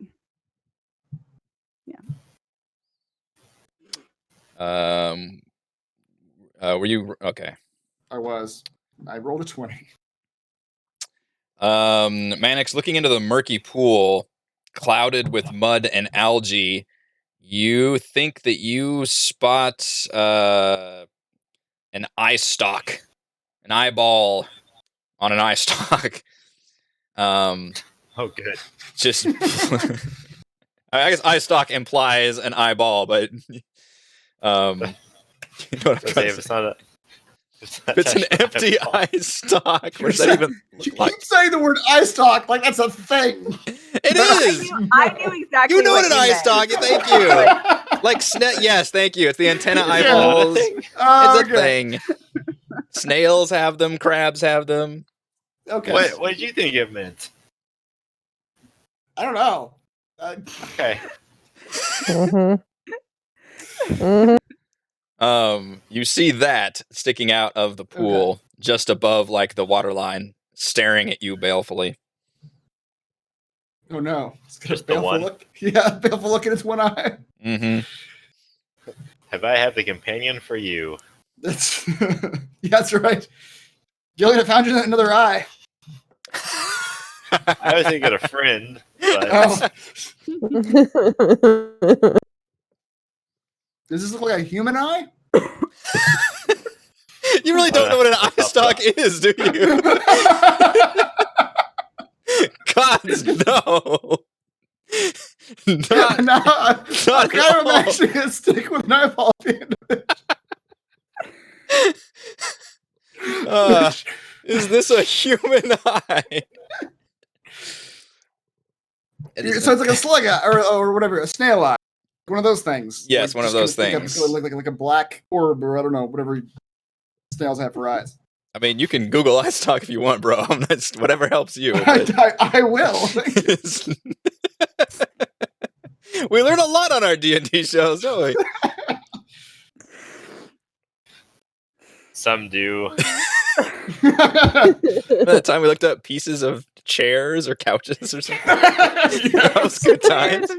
Were you okay? I rolled a 20. Mannix, looking into the murky pool, clouded with mud and algae, you think that you spot an eye stalk, an eyeball on an eye stalk. Oh, good. Just, I guess eye stalk implies an eyeball, but you know what I'm So trying if to it's say. not a. It's an empty eye stalk. What does that even You look keep like? saying the word eye stalk like that's a thing. It is. I knew exactly. You know what an you eye meant. stalk is. Thank you. Like yes, thank you. It's the antenna eyeballs. Oh, It's a thing. Snails have them. Crabs have them. Okay. What did you think it meant? I don't know. Okay. You see that sticking out of the pool just above like the water line, staring at you balefully. Oh no. It's got Just a the baleful one? look. Yeah, baleful look in its one eye. Mm-hmm. Have the companion for you? That's that's right. Gillian, I found you another eye. I was thinking a friend, but Oh, does this look like a human eye? You really don't know what an eye stalk is, do you? Gods, no. Not, No, not I'm kind at of all. actually gonna stick with an eyeball at the end of it. Is this a human eye? So it's like a slug eye, or whatever, a snail eye. One of those things. Yes, Like, one of just those kinda stick up, things. like a black orb, or I don't know, whatever snails have for eyes. I mean, you can Google eye stalk if you want, bro. I'm not, whatever helps you. I will. We learn a lot on our D&D shows, don't we? some do. That time we looked up pieces of chairs or couches or something. That was good times.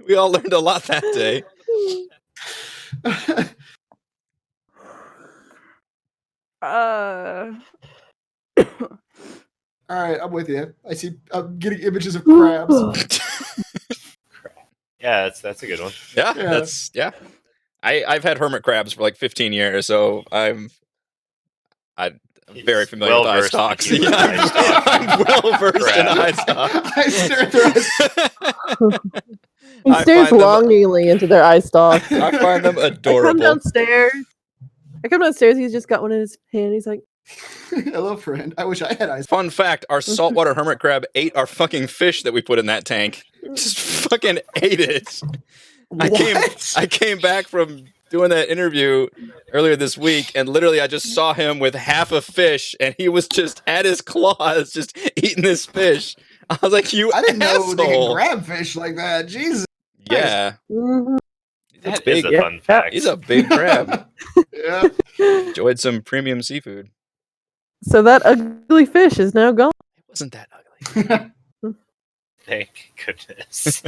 We all learned a lot that day. All right, I'm with you. I'm getting images of crabs. Yeah, that's a good one. Yeah. I've had hermit crabs for like 15 years, so I'm very familiar with eye well-versed stalks. in human eye stalk. I'm well versed in eye Crabs. stalks. I stare at their eyes. He I stares find them- longingly into their eye stalks. I find them I come adorable. downstairs. He's just got one in his hand. He's like, Hello, friend. I wish I had eyes. Fun fact, our saltwater hermit crab ate our fucking fish that we put in that tank. Just fucking ate it. I came back from doing that interview earlier this week, and literally I just saw him with half a fish, and he was just at his claws, just eating this fish. I was like, "You I didn't know they could asshole!" grab fish like that. Jesus. Yeah, "Mhm." that's That big. is a fun fact. He's a big crab. Yeah. Enjoyed some premium seafood. So that ugly fish is now gone. It wasn't that ugly. Thank goodness.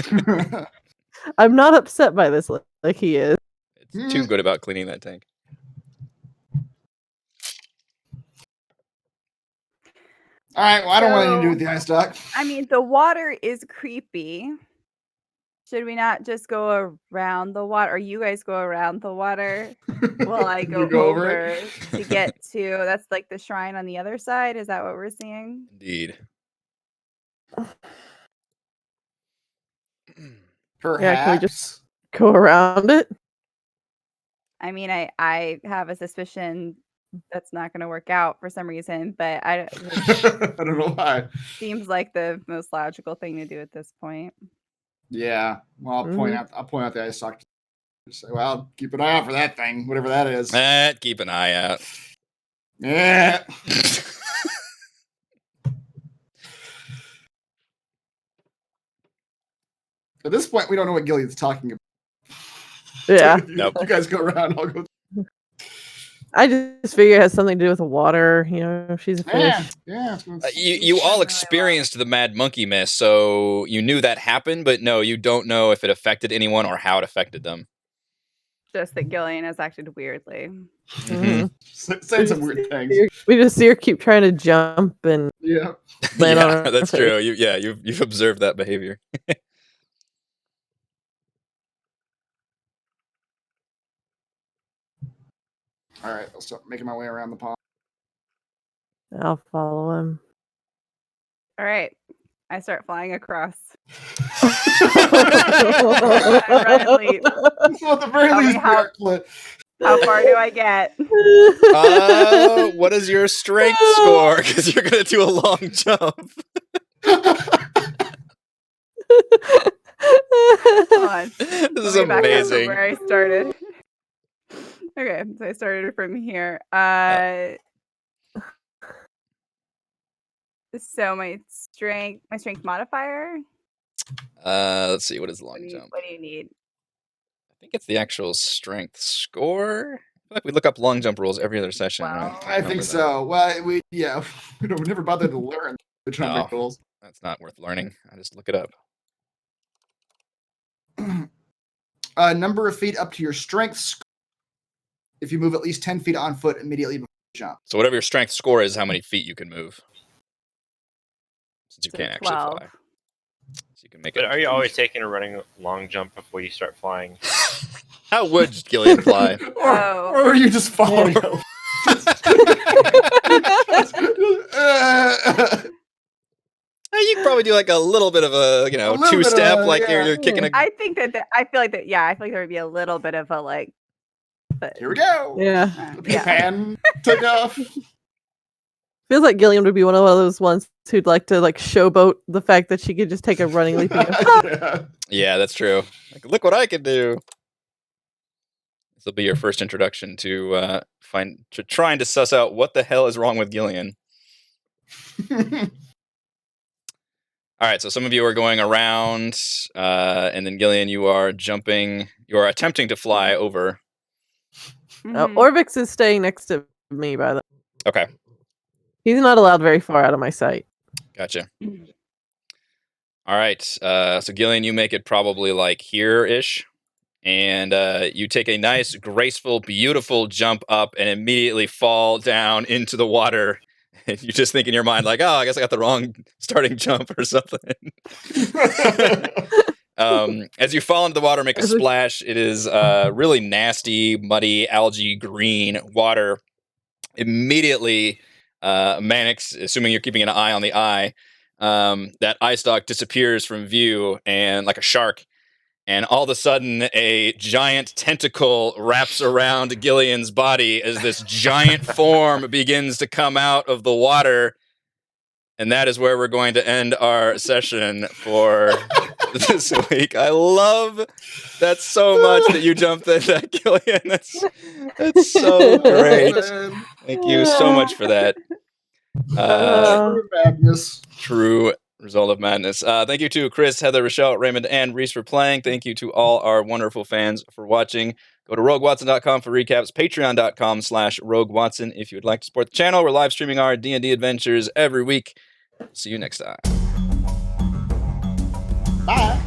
I'm not upset by this like he is. It's too good about cleaning that tank. All right. Well, I don't want anything to do with the eye stalk. I mean, the water is creepy. Should we not just go around the water, or you guys go around the water while I You go, go over over it? to get to? That's like the shrine on the other side. Is that what we're seeing? Indeed. Perhaps. can we just go around it? I mean, I have a suspicion that's not going to work out for some reason, but I don't know why. seems like the most logical thing to do at this point. Yeah. Well, I'll point out the eye stalk. Just say, well, keep an eye out for that thing, whatever that is. Keep an eye out. Yeah. At this point, we don't know what Gillian's talking about. Yeah. Nope. You guys go around. I'll go. I just figure it has something to do with the water. You know, she's a fish. Yeah. You all experienced the mad monkey mist, so you knew that happened, but no, you don't know if it affected anyone or how it affected them. Just that Gillian has acted weirdly. Mhm. Saying some weird things. We just see her keep trying to jump and Yeah. land on Yeah, her that's face. true. You've observed that behavior. All right. I'll start making my way around the pond. I'll follow him. All right. I start flying across. Well, at the very Tell me least, how- Bartlett. How far do I get? What is your strength score? Because you're gonna do a long jump. Hold on. This is Let me back up to amazing. where I started. Okay, so I started from here. So my strength modifier. Let's see. What is the long jump? What do you need? I think it's the actual strength score. I feel like we look up long jump rules every other session. Wow. Right? I think Remember that. so. Well, we never bothered to learn the jump No. rules. That's not worth learning. I just look it up. Number of feet up to your strength score. If you move at least 10 feet on foot immediately before jump. So whatever your strength score is, how many feet you can move. Since you So can't actually 12. fly. So you can make But it. are you always taking a running long jump before you start flying? How would Gillian fly? Oh. Or are you just falling over? You can probably do like a little bit of a, you know, A little bit of two-step, a- like yeah. you're kicking a. I think that I feel like that. Yeah, I feel like there would be a little bit of a like. But Here we go. Yeah. The yeah. pan took off. Feels like Gillian would be one of those ones who'd like to like showboat the fact that she could just take a running leap and go, Yeah. Yeah, that's true. Like, look what I can do. This will be your first introduction to trying to suss out what the hell is wrong with Gillian. All right, so some of you are going around, and then Gillian, you are attempting to fly over. Mhm. Orvix is staying next to me, by the way. Okay, He's not allowed very far out of my sight. gotcha. All right, so Gillian, you make it probably like here-ish, and you take a nice, graceful, beautiful jump up and immediately fall down into the water. And you just think in your mind, like, oh, I guess I got the wrong starting jump or something. As you fall into the water, make a splash. It is really nasty, muddy, algae green water. Immediately, Mannix, assuming you're keeping an eye on the eye, that eye stalk disappears from view, and like a shark. And all of a sudden, a giant tentacle wraps around Gillian's body as this giant form begins to come out of the water. And that is where we're going to end our session for this week. I love that so much that you jumped in that, Gillian. That's so great. Thank you so much for that. True madness. True result of madness. Thank you to Chris, Heather, Rochelle, Raymond, and Reese for playing. Thank you to all our wonderful fans for watching. Go to roguewatson.com for recaps, patreon.com/roguewatson if you would like to support the channel. We're live streaming our D&D adventures every week. See you next time. Bye.